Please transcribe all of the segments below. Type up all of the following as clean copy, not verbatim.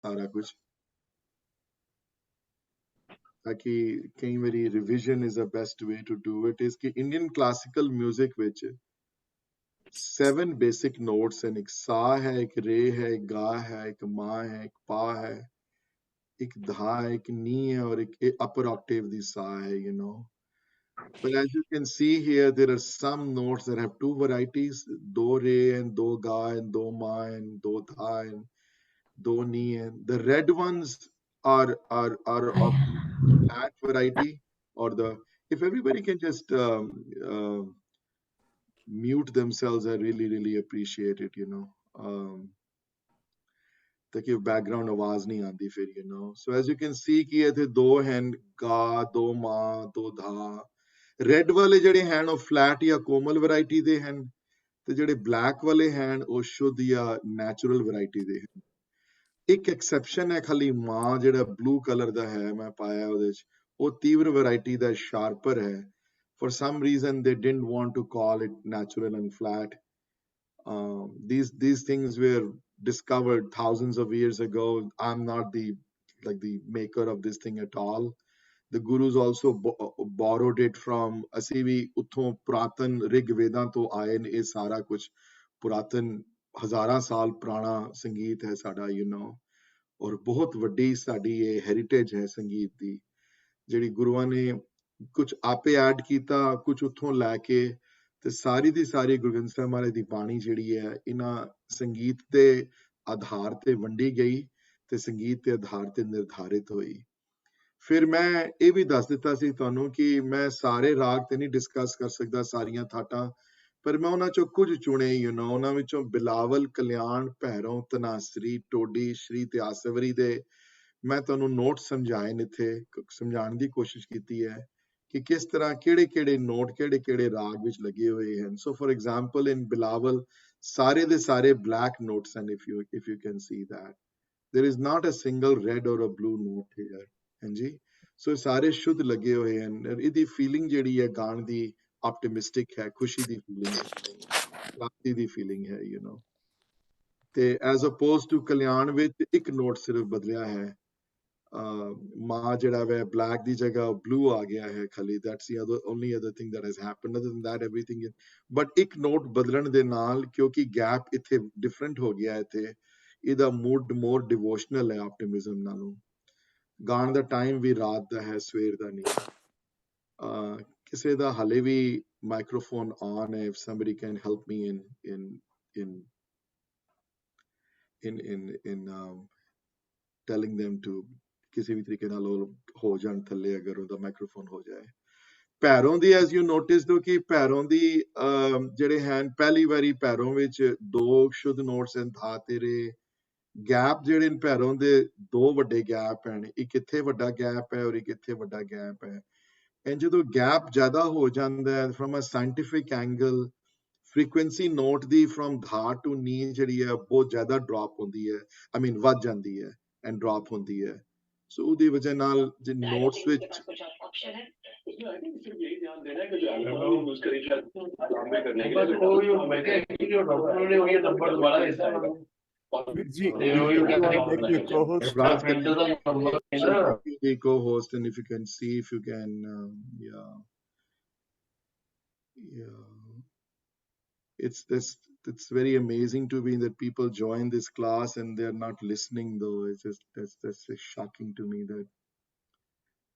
सारा कुछ, ताकि कई बारी revision is the best way to do it is कि Indian classical music which 7 basic notes हैं, एक सा है, एक रे है, एक गा है, एक मा है, एक पा है, एक धा है, एक नी है और एक अपर ऑक्टेव दी सा है, you know. But as you can see here, there are some notes that have two varieties, do re and do ga and do ma and do dha and do ni, and the red ones are of flat variety, or the, if everybody can just uh, mute themselves, I really appreciate it, you know. ताकि background आवाज नहीं आती फिर, you know. So as you can see कि ਇਹ दो हैं, गा, दो मां, दो धा. रेड वाले ਜਿਹੜੇ ਹਨ ਉਹ ਫਲੈਟ ਜਾਂ ਕੋਮਲ ਵੈਰਾਈਟੀ ਦੇ ਹਨ, ਤੇ ਜਿਹੜੇ ਬਲੈਕ ਵਾਲੇ ਹਨ ਉਹ ਸ਼ੁੱਧ ਜਾਂ ਨੈਚੁਰਲ ਵੈਰਾਈਟੀ ਦੇ ਹਨ. ਇੱਕ ਐਕਸੈਪਸ਼ਨ ਹੈ ਖਾਲੀ ਮਾਂ, ਜਿਹੜਾ ਬਲੂ ਕਲਰ ਦਾ ਹੈ ਮੈਂ ਪਾਇਆ ਉਹਦੇ ਚ, ਉਹ ਤੀਵਰ ਵੈਰਾਈਟੀ ਦਾ ਸ਼ਾਰਪਰ ਹੈ. For some reason they didn't want to call it natural and flat. These things were discovered thousands of years ago. I'm not the maker of this thing at all. The gurus also borrowed it from, ਅਸੀਂ ਵੀ ਉੱਥੋਂ ਪੁਰਾਤਨ ਰਿਗ ਵੇਦਾਂ ਤੋਂ ਆਏ ਨੇ, ਇਹ ਸਾਰਾ ਕੁਝ ਪੁਰਾਤਨ ਹਜ਼ਾਰਾਂ ਸਾਲ ਪੁਰਾਣਾ ਸੰਗੀਤ ਹੈ ਸਾਡਾ, you know. ਔਰ ਬਹੁਤ ਵੱਡੀ ਸਾਡੀ ਇਹ ਹੈਰੀਟੇਜ ਹੈ ਸੰਗੀਤ ਦੀ, ਜਿਹੜੀ ਗੁਰੂਆਂ ਨੇ ਕੁਝ ਆਪੇ ਐਡ ਕੀਤਾ, ਕੁਝ ਉੱਥੋਂ ਲੈ ਕੇ, ਤੇ ਸਾਰੀ ਦੀ ਸਾਰੀ ਗੁਰੂ ਗ੍ਰੰਥ ਸਾਹਿਬ ਮਹਾਰਾਜ ਦੀ ਬਾਣੀ ਜਿਹੜੀ ਹੈ ਇਹਨਾਂ ਸੰਗੀਤ ਦੇ ਆਧਾਰ ਤੇ ਵੰਡੀ ਗਈ ਤੇ ਸੰਗੀਤ ਦੇ ਆਧਾਰ ਤੇ ਨਿਰਧਾਰਿਤ ਹੋਈ. ਫਿਰ ਮੈਂ ਇਹ ਵੀ ਦੱਸ ਦਿੱਤਾ ਸੀ ਤੁਹਾਨੂੰ ਕਿ ਮੈਂ ਸਾਰੇ ਰਾਗ ਤੇ ਨਹੀਂ ਡਿਸਕਸ ਕਰ ਸਕਦਾ, ਸਾਰੀਆਂ ਥਾਟਾਂ, ਪਰ ਮੈਂ ਉਹਨਾਂ ਚੋਂ ਕੁਝ ਚੁਣੇ, ਯੂ نو. ਉਹਨਾਂ ਵਿੱਚੋਂ ਬਿਲਾਵਲ, ਕਲਿਆਣ, ਭੈਰੋਂ, ਤਨਾਸਰੀ, ਟੋਡੀ, ਸ਼੍ਰੀ ਤੇ ਆਸਵਰੀ ਦੇ ਮੈਂ ਤੁਹਾਨੂੰ ਨੋਟ ਸਮਝਾਏ ਨੇ, ਇੱਥੇ ਸਮਝਾਉਣ ਦੀ ਕੋਸ਼ਿਸ਼ ਕੀਤੀ ਹੈ ਕਿ ਕਿਸ ਤਰ੍ਹਾਂ ਕਿਹੜੇ ਨੋਟ ਕਿਹੜੇ ਰਾਗ ਵਿੱਚ ਲੱਗੇ ਹੋਏ ਹਨ. ਸੋ ਫॉर एग्जांपल ਇਨ ਬਿਲਾਵਲ ਸਾਰੇ ਦੇ ਸਾਰੇ ਬਲੈਕ ਨੋਟਸ ਹਨ, if you can see that there is not a single red or a blue note here. ਹਾਂਜੀ, ਸੋ ਸਾਰੇ ਸ਼ੁੱਧ ਲੱਗੇ ਹੋਏ ਹਨ. ਇਹਦੀ ਫੀਲਿੰਗ ਜਿਹੜੀ ਹੈ ਗਾਣ ਦੀ ਆਪਟਿਮਿਸਟਿਕ ਹੈ, ਖੁਸ਼ੀ ਦੀ ਫੀਲਿੰਗ ਹੈ, ਪ੍ਰਾਪਤੀ ਦੀ ਫੀਲਿੰਗ ਹੈ, ਯੂ نو. ਤੇ ਐਜ਼ ਅਪੋਜ਼ ਟੂ ਕਲਿਆਣ ਵਿੱਚ ਇੱਕ ਨੋਟ ਸਿਰਫ ਬਦਲਿਆ ਹੈ, ਮਾਂ ਜਿਹੜਾ ਹੈ ਬਲੈਕ ਦੀ ਜਗ੍ਹਾ ਬਲੂ ਆ ਗਿਆ ਹੈ ਖਾਲੀ. That's the only other thing that has happened, other than that everything. But ਇੱਕ ਨੋਟ ਬਦਲਣ ਦੇ ਨਾਲ, ਕਿਉਂਕਿ ਗੈਪ ਇੱਥੇ ਡਿਫਰੈਂਟ ਹੋ ਗਿਆ, ਇੱਥੇ ਇਹਦਾ ਮੂਡ ਮੋਰ ਡਿਵੋਸ਼ਨਲ ਹੈ ਆਪਟਿਮਿਜ਼ਮ ਨਾਲੋਂ. ਗਾਣ ਦਾ ਟਾਈਮ ਵੀ ਰਾਤ ਦਾ ਹੈ, ਸਵੇਰ ਦਾ ਨਹੀਂ. ਕਿਸੇ ਦਾ ਹਲੇ ਵੀ ਮਾਈਕ੍ਰੋਫੋਨ ਆਨ ਹੈ, if somebody can help me in telling them to ਕਿਸੇ ਵੀ ਤਰੀਕੇ ਨਾਲ ਹੋ ਜਾਣ ਥੱਲੇ, ਅਗਰ ਉਹਦਾ ਮਾਈਕ੍ਰੋਫੋਨ ਹੋ ਜਾਏ. ਭੈਰੋਂ ਦੀ ਐਜ਼ ਯੂ ਨੋਟਿਸ ਦੋ ਕਿ ਭੈਰੋਂ ਦੀ ਜਿਹੜੇ ਹਨ, ਪਹਿਲੀ ਵਾਰੀ ਭੈਰੋਂ ਵਿੱਚ 2 ਸ਼ੁੱਧ ਨੋਟਸ ਹਨ, ਧਾ ਤੇ ਰੇ. ਗੈਪ ਜਿਹੜੇ ਭੈਰੋਂ ਦੇ 2 ਵੱਡੇ ਗੈਪ ਹਨ, ਇੱਕ ਇੱਥੇ ਵੱਡਾ ਗੈਪ ਹੈ ਔਰ ਇੱਕ ਇੱਥੇ ਵੱਡਾ ਗੈਪ ਹੈ. ਐਂ ਜਦੋਂ ਗੈਪ ਜ਼ਿਆਦਾ ਹੋ ਜਾਂਦਾ ਹੈ from a scientific angle, frequency note ਦੀ ਫਰਮ ਧਾ ਟੂ ਨੀ ਜਿਹੜੀ ਹੈ ਬਹੁਤ ਜ਼ਿਆਦਾ ਡ੍ਰੌਪ ਹੁੰਦੀ ਹੈ, ਆਈ ਮੀਨ ਵੱਧ ਜਾਂਦੀ ਹੈ ਐਂਡ ਡ੍ਰੌਪ ਹੁੰਦੀ ਹੈ. ਸੋ ਉਹਦੀ ਵਜ੍ਹਾ ਨਾਲ ਜੇ ਨੋਟਸ ਵਿੱਚ जी, make me co-host. The co-host, and if you can see, if you can, it's very amazing to me that people join this class and they're not listening though. It's just that's shocking to me that.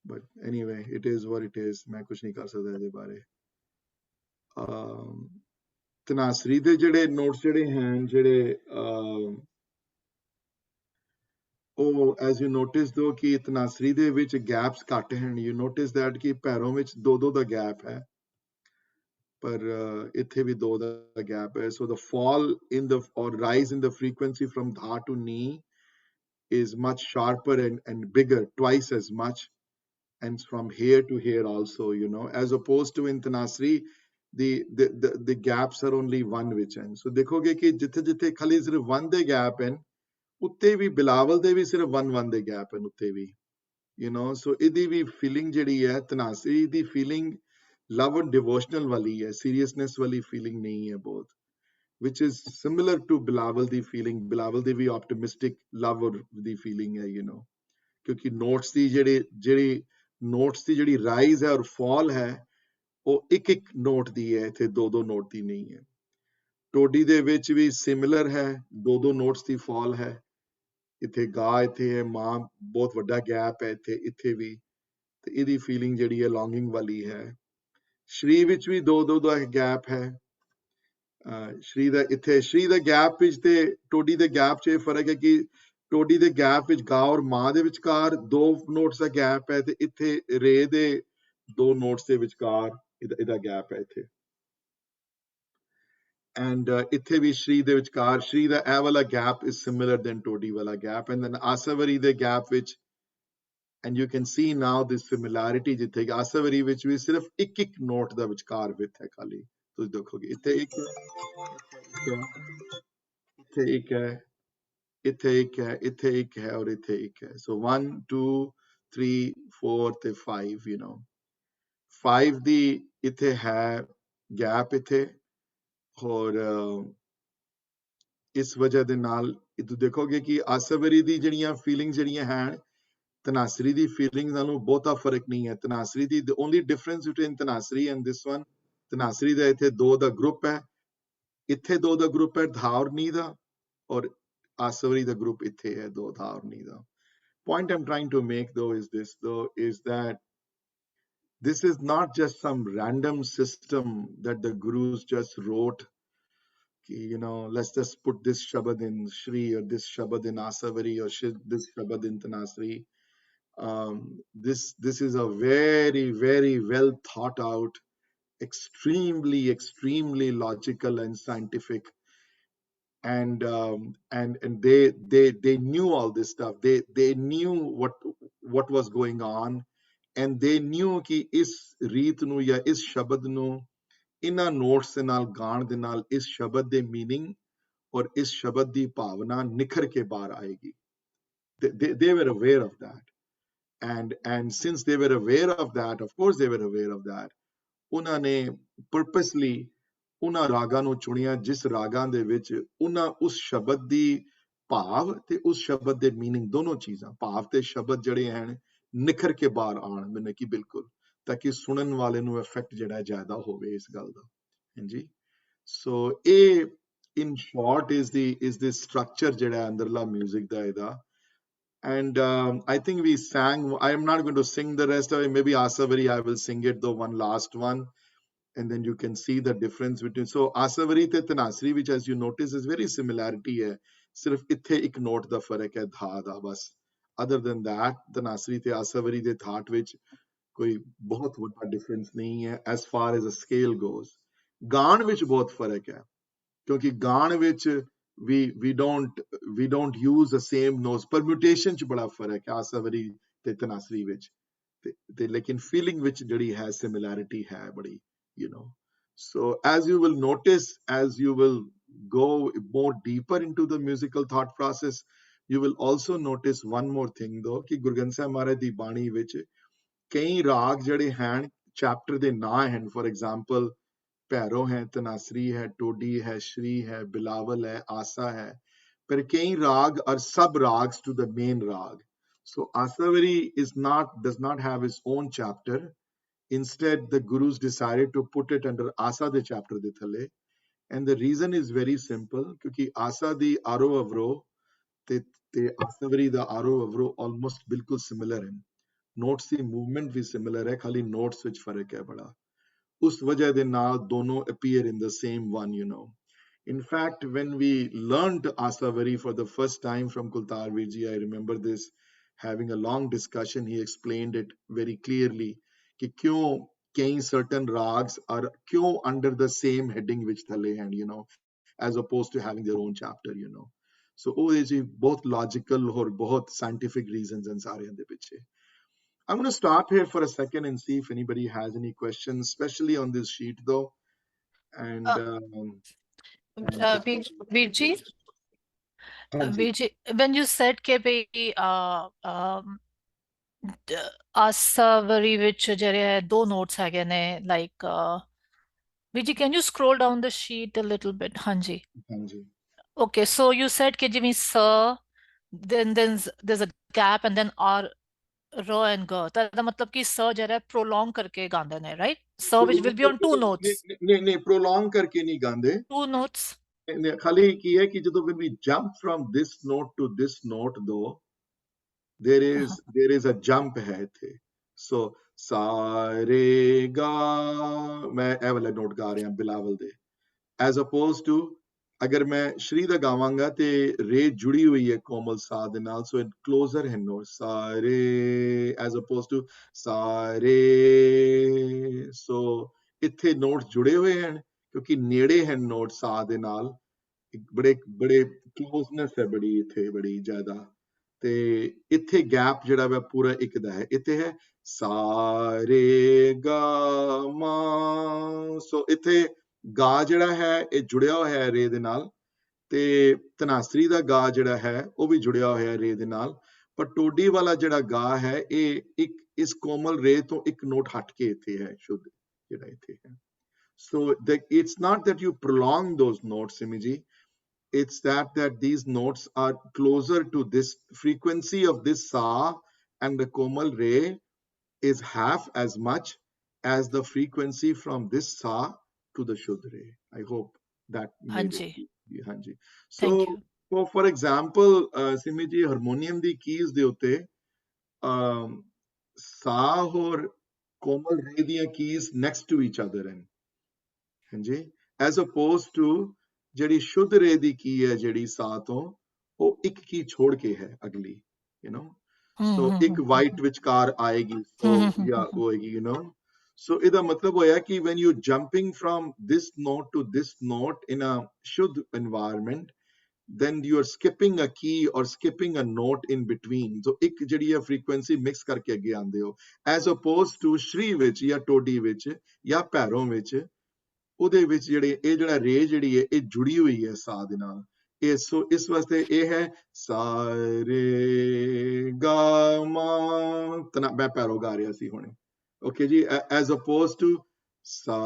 But anyway, it is what it is. मैं कुछ नहीं कर सकता इसके बारे. ਤਨਾਸਰੀ ਦੇ ਜਿਹੜੇ ਨੋਟਸ ਜਿਹੜੇ ਹਨ, ਜਿਹੜੇ ਉਹ ਐਜ਼ ਯੂ ਨੋਟਿਸ ਦੋ ਕਿ ਤਨਾਸਰੀ ਦੇ ਵਿੱਚ ਗੈਪਸ ਘੱਟ ਹਨ. ਯੂ ਨੋਟਿਸ ਦੈਟ ਕਿ ਪੈਰੋਂ ਵਿੱਚ 2 ਦਾ ਗੈਪ ਹੈ, ਪਰ ਇੱਥੇ ਵੀ 2 ਦਾ ਗੈਪ ਹੈ. ਸੋ ਦ fall in the or rise in the frequency from dha to ni is much sharper and bigger, twice as much, and from here to here also, you know, as opposed to in Tanasri, the gaps are only 1 which end. So देखोगे कि जिथे खाली सिर्फ 1 ਦੇ gap ਹਨ, ਉੱਤੇ ਵੀ ਬਿਲਾਵਲ ਦੇ ਵੀ ਸਿਰਫ 1 ਦੇ gap ਹਨ ਉੱਤੇ ਵੀ, you know. So ਇਹਦੀ ਵੀ ਫੀਲਿੰਗ ਜਿਹੜੀ ਹੈ ਤਨਾਸਰੀ ਦੀ ਫੀਲਿੰਗ ਲਵ ਐਂਡ ਡਿਵੋਸ਼ਨਲ ਵਾਲੀ ਹੈ, ਸੀਰੀਅਸਨੈਸ ਵਾਲੀ ਫੀਲਿੰਗ ਨਹੀਂ ਹੈ ਬਹੁਤ. which is similar to Bilawal the feeling. Bilawal the we optimistic love or the feeling ਹੈ, ਕਿਉਂਕਿ ਨੋਟਸ ਦੀ ਜਿਹੜੀ ਰਾਈਜ਼ ਹੈ ਔਰ ਫਾਲ ਹੈ, ਉਹ ਇੱਕ ਇੱਕ ਨੋਟ ਦੀ ਹੈ, ਇੱਥੇ ਦੋ ਦੋ ਨੋਟ ਦੀ ਨਹੀਂ ਹੈ। ਟੋਡੀ ਦੇ ਵਿੱਚ ਵੀ ਸਿਮਿਲਰ ਹੈ, ਦੋ ਦੋ ਨੋਟਸ ਦੀ ਫਾਲ ਹੈ। ਇੱਥੇ ਗਾ ਇੱਥੇ ਹੈ, ਮਾਂ ਬਹੁਤ ਵੱਡਾ ਗੈਪ ਹੈ ਇੱਥੇ ਵੀ, ਤੇ ਇਹਦੀ ਫੀਲਿੰਗ ਜਿਹੜੀ ਹੈ ਲੌਂਗਿੰਗ ਵਾਲੀ ਹੈ। ਸ਼੍ਰੀ ਵਿੱਚ ਵੀ ਦੋ ਦੋ ਦਾ ਗੈਪ ਹੈ। ਸ਼੍ਰੀ ਦਾ ਗੈਪ ਵਿੱਚ ਤੇ ਟੋਡੀ ਦੇ ਗੈਪ 'ਚ ਇਹ ਫਰਕ ਹੈ ਕਿ ਟੋਡੀ ਦੇ ਗੈਪ ਵਿੱਚ ਗਾ ਔਰ ਮਾਂ ਦੇ ਵਿਚਕਾਰ 2 ਨੋਟਸ ਦਾ ਗੈਪ ਹੈ, ਤੇ ਇੱਥੇ ਰੇ ਦੇ 2 ਨੋਟਸ ਦੇ ਵਿਚਕਾਰ ਇਹਦਾ ਗੈਪ ਹੈ ਇੱਥੇ। ਐਂਡ ਇੱਥੇ ਵੀ ਸ਼੍ਰੀ ਦੇ ਵਿਚਕਾਰ ਸ਼੍ਰੀ ਦਾ ਇਹ ਵਾਲਾ gap is similar than Todi ਵਾਲਾ ਗੈਪ, ਐਂਡ ਦੈਨ ਆਸਾਵਰੀ ਦੇ ਗੈਪ ਵਿੱਚ, and you can see now this similarity, ਜਿੱਥੇ ਆਸਾਵਰੀ ਵਿੱਚ ਵੀ ਸਿਰਫ ਇੱਕ ਇੱਕ ਨੋਟ ਦਾ ਵਿਚਕਾਰ ਵਿੱਥ ਹੈ ਖਾਲੀ। ਤੁਸੀਂ ਦੇਖੋਗੇ ਇੱਥੇ ਇੱਕ ਇੱਥੇ ਇੱਕ ਹੈ, ਇੱਥੇ ਇੱਕ ਹੈ, ਇੱਥੇ ਇੱਕ ਹੈ ਔਰ ਇੱਥੇ ਇੱਕ ਹੈ। ਸੋ 1 2 3 4 ਤੇ 5, 5 ਦੀ ਇੱਥੇ ਹੈ ਗੈਪ ਇੱਥੇ, ਔਰ ਇਸ ਵਜ੍ਹਾ ਦੇ ਨਾਲ ਤੁਸੀਂ ਦੇਖੋਗੇ ਕਿ ਆਸਾਵਰੀ ਦੀ ਜਿਹੜੀਆਂ ਫੀਲਿੰਗਸ ਜਿਹੜੀਆਂ ਹਨ, ਤਨਾਸਰੀ ਦੀ ਫੀਲਿੰਗ ਨਾਲੋਂ ਬਹੁਤਾ ਫਰਕ ਨਹੀਂ ਹੈ। ਤਨਾਸਰੀ ਦੀ the only difference between ਤਨਾਸਰੀ and this one, ਤਨਾਸਰੀ ਦਾ ਇੱਥੇ 2 ਦਾ ਗਰੁੱਪ ਹੈ, ਇੱਥੇ 2 ਦਾ ਗਰੁੱਪ ਹੈ ਧਾ ਔਰ ਨੀ ਦਾ, ਔਰ ਆਸਾਵਰੀ ਦਾ group ਇੱਥੇ ਹੈ 2 ਧਾ ਔਰ ਨੀ ਦਾ। Point I'm trying to make though is that this is not just some random system that the gurus just wrote, let's just put this shabad in Shri or this shabad in Asavari or this shabad in Tanasri. This is a very, very well thought out, extremely logical and scientific, and they knew all this stuff. They knew what was going on, and they knew कि इस रीत ਨੂੰ ਜਾਂ ਇਸ ਸ਼ਬਦ ਨੂੰ ਇਹਨਾਂ notes ਦੇ ਨਾਲ ਗਾਣ ਦੇ ਨਾਲ ਇਸ ਸ਼ਬਦ ਦੇ ਮੀਨਿੰਗ ਔਰ ਇਸ ਸ਼ਬਦ ਦੀ ਭਾਵਨਾ ਨਿਖਰ ਕੇ ਬਾਹਰ ਆਏਗੀ। they were aware of that, and since they were aware of that, of course they were aware of that, ਉਹਨਾਂ ਨੇ purposely ਉਹਨਾਂ ਰਾਗਾਂ ਨੂੰ ਚੁਣਿਆ ਜਿਸ ਰਾਗਾਂ ਦੇ ਵਿੱਚ ਉਹਨਾਂ ਉਸ ਸ਼ਬਦ ਦੀ ਭਾਵ ਤੇ ਉਸ ਸ਼ਬਦ ਦੇ ਮੀਨਿੰਗ ਦੋਨੋਂ ਚੀਜ਼ਾਂ, ਭਾਵ ਤੇ ਸ਼ਬਦ ਜਿਹੜੇ ਹਨ ਨਿਖਰ ਕੇ ਬਾਹਰ ਆਉਣ, ਮੈਨੂੰ ਕਿ ਬਿਲਕੁਲ, ਤਾਂ ਕਿ ਸੁਣਨ ਵਾਲੇ ਨੂੰ ਇਫੈਕਟ ਜਿਹੜਾ ਜ਼ਿਆਦਾ ਹੋਵੇ ਇਸ ਗੱਲ ਦਾ। ਹਾਂਜੀ, ਸੋ ਇਹ in short is the structure ਜਿਹੜਾ ਅੰਦਰਲਾ music ਦਾ ਇਹਦਾ। And I think we sang, I am not going to sing the rest of it, maybe Asavari I will sing it, the one last one, and then you can see the difference between. So Asavari te Tanasri, which as you notice is very similarity hai, sirf ithe ek note da farak hai dha da bas, other than that Tanasri te Asavari de thought which koi bahut vada difference nahi hai as far as the scale goes. Gaan which bahut farak hai, ਕਿਉਂਕਿ ਗਾਣ ਵਿੱਚ we don't use the same notes, permutation ਚ ਬੜਾ ਫਰਕ ਹੈ ਆਸਾਵਰੀ ਤੇ ਤਨਾਸਰੀ ਵਿੱਚ, ਤੇ ਲੇਕਿਨ ਫੀਲਿੰਗ ਵਿੱਚ ਜਿਹੜੀ ਹੈ ਸਿਮਿਲੈਰਿਟੀ ਹੈ ਬੜੀ, so as you will notice, as you will go more deeper into the musical thought process, you will also notice one more thing though, ਕਿ ਗੁਰੂ ਗ੍ਰੰਥ ਸਾਹਿਬ ਮਹਾਰਾਜ ਦੀ ਬਾਣੀ ਵਿੱਚ ਕਈ ਰਾਗ ਜਿਹੜੇ ਹਨ ਚੈਪਟਰ ਦੇ ਨਾਂ ਹਨ, ਫॉर एग्जांपल भैरो है, तनासरी है, टोडी है, श्री है, बिलावल है, आसा है, पर कई राग are sub rags to the main rag. So Asavari does not have its own chapter. Instead, the gurus decided to put it under Asa the chapter de thale, and the reason is very simple, क्योंकि Asa the aro avro te Asavari the aro avro almost बिल्कुल similar है, notes the movement भी similar है, खाली notes which फर्क है बड़ा, उस वजह दे नाल दोनों appear in the same one, In fact, when we learned Asavari for the first time from Kultar Virji, I remember this, having a long discussion, he explained it very clearly, कि क्यों कई certain rags are क्यों under the same heading which thale and, as opposed to having their own chapter, So वो is both logical और बहुत scientific reasons and सारे अंदर पीछे. I'm going to stop here for a second and see if anybody has any questions, especially on this sheet though. And Virji, Hanji. when you said ਕਿ ਭਈ ਆਸਾਵਰੀ ਵਿੱਚ ਜਿਹੜੇ ਹੈ 2 ਨੋਟਸ ਹੈਗੇ ਨੇ, like Vijay, can you scroll down the sheet a little bit? Hanji. ਹਾਂਜੀ Okay, so you said कि ਜਿਵੇਂ sir, then there's a gap and then R, ro and g. ਤਾਂ ਇਹਦਾ ਮਤਲਬ ਕਿ sir ਜਿਹੜਾ prolong ਕਰਕੇ ਗਾਉਂਦੇ ਨੇ, right? Sir which will prolong be on ਕਰਕੇ two ਨਹੀਂ notes. ਨਹੀਂ ਨਹੀਂ ਪ੍ਰੋਲੋਂਗ ਕਰਕੇ ਨਹੀਂ ਗਾਉਂਦੇ Two notes. ਖਾਲੀ ਕੀ ਹੈ ਕਿ ਜਦੋਂ when we jump from this note to this note though Uh-huh. there is a jump ਹੈ ਇੱਥੇ so sa re ga ਮੈਂ ਇਹ ਵਾਲਾ ਨੋਟ ਗਾ ਰਿਹਾ ਬਿਲਾਵਲ ਦੇ as opposed to ਅਗਰ ਮੈਂ ਸ਼੍ਰੀ ਦਾ ਗਾਵਾਂਗਾ ਤੇ ਰੇ ਜੁੜੀ ਹੋਈ ਹੈ ਕੋਮਲ ਸਾ ਦੇ ਨਾਲ ਸੋ ਇਟ ਕਲੋਜ਼ਰ ਹੈ ਨੋਟ ਸਾਰੇ as opposed to ਸਾਰੇ ਸੋ ਇੱਥੇ ਨੋਟਸ ਜੁੜੇ ਹੋਏ ਹਨ ਕਿਉਂਕਿ ਨੇੜੇ ਹਨ ਨੋਟ ਸਾ ਦੇ ਨਾਲ ਇੱਕ ਬੜੇ ਬੜੇ ਕਲੋਜ਼ਨੈਸ ਹੈ ਬੜੀ ਇੱਥੇ ਬੜੀ ਜ਼ਿਆਦਾ ਤੇ ਇੱਥੇ ਗੈਪ ਜਿਹੜਾ ਵਾ ਪੂਰਾ ਇੱਕ ਦਾ ਹੈ ਇੱਥੇ ਹੈ ਸਾਰੇ ਗਾ ਮਾ ਸੋ ਇੱਥੇ ਗਾ ਜਿਹੜਾ ਹੈ ਇਹ ਜੁੜਿਆ ਹੋਇਆ ਹੈ ਰੇ ਦੇ ਨਾਲ ਤੇ ਧਨਾਸਰੀ ਦਾ ਗਾ ਜਿਹੜਾ ਹੈ ਉਹ ਵੀ ਜੁੜਿਆ ਹੋਇਆ ਹੈ ਰੇ ਦੇ ਨਾਲ ਪਰ ਟੋਡੀ ਵਾਲਾ ਜਿਹੜਾ ਗਾ ਹੈ ਇਹ ਇੱਕ ਇਸ ਕੋਮਲ ਰੇ ਤੋਂ ਇੱਕ ਨੋਟ ਹਟ ਕੇ ਇੱਥੇ ਹੈ ਸ਼ੁੱਧ ਜਿਹੜਾ ਇੱਥੇ ਹੈ so it's not that you prolong those notes Simiji it's that these notes are closer to this frequency of this sa and the komal re is half as much as the frequency from this sa to the Shuddha Re. I hope that made Hanji. it. Hanji. So, Thank you. for example, Simiji harmonium the keys ਦੇ ਉੱਤੇ sa और कोमल रे ਦੀਆਂ keys next to each other ਹਨ ਹਾਂਜੀ as opposed to ਜਿਹੜੀ ਸ਼ੁੱਧ ਰੇ ਦੀ ਕੀ ਹੈ ਜਿਹੜੀ ਸਾ ਤੋਂ ਉਹ ਇੱਕ ਕੀ ਛੋੜ ਕੇ ਹੈ ਅਗਲੀ you know ਸੋ ਇੱਕ ਵਾਈਟ ਵਿਚਕਾਰ ਆਏਗੀ ਉਹ ਜਾਂ ਹੋਏਗੀ you know so ਇਹਦਾ ਮਤਲਬ ਹੋਇਆ ਕਿ when you jumping from this note to this note in a ਸ਼ੁੱਧ environment then you are skipping a key or skipping a note in between so ਇੱਕ ਜਿਹੜੀ ਹੈ frequency mix ਕਰਕੇ ਅੱਗੇ ਆਉਂਦੇ ਹੋ as opposed to ਸ਼੍ਰੀ ਵਿੱਚ ਜਾਂ ਟੋਡੀ ਵਿੱਚ ਜਾਂ ਭੈਰੋਂ ਵਿੱਚ ਉਹਦੇ ਵਿੱਚ ਜਿਹੜੇ ਇਹ ਜਿਹੜਾ ਰੇ ਜਿਹੜੀ ਹੈ ਇਹ ਜੁੜੀ ਹੋਈ ਹੈ ਸਾ ਦੇ ਨਾਲ ਇਹ ਸੋ ਇਸ ਵਾਸਤੇ ਇਹ ਹੈ ਸਾ ਰੇ ਗਾ ਮਾ ਤਨਾ ਮੈਂ ਪੈਰੋ ਗਾ ਰਿਹਾ ਸੀ ਹੁਣੇ ਓਕੇ ਜੀ ਐਜ਼ ਅਪੋਜ਼ ਟੂ ਸਾ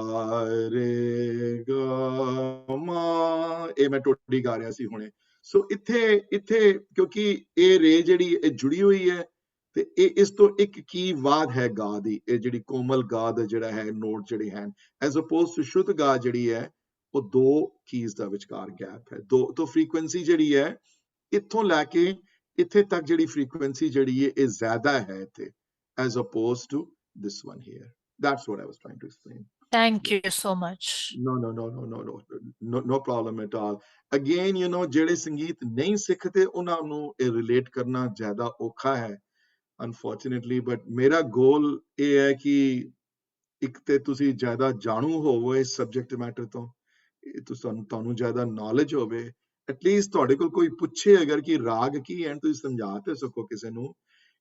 ਰੇ ਗਾ ਮਾ ਇਹ ਮੈਂ ਟੋਡੀ ਗਾ ਰਿਹਾ ਸੀ ਹੁਣੇ ਸੋ ਇੱਥੇ ਕਿਉਂਕਿ ਇਹ ਰੇ ਜਿਹੜੀ ਇਹ ਜੁੜੀ ਹੋਈ ਹੈ ਤੇ ਇਹ ਇਸ ਤੋਂ ਇੱਕ ਕੀ ਬਾਤ ਹੈ ਗਾ ਦੀ ਇਹ ਜਿਹੜੀ ਕੋਮਲ ਗਾ ਦਾ ਜਿਹੜਾ ਹੈ ਨੋਟ ਜਿਹੜੇ ਹਨ ਐਜ਼ ਅਪੋਜ਼ ਟੂ ਸ਼ੁੱਧ ਗਾ ਜਿਹੜੀ ਹੈ ਉਹ ਦੋ ਕੀਜ਼ ਦਾ ਵਿਚਕਾਰ ਗੈਪ ਹੈ ਦੋ ਤੋਂ ਫ੍ਰੀਕੁਐਂਸੀ ਜਿਹੜੀ ਹੈ ਇੱਥੋਂ ਲੈ ਕੇ ਇੱਥੇ ਤੱਕ ਜਿਹੜੀ ਫ੍ਰੀਕੁਐਂਸੀ ਜਿਹੜੀ ਹੈ ਇਹ ਜ਼ਿਆਦਾ ਹੈ ਇੱਥੇ as opposed to this one here that's what I was trying to explain Thank you so much. no problem at all again you know ਜਿਹੜੇ ਸੰਗੀਤ ਨਹੀਂ ਸਿੱਖਦੇ ਉਹਨਾਂ ਨੂੰ ਇਹ ਰਿਲੇਟ ਕਰਨਾ ਜ਼ਿਆਦਾ ਔਖਾ ਹੈ unfortunately but ਮੇਰਾ ਗੋਲ ਇਹ ਹੈ ਕਿ ਇੱਕ ਤੇ ਤੁਸੀਂ ਜ਼ਿਆਦਾ ਜਾਣੂ ਹੋਵੋ ਇਸ ਸਬਜੈਕਟ ਮੈਟਰ ਤੋਂ ਤੁਹਾਨੂੰ ਜ਼ਿਆਦਾ ਨੌਲੇਜ ਹੋਵੇ ਐਟਲੀਸਟ ਤੁਹਾਡੇ ਕੋਲ ਕੋਈ ਪੁੱਛੇ ਅਗਰ ਕਿ ਰਾਗ ਕੀ ਹੈ ਤੁਸੀਂ ਸਮਝਾ ਤੇ ਸਕੋ ਕਿਸੇ ਨੂੰ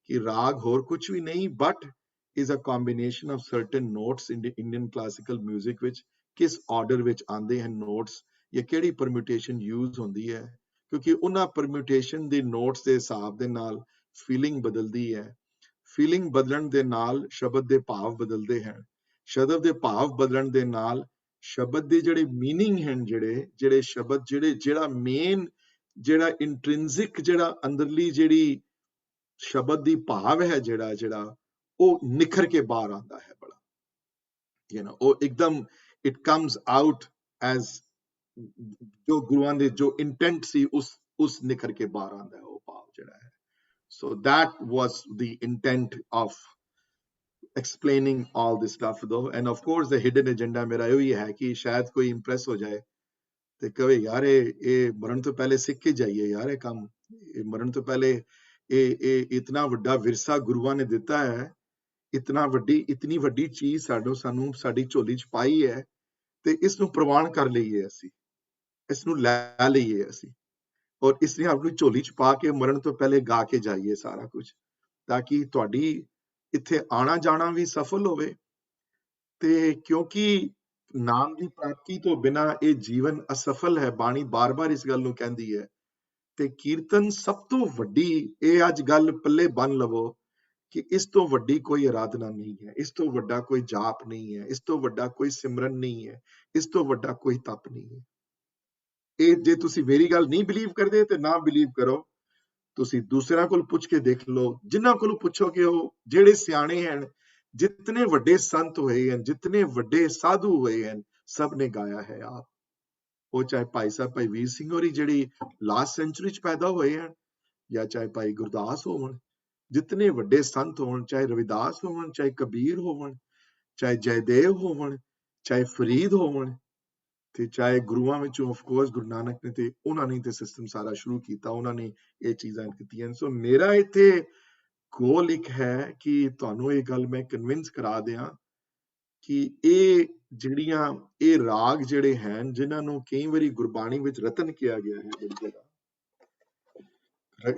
ਕਿ ਰਾਗ ਹੋਰ ਕੁਝ ਵੀ ਨਹੀਂ but is a combination of certain notes in the Indian classical music which ਕਿਸ ਆਰਡਰ ਵਿੱਚ ਆਉਂਦੇ ਹਨ ਨੋਟਸ ਜਾਂ ਕਿਹੜੀ ਪਰਮਿਊਟੇਸ਼ਨ ਯੂਜ਼ ਹੁੰਦੀ ਹੈ ਕਿਉਂਕਿ ਉਹਨਾਂ ਪਰਮਿਊਟੇਸ਼ਨ ਦੇ ਨੋਟਸ ਦੇ ਹਿਸਾਬ ਦੇ ਨਾਲ ਫੀਲਿੰਗ ਬਦਲਦੀ ਹੈ ਫੀਲਿੰਗ ਬਦਲਣ ਦੇ ਨਾਲ ਸ਼ਬਦ ਦੇ ਭਾਵ ਬਦਲਦੇ ਹਨ ਸ਼ਬਦ ਦੇ ਭਾਵ ਬਦਲਣ ਦੇ ਨਾਲ ਸ਼ਬਦ ਦੇ ਜਿਹੜੇ ਮੀਨਿੰਗ ਹਨ ਜਿਹੜੇ ਸ਼ਬਦ ਜਿਹੜਾ ਮੇਨ ਜਿਹੜਾ ਇੰਟ੍ਰਿੰਸਿਕ ਜਿਹੜਾ ਅੰਦਰਲੀ ਜਿਹੜੀ ਸ਼ਬਦ ਦੀ ਭਾਵ ਹੈ ਜਿਹੜਾ ਉਹ ਨਿਖਰ ਕੇ ਬਾਹਰ ਆਉਂਦਾ ਹੈ ਬੜਾ you know ਉਹ ਇੱਕਦਮ it comes out as ਜੋ ਗੁਰੂਆਂ ਦੇ ਜੋ ਇੰਟੈਂਟ ਸੀ ਉਸ ਨਿਖਰ ਕੇ ਬਾਹਰ ਆਉਂਦਾ ਹੈ ਉਹ ਭਾਵ ਜਿਹੜਾ ਹੈ so that was the intent of explaining all this stuff though and of course the hidden agenda ਮੇਰਾ ਇਹ ਹੀ ਹੈ ਕਿ ਸ਼ਾਇਦ ਕੋਈ ਇੰਪ੍ਰੈਸ ਹੋ ਜਾਏ ਤੇ ਕਹੇ ਯਾਰ ਇਹ ਮਰਨ ਤੋਂ ਪਹਿਲੇ ਸਿੱਖ ਕੇ ਜਾਈਏ ਯਾਰ ਇਹ ਕੰਮ ਇਹ ਮਰਨ ਤੋਂ ਪਹਿਲੇ ਇਹ ਇਤਨਾ ਵੱਡਾ ਵਿਰਸਾ ਗੁਰੂਆਂ ਨੇ ਦਿੱਤਾ ਹੈ ਇਤਨੀ ਵੱਡੀ ਚੀਜ਼ ਸਾਨੂੰ ਸਾਡੀ ਝੋਲੀ ਚ ਪਾਈ ਹੈ ਤੇ ਇਸ ਨੂੰ ਪ੍ਰਵਾਨ ਕਰ ਲਈਏ ਅਸੀਂ ਇਸ ਨੂੰ ਲੈ ਲਈਏ ਅਸੀਂ ਔਰ ਇਸ ਨੇ ਆਪਣੀ ਝੋਲੀ ਚ ਪਾ ਕੇ ਮਰਨ ਤੋਂ ਪਹਿਲੇ ਗਾ ਕੇ ਜਾਈਏ ਸਾਰਾ ਕੁਝ ਤਾਂ ਕਿ ਤੁਹਾਡੀ ਇੱਥੇ ਆਣਾ ਜਾਣਾ ਵੀ ਸਫਲ ਹੋਵੇ ਤੇ ਕਿਉਂਕਿ ਨਾਮ ਦੀ ਪ੍ਰਾਪਤੀ ਤੋਂ ਬਿਨਾ ਇਹ ਜੀਵਨ ਅਸਫਲ ਹੈ ਬਾਣੀ ਬਾਰ-ਬਾਰ ਇਸ ਗੱਲ ਨੂੰ ਕਹਿੰਦੀ ਹੈ ਤੇ ਕੀਰਤਨ ਸਭ ਤੋਂ ਵੱਡੀ ਇਹ ਅੱਜ ਗੱਲ ਪੱਲੇ ਬੰਨ ਲਵੋ ਕਿ ਇਸ ਤੋਂ ਵੱਡੀ ਕੋਈ ਆਰਾਧਨਾ ਨਹੀਂ ਹੈ, ਇਸ ਤੋਂ ਵੱਡਾ ਕੋਈ ਜਾਪ ਨਹੀਂ ਹੈ, ਇਸ ਤੋਂ ਵੱਡਾ ਕੋਈ ਸਿਮਰਨ ਨਹੀਂ ਹੈ, ਇਸ ਤੋਂ ਵੱਡਾ ਕੋਈ ਤਪ ਨਹੀਂ ਹੈ। ਇਹ ਜੇ ਤੁਸੀਂ ਮੇਰੀ ਗੱਲ ਨਹੀਂ ਬਿਲੀਵ ਕਰਦੇ ਤੇ ਨਾ ਬਿਲੀਵ ਕਰੋ, ਤੁਸੀਂ ਦੂਸਰਿਆਂ ਕੋਲ ਪੁੱਛ ਕੇ ਦੇਖ ਲਓ, ਜਿਨ੍ਹਾਂ ਕੋਲ ਪੁੱਛੋਗੇ ਉਹ ਜਿਹੜੇ ਸਿਆਣੇ ਹਨ, ਜਿਤਨੇ ਵੱਡੇ ਸੰਤ ਹੋਏ ਹਨ, ਜਿਤਨੇ ਵੱਡੇ ਸਾਧੂ ਹੋਏ ਹਨ, ਸਭ ਨੇ ਗਾਇਆ ਹੈ ਆਪ। ਉਹ ਚਾਹੇ ਭਾਈ ਸਾਹਿਬ ਭਾਈ ਵੀਰ ਸਿੰਘ ਹੋਰੀ ਜਿਹੜੀ ਲਾਸਟ ਸੈਂਚੁਰੀ ਚ ਪੈਦਾ ਹੋਏ ਹਨ, ਜਾਂ ਚਾਹੇ ਭਾਈ ਗੁਰਦਾਸ ਹੋਵਣ, ਜਿਤਨੇ ਵੱਡੇ ਸੰਤ ਹੋਣ, ਚਾਹੇ ਰਵਿਦਾਸ ਹੋਵਣ, ਚਾਹੇ ਕਬੀਰ ਹੋਵਣ, ਚਾਹੇ ਜੈਦੇਵ ਹੋਵਣ, ਚਾਹੇ ਫਰੀਦ ਹੋਵਣ, ਤੇ ਚਾਹੇ ਗੁਰੂਆਂ ਵਿੱਚੋਂ ਆਫਕੋਰਸ ਗੁਰੂ ਨਾਨਕ ਨੇ, ਤੇ ਉਹਨਾਂ ਨੇ ਤੇ ਸਿਸਟਮ ਸਾਰਾ ਸ਼ੁਰੂ ਕੀਤਾ, ਉਹਨਾਂ ਨੇ ਇਹ ਚੀਜ਼ਾਂ ਕੀਤੀਆਂ। ਸੋ ਮੇਰਾ ਇੱਥੇ ਗੋਲ ਇੱਕ ਹੈ ਕਿ ਤੁਹਾਨੂੰ ਇਹ ਗੱਲ ਮੈਂ ਕਨਵਿੰਸ ਕਰਾ ਦਿਆਂ ਕਿ ਇਹ ਜਿਹੜੀਆਂ ਇਹ ਰਾਗ ਜਿਹੜੇ ਹਨ, ਜਿਨ੍ਹਾਂ ਨੂੰ ਕਈ ਵਾਰੀ ਗੁਰਬਾਣੀ ਵਿੱਚ ਰਤਨ ਕਿਹਾ ਗਿਆ ਹੈ, ਬੜੀ ਜਗ੍ਹਾ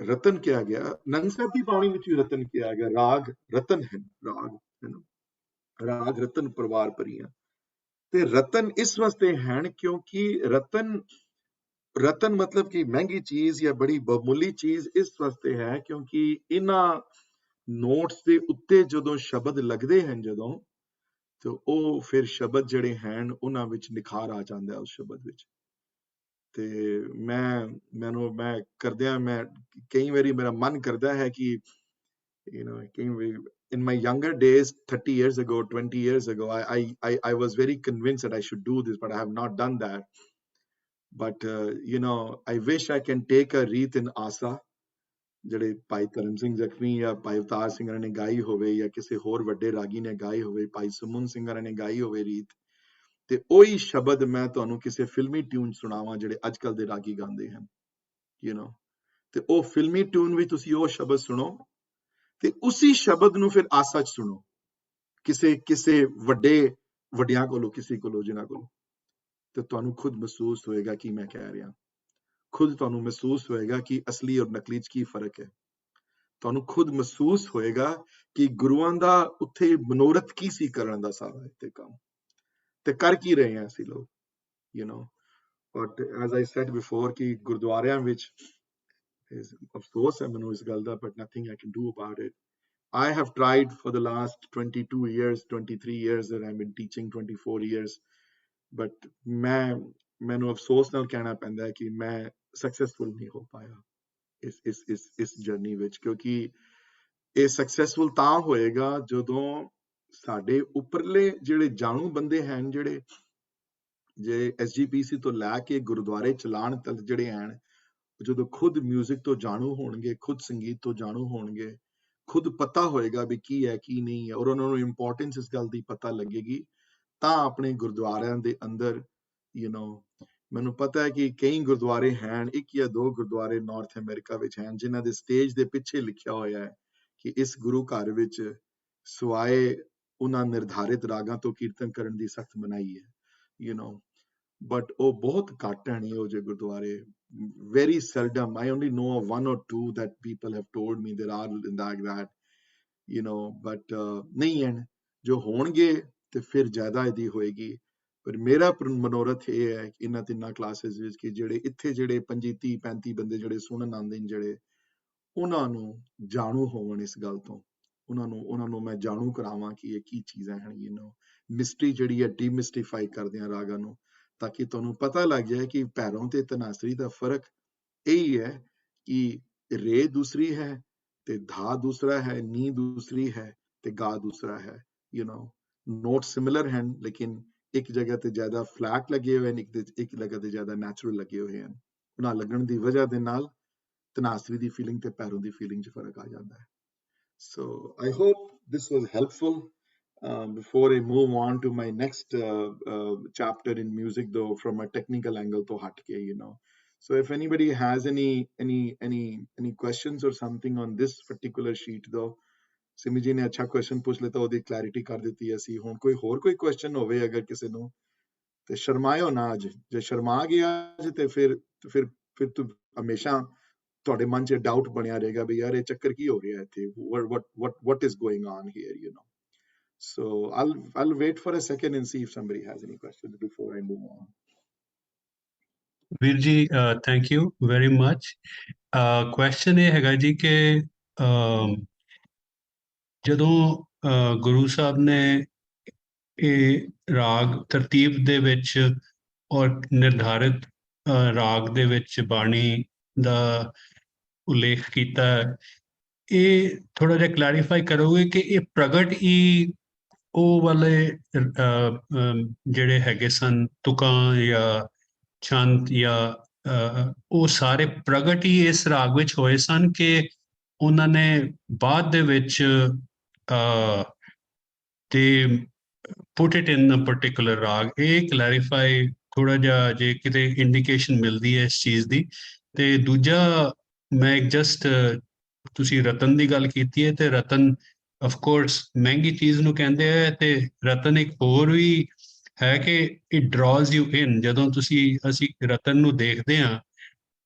ਰਤਨ ਕਿਹਾ ਗਿਆ, ਨੰਦ ਸਾਹਿਬ ਦੀ ਬਾਣੀ ਵਿੱਚ ਵੀ ਰਤਨ ਕਿਹਾ ਗਿਆ, ਰਾਗ ਰਤਨ ਹੈ, ਰਾਗ ਹੈ ਨਾ, ਰਾਗ ਰਤਨ ਪਰਿਵਾਰ ਭਰੀਆਂ। ਤੇ ਰਤਨ ਇਸ ਵਾਸਤੇ ਹਨ ਕਿਉਂਕਿ ਰਤਨ ਰਤਨ ਮਤਲਬ ਕਿ ਮਹਿੰਗੀ ਚੀਜ਼ ਜਾਂ ਬੜੀ ਬਹੁਮੁੱਲੀ ਚੀਜ਼ ਇਸ ਵਾਸਤੇ ਹੈ ਕਿਉਂਕਿ ਇਹਨਾਂ ਨੋਟਸ ਦੇ ਉੱਤੇ ਜਦੋਂ ਸ਼ਬਦ ਲੱਗਦੇ ਹਨ, ਜਦੋਂ ਤੇ ਉਹ ਫਿਰ ਸ਼ਬਦ ਜਿਹੜੇ ਹਨ ਉਹਨਾਂ ਵਿੱਚ ਨਿਖਾਰ ਆ ਜਾਂਦਾ ਹੈ ਉਸ ਸ਼ਬਦ ਵਿੱਚ। ਤੇ ਮੈਂ ਕਰਦਿਆਂ ਮੈਂ ਕਈ ਵਾਰੀ ਮੇਰਾ ਮਨ ਕਰਦਾ ਹੈ ਕਿ ਕਈ ਵਾਰੀ in my younger days, 30 years ago, 20 years ago, I was very convinced that I should do this, but I have not done that. But, I wish I can take a wreath in Asa, ਜਿਹੜੇ ਭਾਈ ਧਰਮ ਸਿੰਘ ਜ਼ਖਮੀ ਜਾਂ ਭਾਈ ਅਵਤਾਰ ਸਿੰਘਾਂ ਨੇ ਗਾਈ ਹੋਵੇ ਜਾਂ ਕਿਸੇ ਹੋਰ ਵੱਡੇ ਰਾਗੀ ਨੇ ਗਾਈ ਹੋਵੇ, ਭਾਈ ਸੁਮਨ ਸਿੰਘਾਂ ਨੇ ਗਾਈ ਹੋਵੇ ਰੀਤ, ਤੇ ਉਹੀ ਸ਼ਬਦ ਮੈਂ ਤੁਹਾਨੂੰ ਕਿਸੇ ਫਿਲਮੀ ਟਿਊਨ ਸੁਣਾਵਾਂ ਜਿਹੜੇ ਅੱਜ ਕੱਲ ਦੇ ਰਾਗੀ ਗਾਉਂਦੇ ਹਨ, ਤੇ ਉਹ ਫਿਲਮੀ ਟਿਊਨ ਵੀ ਤੁਸੀਂ ਉਹ ਸ਼ਬਦ ਸੁਣੋ ਤੇ ਉਸੇ ਸ਼ਬਦ ਨੂੰ ਫਿਰ ਆਸਾ ਚ ਸੁਣੋ, ਕਿਸੇ ਵੱਡਿਆਂ ਕੋਲੋਂ, ਕਿਸੇ ਕੋਲੋਂ, ਜਿਨ੍ਹਾਂ ਕੋਲੋਂ, ਤੇ ਤੁਹਾਨੂੰ ਖੁਦ ਮਹਿਸੂਸ ਹੋਏਗਾ ਕਿ ਮੈਂ ਕਹਿ ਰਿਹਾ, ਖੁਦ ਤੁਹਾਨੂੰ ਮਹਿਸੂਸ ਹੋਏਗਾ ਕਿ ਅਸਲੀ ਔਰ ਨਕਲੀ ਚ ਕੀ ਫਰਕ ਹੈ। ਤੁਹਾਨੂੰ ਖੁਦ ਮਹਿਸੂਸ ਹੋਏਗਾ ਕਿ ਗੁਰੂਆਂ ਦਾ ਉੱਥੇ ਮਨੋਰਥ ਕੀ ਸੀ ਕਰਨ ਦਾ ਸਾਰਾ ਇੱਥੇ ਕੰਮ, ਤੇ ਕਰ ਕੀ ਰਹੇ ਹਾਂ ਅਸੀਂ ਲੋਕ, but as I said before ਕਿ ਗੁਰਦੁਆਰਿਆਂ ਵਿੱਚ ਅਫਸੋਸ ਹੈ ਮੈਨੂੰ ਇਸ ਗੱਲ ਦਾ, but nothing I can do about it. I have tried for the last 22 years, 23 years that I've been teaching, 24 years, but ਮੈਨੂੰ ਅਫਸੋਸ ਨਾਲ ਕਹਿਣਾ ਪੈਂਦਾ ਹੈ ਕਿ ਮੈਂ ਸਕਸੈਸਫੁਲ ਨਹੀਂ ਹੋ ਪਾਇਆ ਇਸ ਜਰਨੀ ਵਿੱਚ, ਕਿਉਂਕਿ ਇਹ ਸਕਸੈਸਫੁਲ ਤਾਂ ਹੋਏਗਾ ਜਦੋਂ ਸਾਡੇ ਉੱਪਰਲੇ ਜਿਹੜੇ ਜਾਣੂ ਬੰਦੇ ਹਨ, ਜੇ SGPC ਤੋਂ ਲੈ ਕੇ ਗੁਰਦੁਆਰੇ ਚਲਾਉਣ ਤੱਕ ਜਿਹੜੇ ਹਨ, ਜਦੋਂ ਖੁਦ ਮਿਊਜ਼ਿਕ ਤੋਂ ਜਾਣੂ ਹੋਣਗੇ, ਖੁਦ ਸੰਗੀਤ ਤੋਂ ਜਾਣੂ ਹੋਣਗੇ, ਖੁਦ ਪਤਾ ਹੋਏਗਾ ਵੀ ਕੀ ਹੈ ਕੀ ਨਹੀਂ ਹੈ, ਔਰ ਉਹਨਾਂ ਨੂੰ ਇੰਪੋਰਟੈਂਸ ਇਸ ਗੱਲ ਦੀ ਪਤਾ ਲੱਗੇਗੀ, ਤਾਂ ਆਪਣੇ ਗੁਰਦੁਆਰਿਆਂ ਦੇ ਅੰਦਰ ਮੈਨੂੰ ਪਤਾ ਹੈ ਕਿ ਕਈ ਗੁਰਦੁਆਰੇ ਹਨ, 1 ਜਾਂ 2 ਗੁਰਦੁਆਰੇ ਨਾਰਥ ਅਮਰੀਕਾ ਵਿੱਚ ਹਨ, ਜਿਨ੍ਹਾਂ ਦੇ ਸਟੇਜ ਦੇ ਪਿੱਛੇ ਲਿਖਿਆ ਹੋਇਆ ਹੈ ਕਿ ਇਸ ਗੁਰੂ ਘਰ ਵਿੱਚ ਸਿਵਾਏ ਉਹਨਾਂ ਨਿਰਧਾਰਿਤ ਰਾਗਾਂ ਤੋਂ ਕੀਰਤਨ ਕਰਨ ਦੀ ਸਖਤ ਮਨਾਹੀ ਹੈ, ਬਟ ਉਹ ਬਹੁਤ ਘੱਟ ਹਨ ਇਹੋ ਜਿਹੇ ਗੁਰਦੁਆਰੇ, very seldom. I only know of 1 or 2 that people have told me there are like that, but ਨਹੀਂ ਹਨ, ਜੋ ਹੋਣਗੇ ਤੇ ਫਿਰ ਜ਼ਿਆਦਾ ਇਹਦੀ ਹੋਏਗੀ। ਪਰ ਮੇਰਾ ਮਨੋਰਥ ਇਹ ਹੈ ਕਿ ਇਹਨਾਂ 3 ਕਲਾਸਿਸ ਵਿੱਚ ਕਿ ਜਿਹੜੇ ਇੱਥੇ ਜਿਹੜੇ 25 30 35 ਬੰਦੇ ਜਿਹੜੇ ਸੁਣਨ ਆਉਂਦੇ ਨੇ, ਜਿਹੜੇ ਉਹਨਾਂ ਨੂੰ ਜਾਣੂ ਹੋਵਣ ਇਸ ਗੱਲ ਤੋਂ, ਉਹਨਾਂ ਨੂੰ ਮੈਂ ਜਾਣੂ ਕਰਾਵਾਂ ਕਿ ਇਹ ਕੀ ਚੀਜ਼ਾਂ ਹਨ, ਮਿਸਟਰੀ ਜਿਹੜੀ ਹੈ ਡੀਮਿਸਟੀਫਾਈ ਕਰਦੇ ਆ ਰਾਗਾਂ ਨੂੰ, ਤਾਂ ਕਿ ਤੁਹਾਨੂੰ ਪਤਾ ਲੱਗ ਜਾਏ ਕਿ ਭੈਰੋਂ ਤੇ ਧਨਾਸਰੀ ਦਾ ਫਰਕ ਇਹੀ ਹੈ ਕਿ ਰੇ ਦੂਸਰੀ ਹੈ ਤੇ ਧਾ ਦੂਸਰਾ ਹੈ, ਨੀ ਦੂਸਰੀ ਹੈ ਤੇ ਗਾ ਦੂਸਰਾ ਹੈ, ਨੋਟ ਸਿਮਿਲਰ ਹਨ, ਲੇਕਿਨ ਇੱਕ ਜਗ੍ਹਾ ਤੇ ਜ਼ਿਆਦਾ ਫਲੈਟ ਲੱਗੇ ਹੋਏ ਹਨ, ਇੱਕ ਜਗ੍ਹਾ ਤੇ ਜ਼ਿਆਦਾ ਨੈਚੁਰਲ ਲੱਗੇ ਹੋਏ ਹਨ। ਉਹਨਾਂ ਲੱਗਣ ਦੀ ਵਜ੍ਹਾ ਦੇ ਨਾਲ ਧਨਾਸਰੀ ਦੀ ਫੀਲਿੰਗ ਤੇ ਭੈਰੋਂ ਦੀ ਫੀਲਿੰਗ 'ਚ ਫਰਕ ਆ ਜਾਂਦਾ ਹੈ। So I hope this was helpful. Before I move on to my next chapter in music, though, from a technical angle, to hatke, So if anybody has any questions or something on this particular sheet, though, Simi ਜੀ ਨੇ ਅੱਛਾ question ਪੁੱਛ ਲਿਆ, ਉਹਦੀ clarity ਕਰ ਦਿੱਤੀ ਅਸੀਂ। ਹੁਣ ਕੋਈ ਹੋਰ ਕੋਈ ਕੁਐਸਚਨ ਹੋਵੇ ਅਗਰ ਕਿਸੇ ਨੂੰ, ਤੇ ਸ਼ਰਮਾਇਓ ਨਾ ਅੱਜ, ਜੇ ਸ਼ਰਮਾ ਗਿਆ ਅੱਜ ਤੇ ਫਿਰ ਤੂੰ ਹਮੇਸ਼ਾ ਤੁਹਾਡੇ ਮਨ 'ਚ ਡਾਊਟ ਬਣਿਆ ਰਹੇਗਾ ਵੀ ਯਾਰ ਇਹ ਚੱਕਰ ਕੀ ਹੋ ਰਿਹਾ ਇੱਥੇ, what is going on here, So I'll wait for a second and see if somebody has any questions before I move on. ਵੀਰ ਜੀ thank you very much. Question ਇਹ ਹੈਗਾ ਜੀ ਕਿ ਜਦੋਂ ਗੁਰੂ ਸਾਹਿਬ ਨੇ ਇਹ ਰਾਗ ਤਰਤੀਬ ਦੇ ਵਿੱਚ ਔਰ ਨਿਰਧਾਰਿਤ ਰਾਗ ਦੇ ਵਿੱਚ ਬਾਣੀ ਦਾ ਉਲੇਖ ਕੀਤਾ ਹੈ, ਇਹ ਥੋੜਾ ਜਿਹਾ ਕਲੈਰੀਫਾਈ ਕਰੋਗੇ ਕਿ ਇਹ ਪ੍ਰਗਟ ਹੀ ਉਹ ਵਾਲੇ ਜਿਹੜੇ ਹੈਗੇ ਸਨ ਤੁਕਾਂ ਜਾਂ ਛੰਦ ਜਾਂ ਉਹ ਸਾਰੇ ਪ੍ਰਗਟ ਹੀ ਇਸ ਰਾਗ ਵਿੱਚ ਹੋਏ ਸਨ ਕਿ ਉਹਨਾਂ ਨੇ ਬਾਅਦ ਦੇ ਵਿੱਚ ਤੇ put it in a particular ਰਾਗ। ਇਹ ਕਲੈਰੀਫਾਈ ਥੋੜਾ ਜਿਹਾ ਜੇ ਕਿਤੇ ਇੰਡੀਕੇਸ਼ਨ ਮਿਲਦੀ ਹੈ ਇਸ ਚੀਜ਼ ਦੀ। ਤੇ ਦੂਜਾ ਮੈਂ ਇੱਕ ਜਸਟ ਤੁਸੀਂ ਰਤਨ ਦੀ ਗੱਲ ਕੀਤੀ ਹੈ ਤੇ ਰਤਨ ਆਫ ਕੋਰਸ ਮਹਿੰਗੀ ਚੀਜ਼ ਨੂੰ ਕਹਿੰਦੇ ਆ ਤੇ ਰਤਨ ਇੱਕ ਹੋਰ ਵੀ ਹੈ ਕਿ ਇਟ ਡਰਾਜ਼ ਯੂ ਇਨ। ਜਦੋਂ ਅਸੀਂ ਰਤਨ ਨੂੰ ਦੇਖਦੇ ਹਾਂ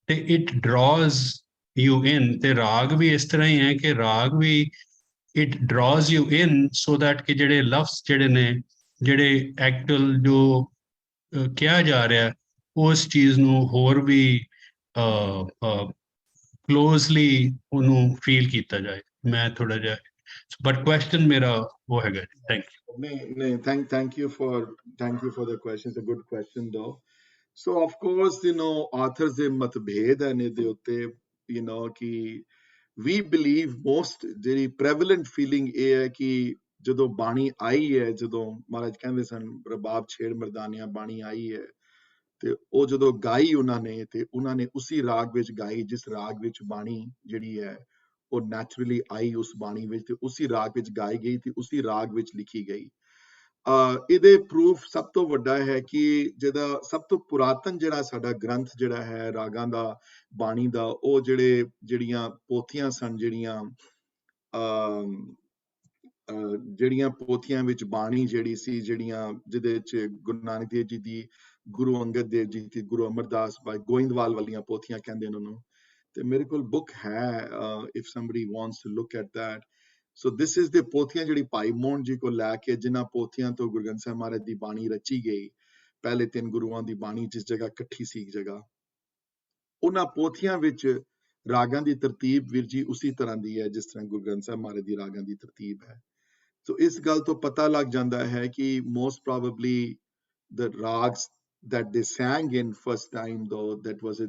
ਤੇ ਇਟ ਡਰਾਜ਼ ਯੂ ਇਨ। ਤੇ ਰਾਗ ਵੀ ਇਸ ਤਰ੍ਹਾਂ ਹੀ ਹੈ ਕਿ ਰਾਗ ਵੀ it draws you in so that ਕਿ ਜਿਹੜੇ ਲਫ਼ਜ਼ ਜਿਹੜੇ ਨੇ ਜਿਹੜੇ ਐਕਚੁਅਲ ਜੋ ਕਿਹਾ ਜਾ ਰਿਹਾ ਉਸ ਚੀਜ਼ ਨੂੰ ਹੋਰ ਵੀ ਕਲੋਜ਼ਲੀ ਉਹਨੂੰ ਫੀਲ ਕੀਤਾ ਜਾਏ। ਮੈਂ ਥੋੜਾ ਜਿਹਾ ਬਟ ਕੁਐਸਚਨ ਮੇਰਾ ਉਹ ਹੈਗਾ ਜੀ। Thank you. ਨਹੀਂ, thank you for the question. It's a good question though. So of course, authors ਦੇ ਮਤਭੇਦ ਹਨ ਇਹਦੇ ਉੱਤੇ, ਕਿ we believe most ਜਿਹੜੀ prevalent feeling ਇਹ ਹੈ ਕਿ ਜਦੋਂ ਬਾਣੀ ਆਈ ਹੈ, ਜਦੋਂ ਮਹਾਰਾਜ ਕਹਿੰਦੇ ਸਨ ਰਬਾਬ ਛੇੜ ਮਰਦਾਨਿਆਂ ਬਾਣੀ ਆਈ ਹੈ, ਤੇ ਉਹ ਜਦੋਂ ਗਾਈ ਉਹਨਾਂ ਨੇ ਤੇ ਉਹਨਾਂ ਨੇ ਉਸੇ ਰਾਗ ਵਿੱਚ ਗਾਈ ਜਿਸ ਰਾਗ ਵਿੱਚ ਬਾਣੀ ਜਿਹੜੀ ਹੈ ਉਹ ਨੈਚੁਰਲੀ ਆਈ ਉਸ ਬਾਣੀ ਵਿੱਚ, ਤੇ ਉਸੇ ਰਾਗ ਵਿੱਚ ਗਾਈ ਗਈ ਤੇ ਉਸੇ ਰਾਗ ਵਿੱਚ ਲਿਖੀ ਗਈ। ਇਹਦੇ ਪ੍ਰੂਫ ਸਭ ਤੋਂ ਵੱਡਾ ਹੈ ਕਿ ਜਿਹਦਾ ਸਭ ਤੋਂ ਪੁਰਾਤਨ ਜਿਹੜਾ ਸਾਡਾ ਗ੍ਰੰਥ ਜਿਹੜਾ ਹੈ ਰਾਗਾਂ ਦਾ ਬਾਣੀ ਦਾ, ਉਹ ਜਿਹੜੀਆਂ ਪੋਥੀਆਂ ਸਨ, ਜਿਹੜੀਆਂ ਪੋਥੀਆਂ ਵਿੱਚ ਬਾਣੀ ਜਿਹੜੀ ਸੀ, ਜਿਹਦੇ ਵਿੱਚ ਗੁਰੂ ਨਾਨਕ ਦੇਵ ਜੀ ਦੀ, ਗੁਰੂ ਅੰਗਦ ਦੇਵ ਜੀ ਦੀ, ਗੁਰੂ ਅਮਰਦਾਸ ਭਾਈ ਗੋਇੰਦਵਾਲ ਵਾਲੀਆਂ ਪੋਥੀਆਂ ਕਹਿੰਦੇ ਨੇ ਉਹਨੂੰ, ਤੇ ਮੇਰੇ ਕੋਲ ਬੁੱਕ ਹੈ, if somebody wants to look at that. So this is the ਪੋਥੀਆਂ ਜਿਹੜੀ ਭਾਈ ਮੋਹਨ ਜੀ ਕੋਲ ਲੈ ਕੇ, ਜਿਨ੍ਹਾਂ ਪੋਥੀਆਂ ਤੋਂ ਗੁਰੂ ਗ੍ਰੰਥ ਸਾਹਿਬ ਮਹਾਰਾਜ ਦੀ ਬਾਣੀ ਰਚੀ ਗਈ, ਪਹਿਲੇ 3 ਗੁਰੂਆਂ ਦੀ ਬਾਣੀ ਜਿਸ ਜਗ੍ਹਾ ਇਕੱਠੀ ਸੀ, ਇੱਕ ਜਗ੍ਹਾ, ਉਹਨਾਂ ਪੋਥੀਆਂ ਵਿੱਚ ਰਾਗਾਂ ਦੀ ਤਰਤੀਬ ਵੀਰ ਜੀ ਉਸੇ ਤਰ੍ਹਾਂ ਦੀ ਹੈ ਜਿਸ ਤਰ੍ਹਾਂ ਗੁਰੂ ਗ੍ਰੰਥ ਸਾਹਿਬ ਮਹਾਰਾਜ ਦੀ ਰਾਗਾਂ ਦੀ ਤਰਤੀਬ ਹੈ। ਸੋ ਇਸ ਗੱਲ ਤੋਂ ਪਤਾ ਲੱਗ ਜਾਂਦਾ ਹੈ ਕਿ most probably the rags that they sang in first time, though that was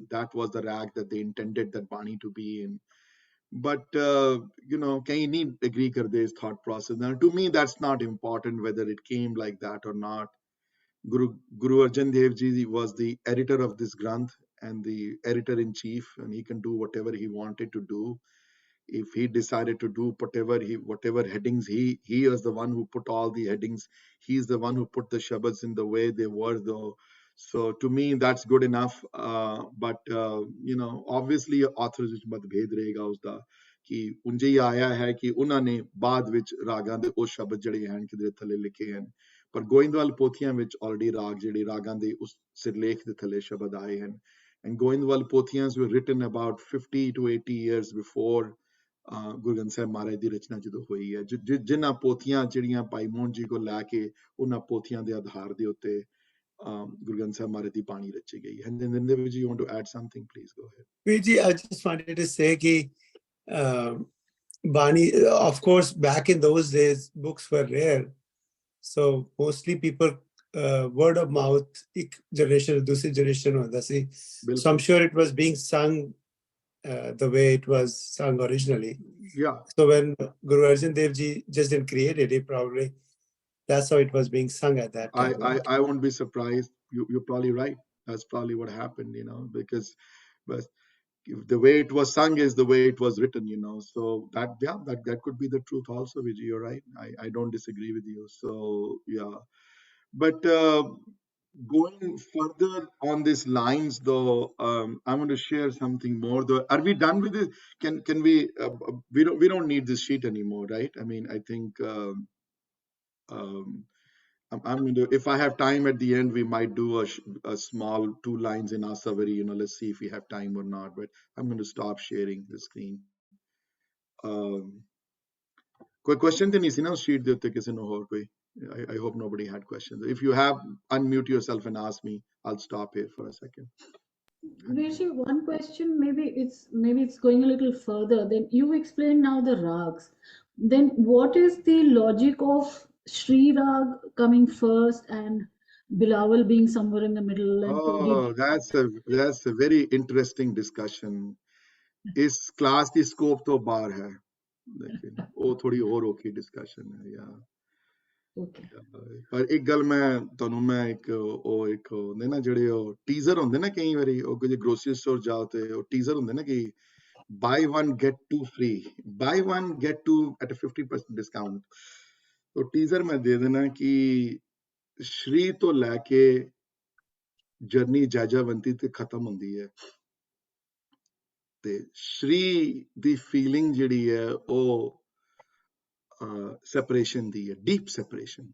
the rag that they intended that bani to be in. But can you need agree karte is thought process? Now to me that's not important whether it came like that or not. Guru Arjan Dev Ji was the editor of this granth and the editor in chief, and he can do whatever he wanted to do. If he decided to do whatever headings, he is the one who put all the headings. He's the one who put the shabads in the way they were, though. So to me that's good enough. But obviously authors ਵਿੱਚ ਮਤਭੇਦ ਰਹੇਗਾ ਉਸਦਾ ਕਿ ਉਂਝ ਹੀ ਆਇਆ ਹੈ ਕਿ ਉਹਨਾਂ ਨੇ ਬਾਅਦ ਵਿੱਚ ਰਾਗਾਂ ਦੇ ਉਹ ਸ਼ਬਦ ਜਿਹੜੇ ਹਨ ਕਿਤੇ ਥੱਲੇ ਲਿਖੇ ਹਨ, ਪਰ ਗੋਇੰਦਵਾਲ ਪੋਥੀਆਂ ਵਿੱਚ ਆਲਰੇਡੀ ਰਾਗ ਜਿਹੜੇ ਰਾਗਾਂ ਦੇ ਉਸ ਸਿਰਲੇਖ ਦੇ ਥੱਲੇ ਸ਼ਬਦ ਆਏ ਹਨ। And Goindwal Pothians were written about 50 to 80 years before Guru Granth Sahib ਮਹਾਰਾਜ ਦੀ ਰਚਨਾ ਜਦੋਂ ਹੋਈ ਹੈ। ਜਿਨ੍ਹਾਂ ਪੋਥੀਆਂ ਜਿਹੜੀਆਂ ਭਾਈ ਮੋਹਨ ਜੀ ਕੋਲ ਲੈ ਕੇ ਉਹਨਾਂ ਪੋਥੀਆਂ ਦੇ ਆਧਾਰ ਦੇ ਉੱਤੇ ਗੁਰੂ ਗ੍ਰੰਥ ਸਾਹਿਬ ਮਹਾਰਾਜ ਦੀ ਬਾਣੀ ਰਚੀ ਗਈ ਹੈ। And then Dev ji, you want to add something? Please go ahead. Ji, I just wanted to say that Bani, of course, back in those days, books were rare. So mostly people, word of mouth, ek generation, दूसरी generation होता सी. So I'm sure it was being sung the way it was sung originally. Yeah. So when Guru Arjan Dev Ji just didn't create it, he probably, that's how it was being sung at that time. I won't be surprised. You're probably right. That's probably what happened, because but the way it was sung is the way it was written, so that could be the truth also, Vijay. You're right. I don't disagree with you. So yeah, but going further on these lines though, I'm going to share something more though. Are we done with this? Can we we don't need this sheet anymore, right? I mean, I think I'm going to, if I have time at the end, we might do a small 2 lines in Asavari, let's see if we have time or not, but I'm going to stop sharing the screen. कोई question तो नहीं सी ना sheet दे उत्ते किसी ने और कोई? I hope nobody had questions. If you have, unmute yourself and ask me. I'll stop here for a second. Rishi, one question, maybe it's going a little further. Then you explained now the rags, then what is the logic of Sri Rag coming first and Bilawal being somewhere in the middle and Todi? Oh, that's a very interesting discussion. ਇਸ class ਦੀ scope ਤੋਂ ਬਾਹਰ ਹੈ, ਲੇਕਿਨ ਉਹ ਥੋੜੀ ਹੋਰ ਔਖੀ discussion ਹੈ ਯਾਰ। Okay. ਪਰ ਇੱਕ ਗੱਲ ਮੈਂ ਇੱਕ ਹੁੰਦੇ ਨਾ ਜਿਹੜੇ ਉਹ ਟੀਜ਼ਰ ਹੁੰਦੇ ਨਾ, ਕਈ ਵਾਰੀ ਉਹ ਕੋਈ ਗਰੋਸਰੀ ਸਟੋਰ ਜਾਓ ਤੇ ਉਹ ਟੀਜ਼ਰ ਹੁੰਦੇ ਨਾ ਕਿ buy one get two free, buy one get two at a 50% discount। ਉਹ ਟੀਜ਼ਰ ਮੈਂ ਦੇ ਦੇਣਾ ਕਿ ਸ਼੍ਰੀ ਤੋਂ ਲੈ ਕੇ ਜਰਨੀ ਜਾਜਾਵੰਤੀ ਤੇ ਖਤਮ ਹੁੰਦੀ ਹੈ, ਤੇ ਸ਼੍ਰੀ ਦੀ ਫੀਲਿੰਗ ਜਿਹੜੀ ਹੈ ਉਹ ਸੈਪਰੇਸ਼ਨ ਦੀ ਹੈ, ਡੀਪ ਸੈਪਰੇਸ਼ਨ।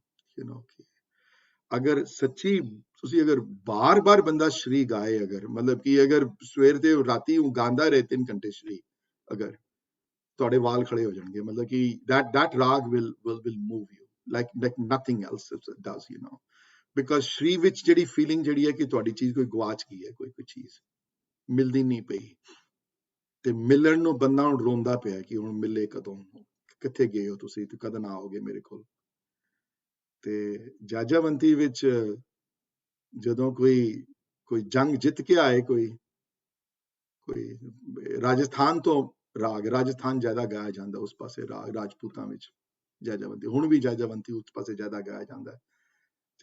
ਅਗਰ ਸੱਚੀ ਤੁਸੀਂ ਅਗਰ ਬਾਰ-ਬਾਰ ਬੰਦਾ ਸ਼੍ਰੀ ਗਾਏ, ਅਗਰ ਮਤਲਬ ਕਿ ਅਗਰ ਸਵੇਰ ਤੇ ਰਾਤੀ ਉਹ ਗਾਉਂਦਾ ਰਹੇ 3 ਘੰਟੇ ਸ਼੍ਰੀ, ਅਗਰ ਤੁਹਾਡੇ ਵਾਲ ਖੜੇ ਹੋ ਜਾਣਗੇ, ਮਤਲਬ ਕਿ that rag will move you like nothing else does, because ਸ਼੍ਰੀ ਵਿੱਚ ਜਿਹੜੀ ਫੀਲਿੰਗ ਜਿਹੜੀ ਹੈ ਕਿ ਤੁਹਾਡੀ ਚੀਜ਼ ਕੋਈ ਗਵਾਚ ਗਈ ਹੈ, ਕੋਈ ਚੀਜ਼ ਮਿਲਦੀ ਨਹੀਂ ਪਈ, ਤੇ ਮਿਲਣ ਨੂੰ ਬੰਦਾ ਹੁਣ ਰੋਂਦਾ ਪਿਆ ਕਿ ਹੁਣ ਮਿਲੇ ਕਦੋਂ, ਕਿੱਥੇ ਗਏ ਹੋ ਤੁਸੀਂ ਤੇ ਕਦੋਂ ਆਓਗੇ ਮੇਰੇ ਕੋਲ। ਤੇ ਜਾਜਾਵੰਤੀ ਵਿੱਚ ਜਦੋਂ ਕੋਈ ਜੰਗ ਜਿੱਤ ਕੇ ਆਏ, ਕੋਈ ਰਾਜਸਥਾਨ ਤੋਂ ਰਾਗ, ਰਾਜਸਥਾਨ ਜ਼ਿਆਦਾ ਗਾਇਆ ਜਾਂਦਾ ਉਸ ਪਾਸੇ ਰਾਗ, ਰਾਜਪੂਤਾਂ ਵਿੱਚ ਜਾਜਾਵੰਤੀ, ਹੁਣ ਵੀ ਜਾਜਾਵੰਤੀ ਉਸ ਪਾਸੇ ਜ਼ਿਆਦਾ ਗਾਇਆ ਜਾਂਦਾ।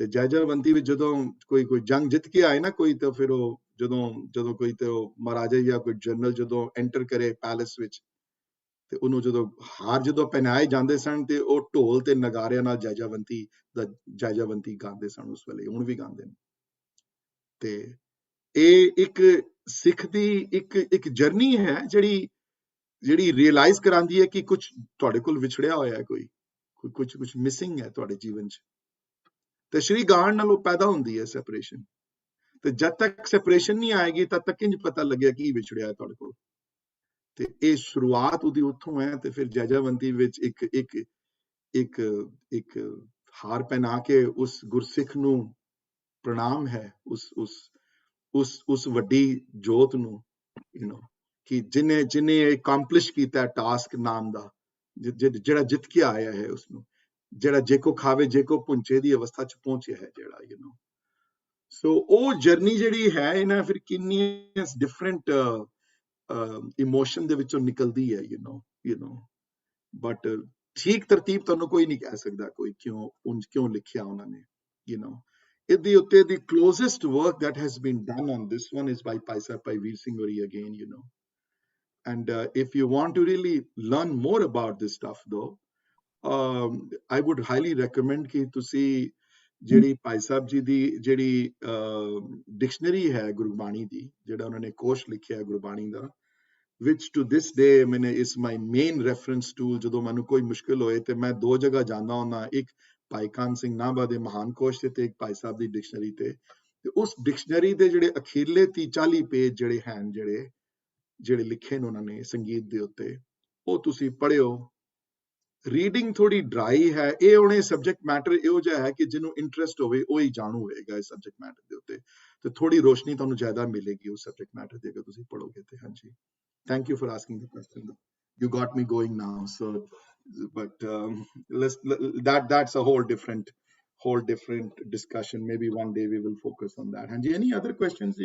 ਤੇ ਜਾਜਾਵੰਤੀ ਵਿੱਚ ਜਦੋਂ ਕੋਈ ਜੰਗ ਜਿੱਤ ਕੇ ਆਏ ਨਾ ਕੋਈ, ਤਾਂ ਫਿਰ ਉਹ ਜਦੋਂ ਕੋਈ ਤੇ ਉਹ ਮਹਾਰਾਜਾ ਜਾਂ ਕੋਈ ਜਨਰਲ ਜਦੋਂ ਐਂਟਰ ਕਰੇ ਪੈਲੇਸ ਵਿੱਚ, ਤੇ ਉਹਨੂੰ ਜਦੋਂ ਹਾਰ ਜਦੋਂ ਪਹਿਨਾਏ ਜਾਂਦੇ ਸਨ, ਤੇ ਉਹ ਢੋਲ ਤੇ ਨਗਾਰਿਆਂ ਨਾਲ ਜਾਜਾਵੰਤੀ ਗਾਉਂਦੇ ਸਨ ਉਸ ਵੇਲੇ, ਹੁਣ ਵੀ ਗਾਉਂਦੇ ਨੇ। ਤੇ ਇਹ ਇੱਕ ਸਿੱਖ ਦੀ ਇੱਕ ਜਰਨੀ ਹੈ ਜਿਹੜੀ ਰਿਅਲਾਈਜ਼ ਕਰਾਂਦੀ ਹੈ ਕਿ ਕੁਝ ਤੁਹਾਡੇ ਕੋਲ ਵਿਛੜਿਆ ਹੋਇਆ ਹੈ, ਕੁਝ ਮਿਸਿੰਗ ਹੈ ਤੁਹਾਡੇ ਜੀਵਨ 'ਚ, ਤੇ ਸ਼੍ਰੀ ਗਾਣ ਨਾਲ ਉਹ ਪੈਦਾ ਹੁੰਦੀ ਹੈ ਸੈਪਰੇਸ਼ਨ। ਤੇ ਜਦ ਤੱਕ ਸੈਪਰੇਸ਼ਨ ਨਹੀਂ ਆਏਗੀ ਤਦ ਤੱਕ ਇੰਜ ਪਤਾ ਲੱਗਿਆ ਕੀ ਵਿਛੜਿਆ ਤੁਹਾਡੇ ਕੋਲ। ਤੇ ਇਹ ਸ਼ੁਰੂਆਤ ਉਹਦੀ ਉੱਥੋਂ ਹੈ। ਤੇ ਫਿਰ ਜਾਜਾਵੰਤੀ ਵਿੱਚ ਇੱਕ ਹਾਰ ਪਹਿਨਾ ਕੇ ਉਸ ਗੁਰਸਿੱਖ ਨੂੰ ਪ੍ਰਣਾਮ ਹੈ, ਉਸ ਵੱਡੀ ਜੋਤ ਨੂੰ, ਕਿ ਜਿਹਨੇ ਅਕੰਪਲਿਸ਼ ਕੀਤਾ ਟਾਸਕ ਨਾਮ ਦਾ, ਜਿਹੜਾ ਜਿੱਤ ਕੇ ਆਇਆ ਹੈ, ਉਸਨੂੰ ਜਿਹੜਾ ਜੇਕੋ ਖਾਵੇ ਜੇਕੋ ਪੁੰਚੇ ਦੀ ਅਵਸਥਾ 'ਚ ਪਹੁੰਚਿਆ ਹੈ ਜਿਹੜਾ, ਸੋ ਉਹ ਜਰਨੀ ਜਿਹੜੀ ਹੈ ਇਹਨਾਂ ਫਿਰ ਕਿੰਨੀਆਂ ਡਿਫਰੈਂਟ ਇਮੋਸ਼ਨ ਦੇ ਵਿੱਚੋਂ ਨਿਕਲਦੀ ਹੈ, ਬਟ ਠੀਕ ਤਰਤੀਬ ਤੁਹਾਨੂੰ ਕੋਈ ਨਹੀਂ ਕਹਿ ਸਕਦਾ ਕੋਈ ਕਿਉਂ ਲਿਖਿਆ ਉਹਨਾਂ ਨੇ, ਇਹਦੇ ਉੱਤੇ the closest work that has been done on this one is by Bhai Veer Singh Ori again, and if you want to really learn more about this stuff though, I would highly recommend ਕਿ ਤੁਸੀਂ ਜਿਹੜੀ ਭਾਈ ਸਾਹਿਬ ਜੀ ਦੀ ਜਿਹੜੀ dictionary ਹੈ ਗੁਰਬਾਣੀ ਦੀ, ਜਿਹੜਾ ਉਹਨਾਂ ਨੇ ਕੋਸ਼ ਲਿਖਿਆ ਗੁਰਬਾਣੀ ਦਾ, which to this day is my main reference tool। ਜਦੋਂ ਮੈਨੂੰ ਕੋਈ ਮੁਸ਼ਕਿਲ ਹੋਏ ਤੇ ਮੈਂ 2 ਜਗ੍ਹਾ ਜਾਂਦਾ ਹੁੰਦਾ, ਇੱਕ ਭਾਈ ਕਾਨ ਸਿੰਘ ਨਾਭਾ ਦੇ ਮਹਾਨ ਕੋਸ਼ ਤੇ ਇੱਕ ਭਾਈ ਸਾਹਿਬ ਦੀ ਡਿਕਸ਼ਨਰੀ ਤੇ ਉਸ ਡਿਕਸ਼ਨਰੀ ਦੇ ਜਿਹੜੇ ਅਖੀਰਲੇ 30-40 ਪੇਜ ਜਿਹੜੇ ਹਨ, ਜਿਹੜੇ ਲਿਖੇ ਨੇ ਉਹਨਾਂ ਨੇ ਸੰਗੀਤ ਦੇ ਉੱਤੇ, ਉਹ ਤੁਸੀਂ ਪੜ੍ਹਿਓ। ਰੀਡਿੰਗ ਥੋੜੀ ਡਰਾਈ ਹੈ, ਇਹ ਉਹਨੇ ਸਬਜੈਕਟ ਮੈਟਰ ਇਹੋ ਜਿਹਾ ਹੈ ਕਿ ਜਿਹਨੂੰ ਇੰਟਰਸਟ ਹੋਵੇ ਉਹ ਹੀ ਜਾਣੂ ਹੋਏਗਾ ਇਸ ਸਬਜੈਕਟ ਮੈਟਰ ਦੇ ਉੱਤੇ, ਤੇ ਥੋੜੀ ਰੋਸ਼ਨੀ ਤੁਹਾਨੂੰ ਜ਼ਿਆਦਾ ਮਿਲੇਗੀ ਉਸ ਸਬਜੈਕਟ ਮੈਟਰ ਦੇ ਅਗਰ ਤੁਸੀਂ ਪੜ੍ਹੋਗੇ ਤੇ। ਹਾਂਜੀ, thank you for asking the question. You got me going now, so but that's a whole different discussion. Maybe one day we will focus on that. Hanji, any other questions?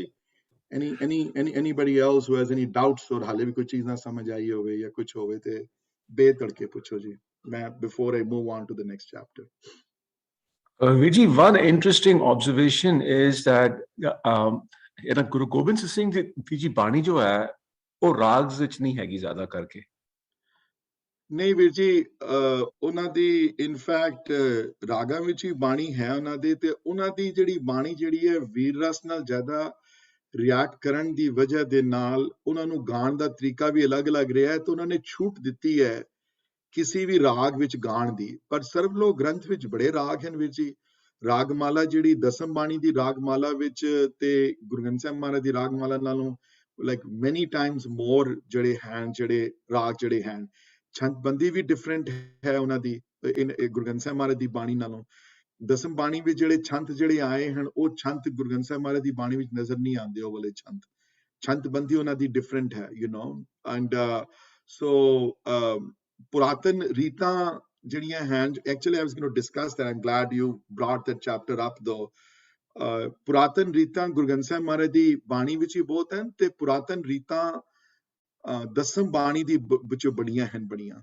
Anybody else who has any doubts or hale bhi koi cheez na samajh aayi hove ya kuch hove te betadke pucho ji, before I move on to the next chapter. Viji, one interesting observation is that Guru Gobind Singh Ji Bani jo hai, ਉਹ ਰਾਗਸ ਵਿੱਚ ਨਹੀਂ ਹੈਗੀ ਜ਼ਿਆਦਾ ਕਰਕੇ। ਨਹੀਂ ਵੀਰ ਜੀ, ਉਹਨਾਂ ਦੀ in fact ਰਾਗਾਂ ਵਿੱਚ ਹੀ ਬਾਣੀ ਹੈ ਉਹਨਾਂ ਦੀ, ਤੇ ਉਹਨਾਂ ਦੀ ਜਿਹੜੀ ਬਾਣੀ ਜਿਹੜੀ ਹੈ ਵੀਰ ਰਸ ਨਾਲ ਜ਼ਿਆਦਾ ਰਿਐਕਟ ਕਰਨ ਦੀ ਵਜ੍ਹਾ ਦੇ ਨਾਲ ਉਹਨਾਂ ਨੂੰ ਗਾਣ ਦਾ ਤਰੀਕਾ ਵੀ ਅਲੱਗ-ਅਲੱਗ ਰਿਹਾ ਹੈ, ਤੇ ਉਹਨਾਂ ਨੇ ਛੂਟ ਦਿੱਤੀ ਹੈ ਕਿਸੇ ਵੀ ਰਾਗ ਵਿੱਚ ਗਾਣ ਦੀ। ਪਰ ਸਰਵਲੋਕ ਗ੍ਰੰਥ ਵਿੱਚ ਬੜੇ ਰਾਗ ਹਨ ਵੀਰ ਜੀ। ਰਾਗਮਾਲਾ ਜਿਹੜੀ ਦਸਮ ਬਾਣੀ ਦੀ ਰਾਗਮਾਲਾ ਵਿੱਚ ਤੇ ਗੁਰੂ ਗ੍ਰੰਥ ਸਾਹਿਬ ਮਹਾਰਾਜ ਦੀ ਰਾਗਮਾਲਾ ਨਾਲੋਂ like many times more ਜਿਹੜੇ ਹਨ, ਜਿਹੜੇ ਰਾਗ ਜਿਹੜੇ ਹਨ, ਛੰਦਬੰਦੀ ਵੀ ਡਿਫਰੈਂਟ ਹੈ ਉਹਨਾਂ ਦੀ ਗੁਰੂ ਗ੍ਰੰਥ ਸਾਹਿਬ ਮਹਾਰਾਜ ਦੀ ਬਾਣੀ ਨਾਲੋਂ। ਦਸਮ ਬਾਣੀ ਵਿੱਚ ਜਿਹੜੇ ਛੰਦ ਜਿਹੜੇ ਆਏ ਹਨ, ਉਹ ਛੰਦ ਗੁਰੂ ਗ੍ਰੰਥ ਸਾਹਿਬ ਮਹਾਰਾਜ ਦੀ ਬਾਣੀ ਵਿੱਚ ਨਜ਼ਰ ਨਹੀਂ ਆਉਂਦੇ, ਉਹ ਵਾਲੇ ਛੰਦਬੰਦੀ ਉਹਨਾਂ ਦੀ ਡਿਫਰੈਂਟ ਹੈ, and so ਪੁਰਾਤਨ ਰੀਤਾਂ ਜਿਹੜੀਆਂ ਹਨ, actually I was going to discuss that. I'm glad you brought that chapter up though. ਪੁਰਾਤਨ ਰੀਤਾਂ ਗੁਰੂ ਗ੍ਰੰਥ ਸਾਹਿਬ ਮਹਾਰਾਜ ਦੀ ਬਾਣੀ ਵਿੱਚ ਹੀ ਬਹੁਤ ਹਨ, ਤੇ ਪੁਰਾਤਨ ਰੀਤਾਂ ਦਸਮ ਬਾਣੀ ਦੀ ਵਿੱਚੋਂ ਬੜੀਆਂ ਹਨ ਬੜੀਆਂ।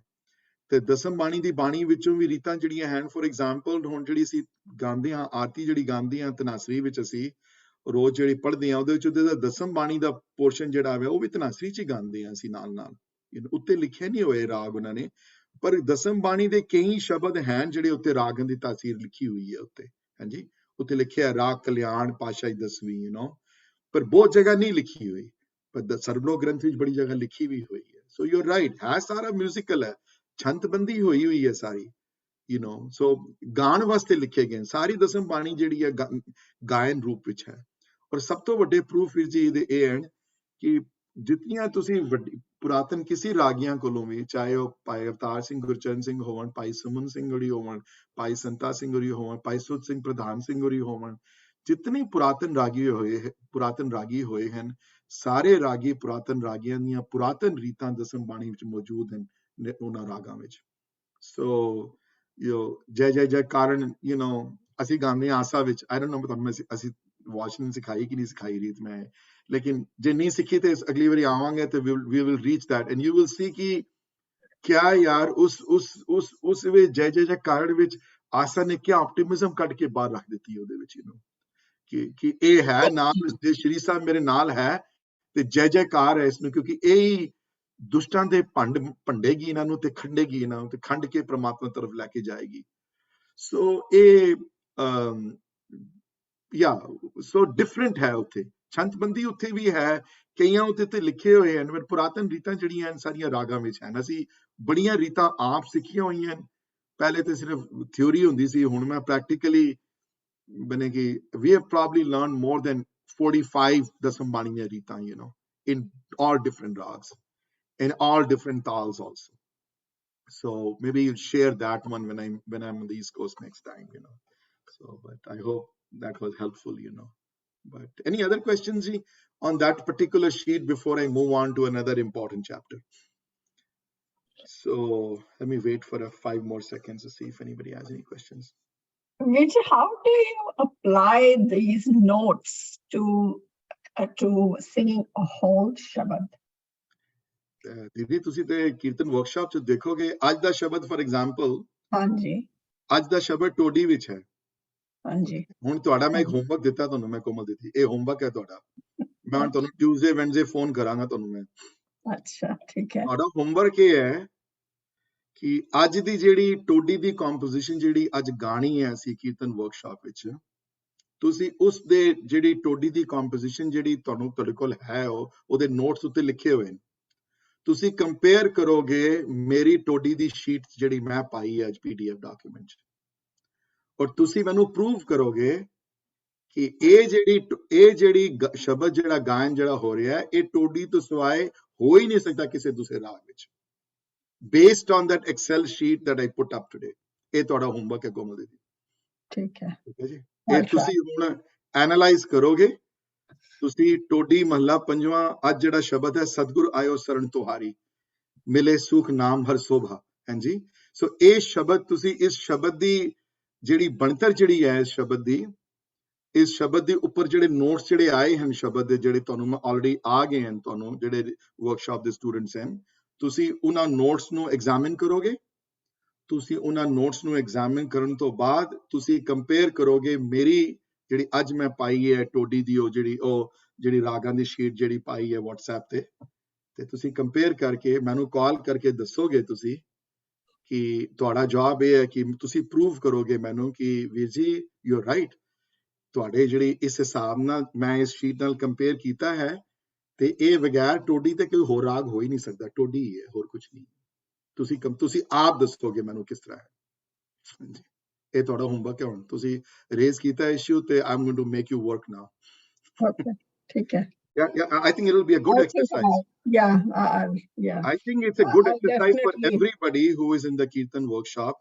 ਤੇ ਦਸਮ ਬਾਣੀ ਦੀ ਬਾਣੀ ਵਿੱਚੋਂ ਵੀ ਰੀਤਾਂ ਜਿਹੜੀਆਂ ਹਨ, ਫੋਰ ਐਗਜ਼ਾਮਪਲ ਹੁਣ ਜਿਹੜੀ ਅਸੀਂ ਗਾਉਂਦੇ ਹਾਂ, ਆਰਤੀ ਜਿਹੜੀ ਗਾਉਂਦੇ ਹਾਂ ਧਨਾਸਰੀ ਵਿੱਚ, ਅਸੀਂ ਰੋਜ਼ ਜਿਹੜੀ ਪੜ੍ਹਦੇ ਹਾਂ, ਉਹਦੇ ਵਿੱਚ ਉਹਦਾ ਦਸਮ ਬਾਣੀ ਦਾ ਪੋਰਸ਼ਨ ਜਿਹੜਾ ਹੈ ਉਹ ਵੀ ਧਨਾਸਰੀ 'ਚ ਹੀ ਗਾਉਂਦੇ ਹਾਂ ਅਸੀਂ ਨਾਲ ਨਾਲ। ਉੱਤੇ ਲਿਖੇ ਨਹੀਂ ਹੋਏ ਰਾਗ ਉਹਨਾਂ ਨੇ, ਪਰ ਦਸਮ ਬਾਣੀ ਦੇ ਕਈ ਸ਼ਬਦ ਹਨ ਜਿਹੜੇ ਉੱਤੇ ਰਾਗਾਂ ਦੀ ਤਾਸੀਰ ਲਿਖੀ ਹੋਈ ਹੈ ਉੱਤੇ। ਹਾਂਜੀ, ਉੱਤੇ ਲਿਖਿਆ ਰਾਗ ਕਲਿਆਣ ਪਾਤਸ਼ਾਹੀ ਦਸਵੀਂ, ਪਰ ਬਹੁਤ ਜਗ੍ਹਾ ਨਹੀਂ ਲਿਖੀ ਹੋਈ, ਪਰ ਸਰਬਲੋਕ ਗ੍ਰੰਥ ਵਿੱਚ ਬੜੀ ਜਗ੍ਹਾ ਲਿਖੀ ਵੀ ਹੋਈ ਹੈ। ਸੋ ਯੂ ਆਰ ਰਾਈਟ, ਹੈ ਸਾਰਾ ਮਿਊਜ਼ੀਕਲ ਹੈ, ਛੰਤਬੰਦੀ ਹੋਈ ਹੈ ਸਾਰੀ, ਸੋ ਗਾਣ ਵਾਸਤੇ ਲਿਖੇ ਗਏ। ਸਾਰੀ ਦਸਮ ਬਾਣੀ ਜਿਹੜੀ ਹੈ ਗਾਇਨ ਰੂਪ ਵਿੱਚ ਹੈ। ਔਰ ਸਭ ਤੋਂ ਵੱਡੇ ਪ੍ਰੂਫ ਵੀਰ ਜੀ ਇਹਦੇ ਇਹ ਹਨ ਕਿ ਜਿਤਨੀਆਂ ਤੁਸੀਂ ਪੁਰਾਤਨ ਕਿਸੇ ਰਾਗੀਆਂ ਕੋਲੋਂ ਵੀ, ਚਾਹੇ ਉਹ ਭਾਈ ਅਵਤਾਰ ਸਿੰਘ ਗੁਰਚਰਨ ਸਿੰਘ ਹੋਵਣ, ਭਾਈ ਸੁਮਨ ਸਿੰਘ ਹੋਰੀ ਹੋਵਣ, ਭਾਈ ਸੰਤਾ ਸਿੰਘ ਹੋਰੀ ਹੋਵਣ, ਭਾਈ ਸੁੱਧ ਸਿੰਘ ਪ੍ਰਧਾਨ ਸਿੰਘ ਹੋਰੀ ਹੋਵਣ, ਜਿਤਨੇ ਪੁਰਾਤਨ ਰਾਗੀ ਹੋਏ ਹਨ, ਸਾਰੇ ਰਾਗੀ ਪੁਰਾਤਨ ਰਾਗੀਆਂ ਦੀਆਂ ਪੁਰਾਤਨ ਰੀਤਾਂ ਦਸਮ ਬਾਣੀ ਵਿੱਚ ਮੌਜੂਦ ਹਨ ਉਹਨਾਂ ਰਾਗਾਂ ਵਿੱਚ। ਸੋ ਜੈ ਜੈ ਜੈ ਕਾਰਨ ਅਸੀਂ ਗਾਉਂਦੇ ਹਾਂ ਆਸਾ ਵਿੱਚ। ਆਈ ਡੋਨਟ ਨੋ ਤੁਹਾਨੂੰ ਅਸੀਂ ਵਾਸ਼ਿੰਗ ਸਿਖਾਈ ਕਿ ਨਹੀਂ ਸਿਖਾਈ ਰੀਤ ਮੈਂ, ਲੇਕਿਨ ਜੇ ਨਹੀਂ ਸਿੱਖੀ ਤੇ ਅਗਲੀ ਵਾਰੀ ਆਵਾਂਗੇ ਤੇ we will reach that and you will see ਕਿ ਕਿਆ ਯਾਰ ਉਸ ਵਿੱਚ ਜੈ ਜੈ ਜੈ ਕਾਰਨ ਵਿੱਚ ਆਸਾ ਨੇ ਕਿਆ ਆਪਟੀਮਿਜ਼ਮ ਕੱਢ ਕੇ ਬਾਹਰ ਰੱਖ ਦਿੱਤੀ ਉਹਦੇ ਵਿੱਚ, ਕਿ ਇਹ ਹੈ ਨਾਲ, ਜੇ ਸ਼੍ਰੀ ਸਾਹਿਬ ਮੇਰੇ ਨਾਲ ਹੈ ਤੇ ਜੈ ਜੈਕਾਰ ਹੈ ਇਸਨੂੰ, ਕਿਉਂਕਿ ਇਹ ਹੀ ਦੁਸ਼ਟਾਂ ਦੇ ਭੰਡੇਗੀ ਇਹਨਾਂ ਨੂੰ ਤੇ ਖੰਡੇਗੀ ਇਹਨਾਂ ਨੂੰ, ਤੇ ਖੰਡ ਕੇ ਪ੍ਰਮਾਤਮਾ ਤਰਫ ਲੈ ਕੇ ਜਾਏਗੀ। ਸੋ ਇਹ ਸੋ ਡਿਫਰੈਂਟ ਹੈ। ਉੱਥੇ ਛੰਤਬੰਦੀ ਉੱਥੇ ਵੀ ਹੈ, ਕਈਆਂ ਉੱਤੇ ਤੇ ਲਿਖੇ ਹੋਏ ਹਨ, ਪਰ ਪੁਰਾਤਨ ਰੀਤਾਂ ਜਿਹੜੀਆਂ ਹਨ ਸਾਰੀਆਂ ਰਾਗਾਂ ਵਿੱਚ ਹਨ। ਅਸੀਂ ਬੜੀਆਂ ਰੀਤਾਂ ਆਪ ਸਿੱਖੀਆਂ ਹੋਈਆਂ ਹਨ, ਪਹਿਲੇ ਤੇ ਸਿਰਫ ਥਿਊਰੀ ਹੁੰਦੀ ਸੀ, ਹੁਣ ਮੈਂ practically Banegi. we have probably learned more than 45 ਦਸਮ ਬਾਣੀ ਦੀਆਂ ਰੀਤਾਂ, in all different rags, in all different tals also. So maybe you'll share that one when I'm on the East Coast next time, So, but I hope that was helpful, But any other questions on that particular sheet before I move on to another important chapter? So let me wait for 5 more seconds to see if anybody has any questions. Vijay, how do you apply these notes to singing a whole Shabad? ਦੀਦੀ ਤੁਸੀਂ ਤੇ ਕੀਰਤਨ workshop ਚ ਦੇਖੋਗੇ, ਅੱਜ ਦਾ ਸ਼ਬਦ for example, ਹਾਂਜੀ, ਅੱਜ ਦਾ ਸ਼ਬਦ ਟੋਡੀ ਵਿੱਚ ਹੈ। ਹਾਂਜੀ, ਹੁਣ ਤੁਹਾਡਾ ਮੈਂ ਇੱਕ ਹੋਮਵਰਕ ਦਿੱਤਾ ਤੁਹਾਨੂੰ, ਮੈਂ ਕੋਮਲ ਦਿੱਤੀ, ਇਹ ਹੋਮਵਰਕ ਹੈ ਤੁਹਾਡਾ। ਮੈਂ ਹੁਣ ਤੁਹਾਨੂੰ ਟਿਊਜ਼ਡੇ ਵੈਨਸਡੇ ਫੋਨ ਕਰਾਂਗਾ ਤੁਹਾਨੂੰ ਮੈਂ। ਅੱਛਾ, ਠੀਕ ਹੈ। ਤੁਹਾਡਾ ਹੋਮਵਰਕ ਇਹ ਹੈ ਕਿ ਅੱਜ ਦੀ ਜਿਹੜੀ ਟੋਡੀ ਦੀ ਕੰਪੋਜੀਸ਼ਨ ਜਿਹੜੀ ਅੱਜ ਗਾਣੀ ਹੈ ਅਸੀਂ ਕੀਰਤਨ ਵਰਕਸ਼ਾਪ ਵਿੱਚ, ਤੁਸੀਂ ਉਸ ਦੇ ਜਿਹੜੀ ਟੋਡੀ ਦੀ ਕੰਪੋਜੀਸ਼ਨ ਜਿਹੜੀ ਤੁਹਾਡੇ ਕੋਲ ਹੈ ਉਹਦੇ ਨੋਟਸ ਉੱਤੇ ਲਿਖੇ ਹੋਏ ਨੇ, ਤੁਸੀਂ ਕੰਪੇਅਰ ਕਰੋਗੇ ਮੇਰੀ ਟੋਡੀ ਦੀ ਸ਼ੀਟ ਜਿਹੜੀ ਮੈਂ ਪਾਈ ਹੈ ਅੱਜ PDF ਡਾਕੂਮੈਂਟ 'ਚ, ਔਰ ਤੁਸੀਂ ਮੈਨੂੰ ਪ੍ਰੂਵ ਕਰੋਗੇ ਕਿ ਇਹ ਜਿਹੜੀ ਸ਼ਬਦ ਜਿਹੜਾ ਗਾਇਨ ਜਿਹੜਾ ਹੋ ਰਿਹਾ ਇਹ ਟੋਡੀ ਤੋਂ ਸਿਵਾਏ ਹੋ ਹੀ ਨਹੀਂ ਸਕਦਾ ਕਿਸੇ ਦੂਸਰੇ ਰਾਗ ਵਿੱਚ, based on that Excel sheet that I put up today. ਇਹ ਤੁਹਾਡਾ ਹੋਮਵਰਕ ਹੈ ਕੋਮਲ ਦੀਦੀ। ਠੀਕ ਹੈ, ਠੀਕ ਹੈ ਜੀ। ਇਹ ਤੁਸੀਂ ਹੁਣ ਐਨਾਲਾਈਜ਼ ਕਰੋਗੇ। ਤੁਸੀਂ ਟੋਡੀ ਮਹੱਲਾ ਪੰਜਵਾਂ ਅੱਜ ਜਿਹੜਾ ਸ਼ਬਦ ਹੈ, ਸਤਿਗੁਰ ਆਇਓ ਸ਼ਰਨ ਤੁਹਾਰੀ, ਮਿਲੇ ਸੁਖ ਨਾਮ ਹਰ ਸੋਭਾ, ਹਾਂਜੀ। ਸੋ ਇਹ ਸ਼ਬਦ ਤੁਸੀਂ ਇਸ ਸ਼ਬਦ ਦੀ ਜਿਹੜੀ ਬਣਤਰ ਜਿਹੜੀ ਹੈ ਇਸ ਸ਼ਬਦ ਦੇ ਉੱਪਰ ਜਿਹੜੇ ਨੋਟਸ ਜਿਹੜੇ ਆਏ ਹਨ ਸ਼ਬਦ ਦੇ, ਜਿਹੜੇ ਤੁਹਾਨੂੰ ਮੈਂ ਆਲਰੇਡੀ ਆ ਗਏ ਹਨ, ਤੁਹਾਨੂੰ ਜਿਹੜੇ ਵਰਕਸ਼ਾਪ ਦੇ ਸਟੂਡੈਂਟਸ ਹਨ, ਤੁਸੀਂ ਉਹਨਾਂ ਨੋਟਸ ਨੂੰ ਐਗਜ਼ਾਮਿਨ ਕਰੋਗੇ। ਤੁਸੀਂ ਉਹਨਾਂ ਨੋਟਸ ਨੂੰ ਐਗਜ਼ਾਮਿਨ ਕਰਨ ਤੋਂ ਬਾਅਦ ਤੁਸੀਂ ਕੰਪੇਅਰ ਕਰੋਗੇ ਮੇਰੀ ਜਿਹੜੀ ਅੱਜ ਮੈਂ ਪਾਈ ਹੈ ਟੋਡੀ ਦੀ ਉਹ ਜਿਹੜੀ ਰਾਗਾਂ ਦੀ ਸ਼ੀਟ ਜਿਹੜੀ ਪਾਈ ਹੈ WhatsApp ਤੇ ਤੁਸੀਂ ਕੰਪੇਅਰ ਕਰਕੇ ਮੈਨੂੰ ਕਾਲ ਕਰਕੇ ਦੱਸੋਗੇ ਤੁਸੀਂ ਕਿ ਤੁਹਾਡਾ ਜਵਾਬ ਇਹ ਹੈ ਕਿ ਤੁਸੀਂ ਪ੍ਰੂਵ ਕਰੋਗੇ ਮੈਨੂੰ ਕਿ ਵੀਰ ਜੀ ਯੂ ਆਰ ਰਾਈਟ, ਤੁਹਾਡੇ ਜਿਹੜੀ ਇਸ ਹਿਸਾਬ ਨਾਲ ਮੈਂ ਇਸ ਸ਼ੀਟ ਨਾਲ ਕੰਪੇਅਰ ਕੀਤਾ ਹੈ ਤੇ ਇਹ ਬਗੈਰ ਟੋਡੀ ਤੇ ਕੋਈ ਹੋਰ ਰਾਗ ਹੋ ਹੀ ਨਹੀਂ ਸਕਦਾ, ਟੋਡੀ ਹੀ ਹੈ, ਹੋਰ ਕੁਝ ਨਹੀਂ। ਤੁਸੀਂ ਆਪ ਦੱਸੋਗੇ ਮੈਨੂੰ ਕਿਸ ਤਰ੍ਹਾਂ ਹੈ। ਹਾਂਜੀ, ਇਹ ਤੁਹਾਡਾ ਹੋਮਵਰਕ ਹੈ। ਹੁਣ ਤੁਸੀਂ ਰੇਜ਼ ਕੀਤਾ ਇਸ਼ੂ ਤੇ I am going to make you work now. Okay, ਠੀਕ ਹੈ। Yeah, I think it will be a good exercise. Yeah. I think it's a good exercise for Definitely. everybody who is in the Kirtan workshop.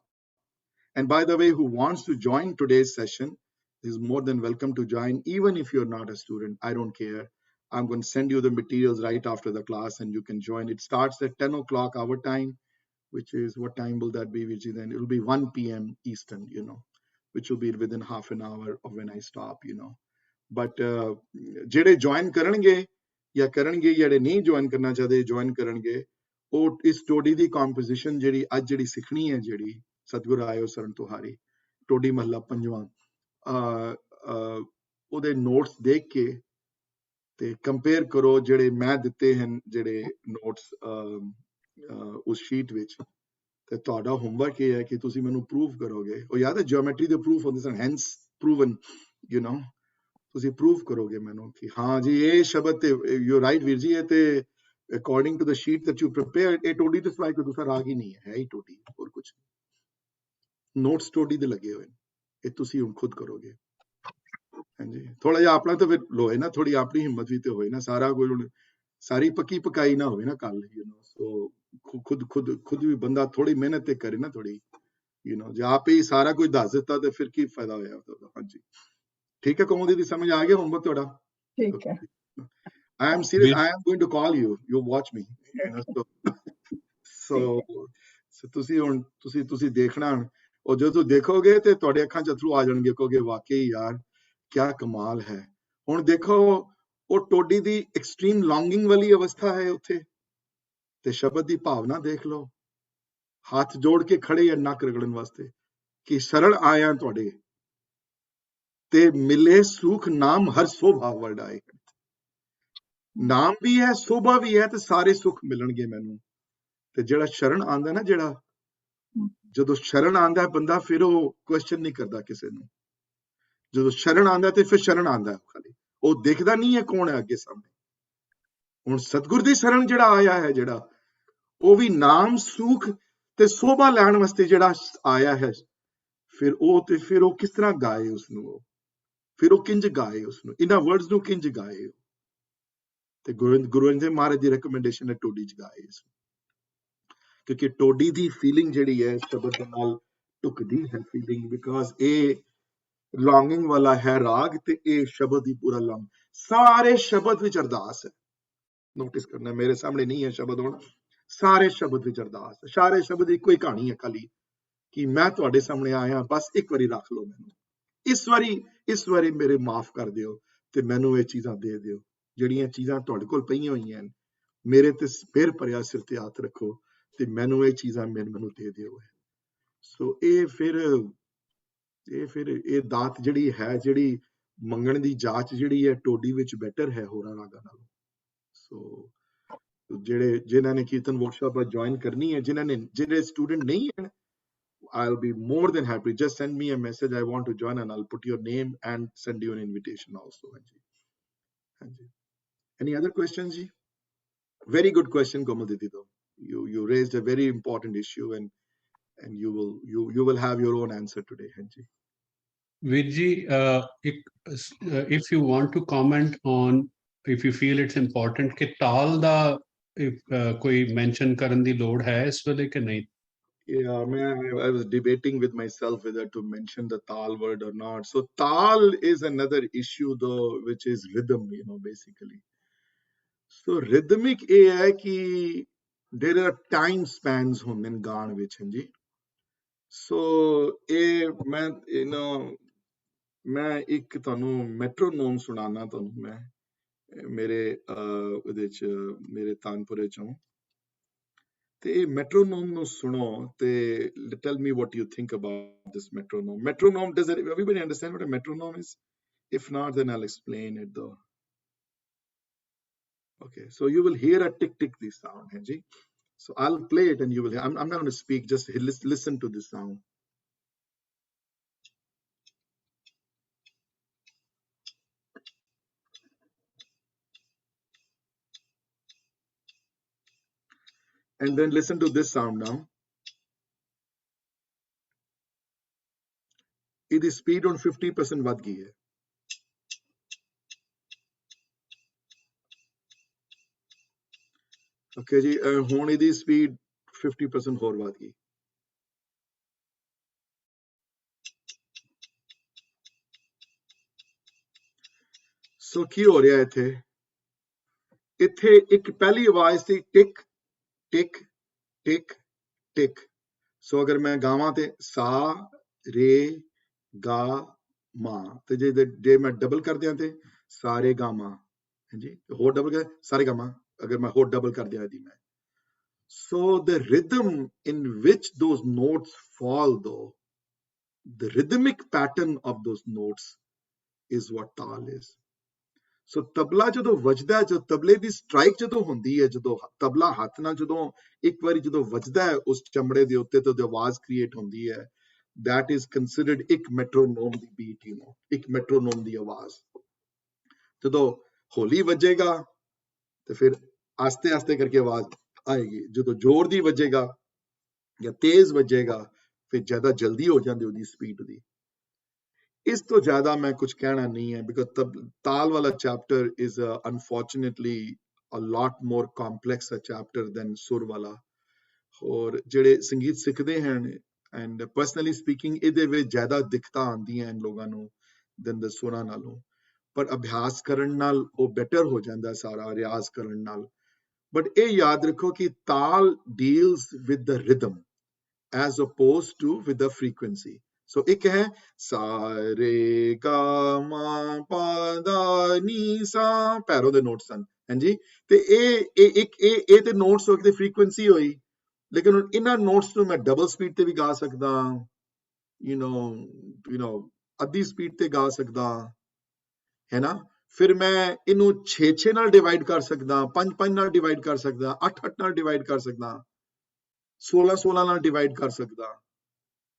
And by the way, who wants to join today's session is more than welcome to join, even if you're not a student. I don't care. I'm going to send you the materials right after the class and you can join. It starts at 10 o'clock our time. which is, what time will that be, Virji? Then it will be 1 p.m. Eastern, which will be within half an hour of when I stop, But ਜਿਹੜੇ join ਕਰਨਗੇ ਜਾਂ ਕਰਨਗੇ, ਜਿਹੜੇ ਨਹੀਂ join ਕਰਨਾ ਚਾਹਦੇ join ਕਰਨਗੇ, ਉਹ ਇਸ ਟੋਡੀ ਦੀ ਕੰਪੋਜੀਸ਼ਨ ਜਿਹੜੀ ਅੱਜ ਜਿਹੜੀ ਸਿੱਖਣੀ ਹੈ, ਜਿਹੜੀ ਸਤਿਗੁਰ ਆਇਓ ਸਰਨ ਤੁਹਾਰੀ, ਟੋਡੀ ਮਹੱਲਾ ਪੰਜਵਾਂ, ਉਹਦੇ ਨੋਟਸ ਦੇਖ ਕੇ ਤੇ ਕੰਪੇਅਰ ਕਰੋ ਜਿਹੜੇ ਮੈਂ ਦਿੱਤੇ ਹਨ, ਜਿਹੜੇ ਨੋਟਸ ਉਸ ਸ਼ੀਟ ਵਿੱਚ, ਤੇ ਤੁਹਾਡਾ ਹੋਮਵਰਕ ਇਹ ਹੈ ਕਿ ਤੁਸੀਂ ਮੈਨੂੰ ਪ੍ਰੂਵ ਕਰੋਗੇ। ਉਹ ਯਾਦ ਹੈ ਜਿਓਮੈਟਰੀ ਦੇ ਪ੍ਰੂਫ ਹੁੰਦੇ ਸਨ, ਹੈਂਸ ਪ੍ਰੂਵਨ, ਤੁਸੀਂ ਪ੍ਰੂਵ ਕਰੋਗੇ ਮੈਨੂੰ ਕਿ ਹਾਂ ਜੀ ਇਹ ਸ਼ਬਦ ਤੇ ਯੂ ਰਾਈਟ ਵੀਰ ਜੀ, ਇਹ ਤੇ according to the sheet that you prepared ਇਹ ਟੋਡੀ ਤੋਂ ਸਿਵਾਏ ਕੋਈ ਦੂਸਰਾ ਰਾਗ ਹੀ ਨਹੀਂ ਹੈ ਹੀ ਟੋਡੀ, ਹੋਰ ਕੁਝ ਨੋਟਸ ਟੋਡੀ ਦੇ ਲੱਗੇ ਹੋਏ, ਇਹ ਤੁਸੀਂ ਹੁਣ ਖੁਦ ਕਰੋਗੇ। ਹਾਂਜੀ, ਥੋੜਾ ਜਿਹਾ ਆਪਣਾ ਤਾਂ ਫਿਰ ਲੋਏ ਨਾ, ਥੋੜੀ ਆਪਣੀ ਹਿੰਮਤ ਵੀ ਤੇ ਹੋਏ ਨਾ, ਸਾਰਾ ਕੋਈ ਹੁਣ ਸਾਰੀ ਪੱਕੀ ਪਕਾਈ ਨਾ ਹੋਵੇ ਨਾ ਕੱਲ, ਸੋ ਖੁਦ ਵੀ ਬੰਦਾ ਥੋੜੀ ਮਿਹਨਤ ਤੇ ਕਰੇ ਨਾ, ਥੋੜੀ ਜੇ ਆਪੇ ਹੀ ਸਾਰਾ ਕੁਝ ਦੱਸ ਦਿੱਤਾ ਤੇ ਫਿਰ ਕੀ ਫਾਇਦਾ ਹੋਇਆ ਉਹਦਾ। ਹਾਂਜੀ ਠੀਕ ਹੈ, ਕੋਮਲ ਦੀਦੀ ਸਮਝ ਆ ਗਿਆ ਹੋਮਵਰਕ ਤੁਹਾਡਾ? ਠੀਕ ਹੈ। I am serious. I am going to call you. You watch me. So ਤੁਸੀਂ ਦੇਖਣਾ, ਉਹ ਜਦੋਂ ਤੁਸੀਂ ਦੇਖੋਗੇ ਤੇ ਤੁਹਾਡੇ ਅੱਖਾਂ 'ਚ ਅਥਰੂ ਆ ਜਾਣਗੇ, ਕਹੋਗੇ ਵਾਕਈ ਯਾਰ ਕਿਆ ਕਮਾਲ ਹੈ। ਹੁਣ ਦੇਖੋ ਉਹ ਟੋਡੀ ਦੀ ਐਕਸਟ੍ਰੀਮ ਲੌਂਗਿੰਗ ਵਾਲੀ ਅਵਸਥਾ ਹੈ ਉੱਥੇ, ਤੇ ਸ਼ਬਦ ਦੀ ਭਾਵਨਾ ਦੇਖ ਲਓ, ਹੱਥ ਜੋੜ ਕੇ ਖੜੇ ਆ ਨੱਕ ਰਗੜਨ ਵਾਸਤੇ ਕਿ ਸ਼ਰਣ ਆਇਆ ਤੁਹਾਡੇ ਤੇ ਮਿਲੇ ਸੁਖ ਨਾਮ ਹਰ ਸੋਭਾ ਵਰਡਾਏ। ਨਾਮ ਵੀ ਹੈ, ਸੋਭਾ ਵੀ ਹੈ, ਤੇ ਸਾਰੇ ਸੁੱਖ ਮਿਲਣਗੇ ਮੈਨੂੰ। ਤੇ ਜਿਹੜਾ ਸ਼ਰਨ ਆਂਦਾ ਨਾ, ਜਦੋਂ ਸ਼ਰਨ ਆਂਦਾ ਬੰਦਾ, ਫਿਰ ਉਹ ਕੁਐਸਚਨ ਨਹੀਂ ਕਰਦਾ ਕਿਸੇ ਨੂੰ। ਜਦੋਂ ਸ਼ਰਨ ਆਂਦਾ ਤੇ ਫਿਰ ਸ਼ਰਨ ਆਂਦਾ, ਖਾਲੀ ਉਹ ਦੇਖਦਾ ਨਹੀਂ ਹੈ ਕੌਣ ਹੈ ਅੱਗੇ ਸਾਹਮਣੇ। ਹੁਣ ਸਤਿਗੁਰ ਦੀ ਸ਼ਰਨ ਜਿਹੜਾ ਆਇਆ ਹੈ, ਜਿਹੜਾ ਉਹ ਵੀ ਨਾਮ ਸੁਖ ਤੇ ਸੋਭਾ ਲੈਣ ਵਾਸਤੇ ਜਿਹੜਾ ਆਇਆ ਹੈ, ਫਿਰ ਉਹ ਕਿਸ ਤਰ੍ਹਾਂ ਗਾਏ ਉਸਨੂੰ, ਫਿਰ ਉਹ ਕਿੰਜ ਗਾਏ ਉਸਨੂੰ, ਇਹਨਾਂ ਵਰਡਸ ਨੂੰ ਕਿੰਜ ਗਾਏ। ਤੇ ਗੁਰੂ ਅੰਗਦ ਦੇਵ ਮਹਾਰਾਜ ਦੀ ਰეკਮੈਂਡੇਸ਼ਨ ਹੈ ਟੋਡੀ ਚ ਗਾਏ ਇਸ, ਕਿਉਂਕਿ ਟੋਡੀ ਦੀ ਫੀਲਿੰਗ ਜਿਹੜੀ ਹੈ ਸ਼ਬਦ ਦੇ ਨਾਲ ਢੁਕਦੀ ਹੈ ਫੀਲਿੰਗ, ਬਿਕਾਜ਼ ਇਹ ਲੌਂਗਿੰਗ ਵਾਲਾ ਹੈ ਰਾਗ, ਤੇ ਇਹ ਸ਼ਬਦ ਹੀ ਪੂਰਾ ਲੌਂਗ, ਸਾਰੇ ਸ਼ਬਦ ਵਿੱਚ ਅਰਦਾਸ ਹੈ। ਨੋਟਿਸ ਕਰਨਾ, ਮੇਰੇ ਸਾਹਮਣੇ ਨਹੀਂ ਹੈ ਸ਼ਬਦ ਹੁਣ, ਸਾਰੇ ਸ਼ਬਦ ਵਿੱਚ ਅਰਦਾਸ ਹੈ, ਸਾਰੇ ਸ਼ਬਦ ਇੱਕੋ ਹੀ ਕਹਾਣੀ ਹੈ ਖਾਲੀ, ਕਿ ਮੈਂ ਤੁਹਾਡੇ ਸਾਹਮਣੇ ਆਇਆ, ਬਸ ਇੱਕ ਵਾਰੀ ਰੱਖ ਲਓ ਮੈਨੂੰ, ਇਸ ਵਾਰੀ ਮੇਰੇ ਮਾਫ ਕਰ ਦਿਓ ਤੇ ਮੈਨੂੰ ਇਹ ਚੀਜ਼ਾਂ ਦੇ ਦਿਓ, ਜਿਹੜੀਆਂ ਚੀਜ਼ਾਂ ਤੁਹਾਡੇ ਕੋਲ ਪਈਆਂ ਹੋਈਆਂ ਹਨ, ਮੇਰੇ ਤੇ ਮਿਹਰ ਭਰਿਆ ਸਿਰ ਤੇ ਹੱਥ ਰੱਖੋ ਤੇ ਮੈਨੂੰ ਇਹ ਚੀਜ਼ਾਂ ਮੈਨੂੰ ਦੇ ਦਿਓ। ਸੋ ਇਹ ਫਿਰ ਦਾਤ ਜਿਹੜੀ ਹੈ, ਜਿਹੜੀ ਮੰਗਣ ਦੀ ਜਾਚ ਜਿਹੜੀ ਹੈ ਟੋਡੀ ਵਿੱਚ ਬੈਟਰ ਹੈ ਹੋਰਾਂ ਰਾਗਾਂ ਨਾਲੋਂ। ਸੋ ਜਿਨ੍ਹਾਂ ਨੇ ਕੀਰਤਨ ਵਰਕਸ਼ਾਪ ਜੁਆਇਨ ਕਰਨੀ ਹੈ, ਜਿਹੜੇ ਸਟੂਡੈਂਟ ਨਹੀਂ ਹੈ, I'll be more than happy. Just send me a message. I want to join, and I'll put your name and send you an invitation also. Any other questions, Ji? Very good question, Komal Didi. Though you raised a very important issue, and you will have your own answer today, Hanji. Virji, if you want to comment on, if you feel it's important, ਕਿ ਤਾਲ ਦਾ ਕੋਈ mention ਕਰਨ ਦੀ ਲੋੜ ਹੈ ਇਸ ਵੇਲੇ ਕਿ ਨਹੀਂ? Yeah, I was debating with myself whether to mention the tal word or not. So tal is another issue though, which is rhythm, basically. So rhythmic hai ki there are time spans in gaan vich, hanji. So मैं एक ਤੁਹਾਨੂੰ metronome ਸੁਣਾਣਾ ਤੁਹਾਨੂੰ ਮੈਂ ਮੇਰੇ ਉਹਦੇ ਚ ਮੇਰੇ ਤਾਨਪੁਰੇ ਚੋਂ, ਤੇ metronome ਨੂੰ ਸੁਣੋ ਤੇ tell me what you think about this metronome. Metronome, does everybody understand what a metronome is? If not, then I'll explain it though. Okay, so you will hear a tick tick this sound, Hanji. So I'll play it and you will hear. I'm not going to speak, just listen to this sound. And then listen to this sound now. It is speed on 50% ਵੱਧ ਗਈ ਹੈ। Okay ਜੀ, ਹੁਣ ਇਹਦੀ speed 50% ਹੋਰ ਵੱਧ ਗਈ। ਸੋ ਕੀ ਹੋ ਰਿਹਾ ਇੱਥੇ ਇੱਕ ਪਹਿਲੀ ਆਵਾਜ਼ ਸੀ ਟਿਕ ਟਿਕ ਟਿਕ tick. So अगर मैं गावां ते सा रे गा मा, ते जे मैं डबल कर दियां ते सारे गा मा, जी होर डबल कर सारे गा मा, अगर मैं होर डबल कर दियां दी मैं. So the rhythm in which those notes fall, though, the rhythmic pattern of those notes is what tal is. ਸੋ ਤਬਲਾ ਜਦੋਂ ਵੱਜਦਾ, ਜੋ ਤਬਲੇ ਦੀ ਸਟ੍ਰਾਈਕ ਜਦੋਂ ਹੁੰਦੀ ਹੈ, ਜਦੋਂ ਤਬਲਾ ਹੱਥ ਨਾਲ ਜਦੋਂ ਇੱਕ ਵਾਰੀ ਜਦੋਂ ਵੱਜਦਾ ਹੈ ਉਸ ਚਮੜੇ ਦੇ ਉੱਤੇ ਤੇ ਉਹਦੀ ਆਵਾਜ਼ ਕ੍ਰੀਏਟ ਹੁੰਦੀ ਹੈ, that is considered ਇੱਕ ਮੈਟਰੋਨੋਮ ਦੀ ਬੀਟ, ਇੱਕ ਮੈਟਰੋਨੋਮ ਦੀ ਆਵਾਜ਼. ਜਦੋਂ ਹੌਲੀ ਵੱਜੇਗਾ ਤੇ ਫਿਰ ਆਸਤੇ ਆਸਤੇ ਕਰਕੇ ਆਵਾਜ਼ ਆਏਗੀ, ਜਦੋਂ ਜ਼ੋਰ ਦੀ ਵੱਜੇਗਾ ਜਾਂ ਤੇਜ਼ ਵੱਜੇਗਾ ਫਿਰ ਜ਼ਿਆਦਾ ਜਲਦੀ ਹੋ ਜਾਂਦੀ ਉਹਦੀ ਸਪੀਡ ਦੀ. ਇਸ ਤੋਂ ਜ਼ਿਆਦਾ ਮੈਂ ਕੁਝ ਕਹਿਣਾ ਨਹੀਂ ਹੈ, ਬਿਕਾਜ਼ ਤਾਲ ਵਾਲਾ chapter is unfortunately a lot more complex a chapter than ਸੁਰ ਵਾਲਾ. ਔਰ ਜਿਹੜੇ ਸੰਗੀਤ ਸਿੱਖਦੇ ਹਨ, ਐਂਡ ਪਰਸਨਲੀ ਸਪੀਕਿੰਗ ਇਹਦੇ ਵਿੱਚ ਜ਼ਿਆਦਾ ਦਿੱਕਤਾਂ ਆਉਂਦੀਆਂ ਹਨ ਲੋਕਾਂ ਨੂੰ ਦੈਨ ਦ ਸੁਰਾਂ ਨਾਲੋਂ, ਪਰ ਅਭਿਆਸ ਕਰਨ ਨਾਲ ਉਹ ਬੈਟਰ ਹੋ ਜਾਂਦਾ ਸਾਰਾ, ਰਿਆਜ਼ ਕਰਨ ਨਾਲ. ਬਟ ਇਹ ਯਾਦ ਰੱਖੋ ਕਿ ਤਾਲ deals with the rhythm as opposed to with the frequency. So ਇੱਕ ਹੈ ਸਾ ਰੇ ਗਾ ਮਾ ਪਾ ਦਾ ਨੀ ਸਾ, ਪੈਰੋਂ ਦੇ ਨੋਟਸ ਹਨ, ਹਾਂਜੀ, ਤੇ ਇਹ ਤੇ ਨੋਟਸ ਹੋ ਕੇ ਫ੍ਰੀਕੁਐਂਸੀ ਹੋਈ, ਲੇਕਿਨ ਹੁਣ ਇਹਨਾਂ ਨੋਟਸ ਨੂੰ ਮੈਂ ਡਬਲ ਸਪੀਡ ਤੇ ਵੀ ਗਾ ਸਕਦਾ, ਯੂ نو ਅੱਧੀ ਸਪੀਡ ਤੇ ਗਾ ਸਕਦਾ ਹੈ ਨਾ. ਫਿਰ ਮੈਂ ਇਹਨੂੰ 6 ਨਾਲ ਡਿਵਾਈਡ ਕਰ ਸਕਦਾ, 5 ਨਾਲ ਡਿਵਾਈਡ ਕਰ ਸਕਦਾ, 8 ਨਾਲ ਡਿਵਾਈਡ ਕਰ ਸਕਦਾ, 16 ਨਾਲ ਡਿਵਾਈਡ ਕਰ ਸਕਦਾ.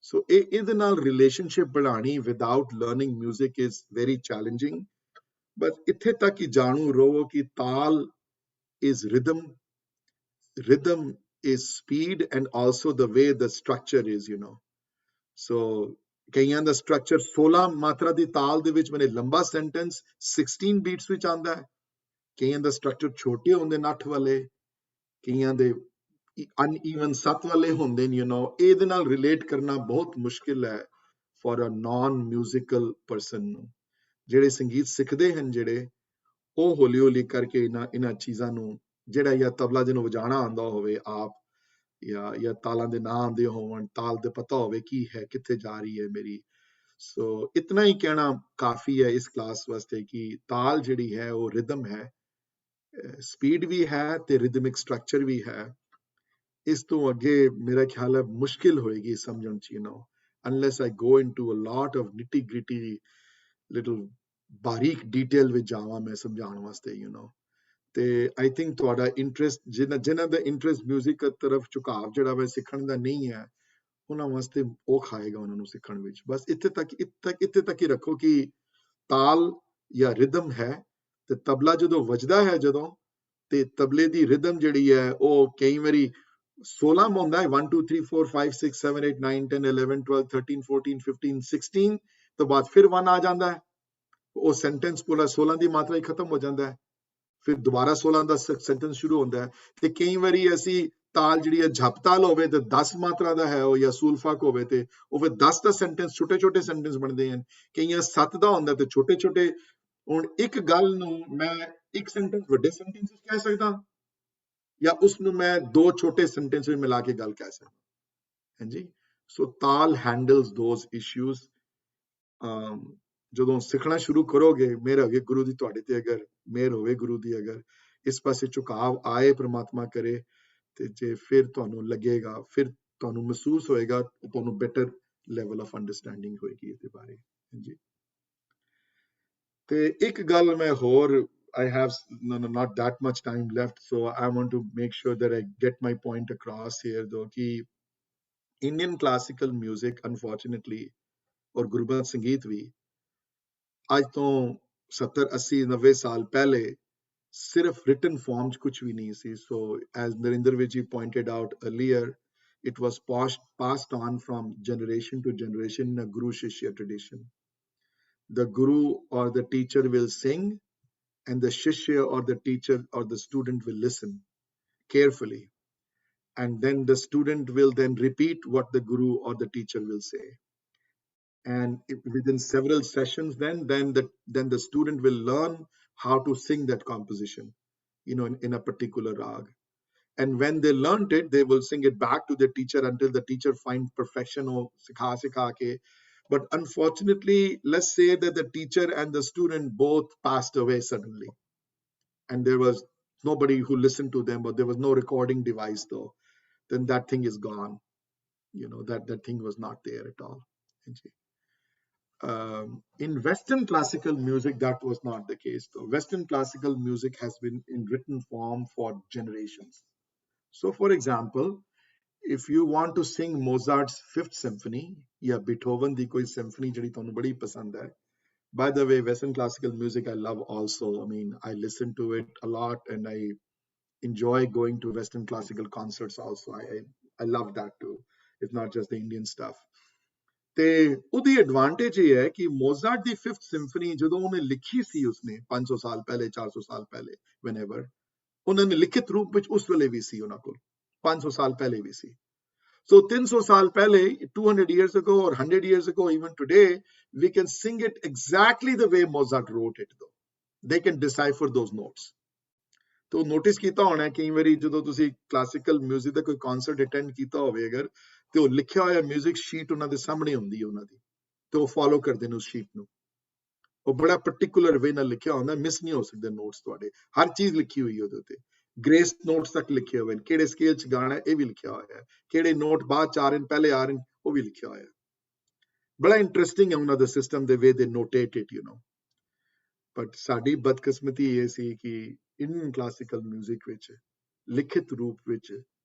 ਸੋ ਇਹਦੇ ਨਾਲ ਰਿਲੇਸ਼ਨਸ਼ਿਪ ਬਣਾਉਣੀ without learning music is very challenging. But ਇੱਥੇ ਤੱਕ ਹੀ ਜਾਣੂ ਰਹੋ ਕਿ ਤਾਲ is rhythm, rhythm is speed, and also the way the structure is, so ਕਈਆਂ ਦਾ ਸਟਰਕਚਰ 16 ਮਾਤਰਾ ਦੀ ਤਾਲ ਦੇ ਵਿੱਚ ਮੈਨੇ ਲੰਬਾ ਸੈਂਟੈਂਸ 16 ਬੀਟਸ ਵਿੱਚ ਆਉਂਦਾ ਹੈ, ਕਈਆਂ ਦਾ ਸਟਰਕਚਰ ਛੋਟੇ ਹੁੰਦੇ ਨੇ 8 ਵਾਲੇ, ਕਈਆਂ ਦੇ ਅਨਈਵਨ 7 ਵਾਲੇ ਹੁੰਦੇ ਨੇ, ਇਹਦੇ ਨਾਲ ਰਿਲੇਟ ਕਰਨਾ ਬਹੁਤ ਮੁਸ਼ਕਿਲ ਹੈ for a non musical person ਨੂੰ. ਜਿਹੜੇ ਸੰਗੀਤ ਸਿੱਖਦੇ ਹਨ, ਜਿਹੜੇ ਉਹ ਹੌਲੀ ਹੌਲੀ ਕਰਕੇ ਇਹਨਾਂ ਚੀਜ਼ਾਂ ਨੂੰ, ਜਿਹੜਾ ਜਾਂ ਤਬਲਾ ਜਿਹਨੂੰ ਵਜਾਣਾ ਆਉਂਦਾ ਹੋਵੇ ਆਪ, ਜਾਂ ਤਾਲਾਂ ਦੇ ਨਾਂ ਆਉਂਦੇ ਹੋਣ, ਤਾਲ ਦੇ ਪਤਾ ਹੋਵੇ ਕੀ ਹੈ, ਕਿੱਥੇ ਜਾ ਰਹੀ ਹੈ ਮੇਰੀ. ਸੋ ਇਤਨਾ ਹੀ ਕਹਿਣਾ ਕਾਫੀ ਹੈ ਇਸ ਕਲਾਸ ਵਾਸਤੇ ਕਿ ਤਾਲ ਜਿਹੜੀ ਹੈ ਉਹ ਰਿਦਮ ਹੈ, ਸਪੀਡ ਵੀ ਹੈ ਤੇ ਰਿਦਮਿਕ ਸਟਰਕਚਰ ਵੀ ਹੈ. ਇਸ ਤੋਂ ਅੱਗੇ ਮੇਰਾ ਖਿਆਲ ਹੈ ਮੁਸ਼ਕਿਲ ਹੋਏਗੀ ਸਮਝਣ ਚ, unless I go into a lot of nitty gritty little ਬਾਰੀਕ ਡਿਟੇਲ ਵਿੱਚ ਜਾਵਾਂ ਮੈਂ ਸਮਝਾਉਣ ਵਾਸਤੇ, ਤੇ ਆਈ ਥਿੰਕ ਤੁਹਾਡਾ ਇੰਟਰਸਟ, ਜਿਨ੍ਹਾਂ ਦਾ ਇੰਟਰਸਟ ਮਿਊਜ਼ਿਕ ਤਰਫ ਝੁਕਾਵ ਜਿਹੜਾ ਵਾ ਸਿੱਖਣ ਦਾ ਨਹੀਂ ਹੈ, ਉਹਨਾਂ ਵਾਸਤੇ ਉਹ ਖਾਏਗਾ ਉਹਨਾਂ ਨੂੰ ਸਿੱਖਣ ਵਿੱਚ. ਬਸ ਇੱਥੇ ਤੱਕ ਹੀ ਰੱਖੋ ਕਿ ਤਾਲ ਜਾਂ ਰਿਦਮ ਹੈ, ਤੇ ਤਬਲਾ ਜਦੋਂ ਵੱਜਦਾ ਹੈ, ਜਦੋਂ ਤੇ ਤਬਲੇ ਦੀ ਰਿਦਮ ਜਿਹੜੀ ਹੈ ਉਹ ਕਈ ਵਾਰੀ 16 ਹੁੰਦਾ ਹੈ, 1 2 3 4 5 6 7 8 9 10 11 12 13 14 15 16 ਤੋਂ ਬਾਅਦ ਫਿਰ 1 ਆ ਜਾਂਦਾ ਹੈ, ਉਹ ਸੈਂਟੈਂਸ ਪੂਰਾ 16 ਦੀ ਮਾਤਰਾ ਹੀ ਖਤਮ ਹੋ ਜਾਂਦਾ ਹੈ, ਫਿਰ ਦੁਬਾਰਾ 16 ਦਾ ਸੈਂਟੈਂਸ ਸ਼ੁਰੂ ਹੁੰਦਾ ਹੈ. ਤੇ ਕਈ ਵਾਰੀ ਅਸੀਂ ਤਾਲ ਜਿਹੜੀ ਹੈ ਝਪਤਾਲ ਹੋਵੇ ਤੇ 10 ਮਾਤਰਾ ਦਾ ਹੈ, ਉਹ ਜਾਂ ਸੂਲਫਾਕ ਹੋਵੇ ਤੇ ਉਹ ਫਿਰ 10 ਦਾ ਸੈਂਟੈਂਸ, ਛੋਟੇ ਛੋਟੇ ਸੈਂਟੈਂਸ ਬਣਦੇ ਹਨ. ਕਈਆਂ 7 ਦਾ ਹੁੰਦਾ ਤੇ ਛੋਟੇ ਛੋਟੇ. ਹੁਣ ਇੱਕ ਗੱਲ ਨੂੰ ਮੈਂ ਇੱਕ ਸੈਂਟੈਂਸ ਵੱਡੇ ਸੈਂਟੈਂਸ ਵਿੱਚ ਕਹਿ ਸਕਦਾ, ਜਾਂ ਉਸ ਨੂੰ ਮੈਂ 2 ਛੋਟੇ ਸੈਂਟੈਂਸ ਵਿੱਚ ਮਿਲਾ ਕੇ ਗੱਲ ਕਹਿ ਸਕਦਾ, ਹਾਂਜੀ. ਸੋ ਤਾਲ ਹੈਂਡਲਸ ਦੋਜ਼ ਇਸ਼ੂਜ਼. ਜਦੋਂ ਸਿੱਖਣਾ ਸ਼ੁਰੂ ਕਰੋਗੇ, ਮਿਹਰ ਹੋਵੇ ਗੁਰੂ ਦੀ ਤੁਹਾਡੇ ਤੇ, ਅਗਰ ਮਿਹਰ ਹੋਵੇ ਗੁਰੂ ਦੀ, ਅਗਰ ਇਸ ਪਾਸੇ ਝੁਕਾਵ ਆਏ ਪ੍ਰਮਾਤਮਾ ਕਰੇ, ਤੇ ਜੇ ਫਿਰ ਤੁਹਾਨੂੰ ਲੱਗੇਗਾ, ਫਿਰ ਤੁਹਾਨੂੰ ਮਹਿਸੂਸ ਹੋਏਗਾ, ਤੁਹਾਨੂੰ ਬੈਟਰ ਲੈਵਲ ਆਫ ਅੰਡਰਸਟੈਂਡਿੰਗ ਹੋਏਗੀ ਇਹਦੇ ਬਾਰੇ, ਹਾਂਜੀ. ਤੇ ਇੱਕ ਗੱਲ ਮੈਂ ਹੋਰ, I have not that much time left, so I want to make sure that I get my point across here, though, कि Indian classical music, unfortunately, और ਗੁਰਬਾਣੀ ਸੰਗੀਤ ਵੀ ਅੱਜ ਤੋਂ 70 80 90 ਸਾਲ ਪਹਿਲੇ ਸਿਰਫ written form ਚ ਕੁਝ ਵੀ ਨਹੀਂ ਸੀ. So as Narinder Vijay pointed out earlier, it was passed on from generation to generation in a Guru Shishya tradition. The Guru or the teacher will sing, and the Shishya or the teacher or the student will listen carefully. And then the student will then repeat what the Guru or the teacher will say. And within several sessions, then the student will learn how to sing that composition, in a particular Raag. And when they learned it, they will sing it back to the teacher until the teacher finds perfection or sikha ke. But unfortunately, let's say that the teacher and the student both passed away suddenly, and there was nobody who listened to them, but there was no recording device though, then that thing is gone. That thing was not there at all. In Western classical music, that was not the case though. Western classical music has been in written form for generations. So for example, if you want to sing Mozart's Fifth Symphony, या Beethoven दी कोई symphony जड़ी तुहानू बड़ी पसंद है. By the way, Western classical music I love also. I mean, I listen to it a lot and I enjoy going to Western classical concerts also. I love that too. It's not just the Indian stuff. ਤੇ ਉਹਦੀ advantage ਇਹ ਹੈ ਕਿ ਮੋਜ਼ਾਰਟ ਦੀ 5th symphony ਜਦੋਂ ਉਹਨੇ ਲਿਖੀ ਸੀ ਉਸਨੇ 500 ਸਾਲ ਪਹਿਲੇ 400 ਸਾਲ ਪਹਿਲੇ whenever ਉਹਨਾਂ ਨੇ ਲਿਖਿਤ ਰੂਪ ਵਿੱਚ ਉਸ ਵੇਲੇ ਵੀ ਸੀ ਉਹਨਾਂ ਕੋਲ 500 ਸਾਲ ਪਹਿਲੇ ਵੀ ਸੀ. So 300 ਸਾਲ ਪਹਿਲੇ 200 years ago or 100 years ago, even today, we can sing it exactly the way Mozart wrote it though. They can decipher those notes. तो नोटिस ਕੀਤਾ ਹੋਣਾ ਕਈ ਵਾਰੀ ਜਦੋਂ ਤੁਸੀਂ ਕਲਾਸੀਕਲ 뮤직 ਦਾ ਕੋਈ ਕਨਸਰਟ ਅਟੈਂਡ ਕੀਤਾ ਹੋਵੇ ਅਗਰ ਤੇ ਉਹ ਲਿਖਿਆ ਹੋਇਆ 뮤직 ਸ਼ੀਟ ਉਹਨਾਂ ਦੇ ਸਾਹਮਣੇ ਹੁੰਦੀ ਹੈ ਉਹਨਾਂ ਦੀ ਤੇ ਉਹ ਫਾਲੋ ਕਰਦੇ ਨੇ ਉਸ ਸ਼ੀਟ ਨੂੰ ਉਹ ਬੜਾ ਪਾਰਟਿਕੂਲਰ ਵੇ ਨਾਲ ਲਿਖਿਆ ਹੁੰਦਾ ਮਿਸ ਨਹੀਂ ਹੋ ਸਕਦੇ ਨੋਟਸ ਤੁਹਾਡੇ ਹਰ ਚੀਜ਼ ਲਿਖੀ ਹੋਈ ਉਹਦੇ ਉੱਤੇ ਗ੍ਰੇਸ ਨੋਟਸ ਤੱਕ ਲਿਖੇ ਹੋਏ ਨੇ ਕਿਹੜੇ ਸਕੇਲ 'ਚ ਗਾਣਾ ਇਹ ਵੀ ਲਿਖਿਆ ਹੋਇਆ ਹੈ ਕਿਹੜੇ ਨੋਟ ਬਾਅਦ 'ਚ ਆ ਰਹੇ ਨੇ ਪਹਿਲੇ ਆ ਰਹੇ ਨੇ ਉਹ ਵੀ ਲਿਖਿਆ ਹੋਇਆ ਬੜਾ ਇੰਟਰਸਟਿੰਗ ਹੈ ਉਹਨਾਂ ਦਾ ਸਿਸਟਮ ਦੇ ਵੇ ਦੇ ਨੋਟੇਟ ਇਟ ਬਟ ਸਾਡੀ ਬਦਕਿਸਮਤੀ ਇਹ ਸੀ ਕਿ ਇੰਡੀਅਨ ਕਲਾਸੀਕਲ 뮤직 ਵਿੱਚ ਲਿਖਿਤ ਰੂਪ ਵਿੱਚ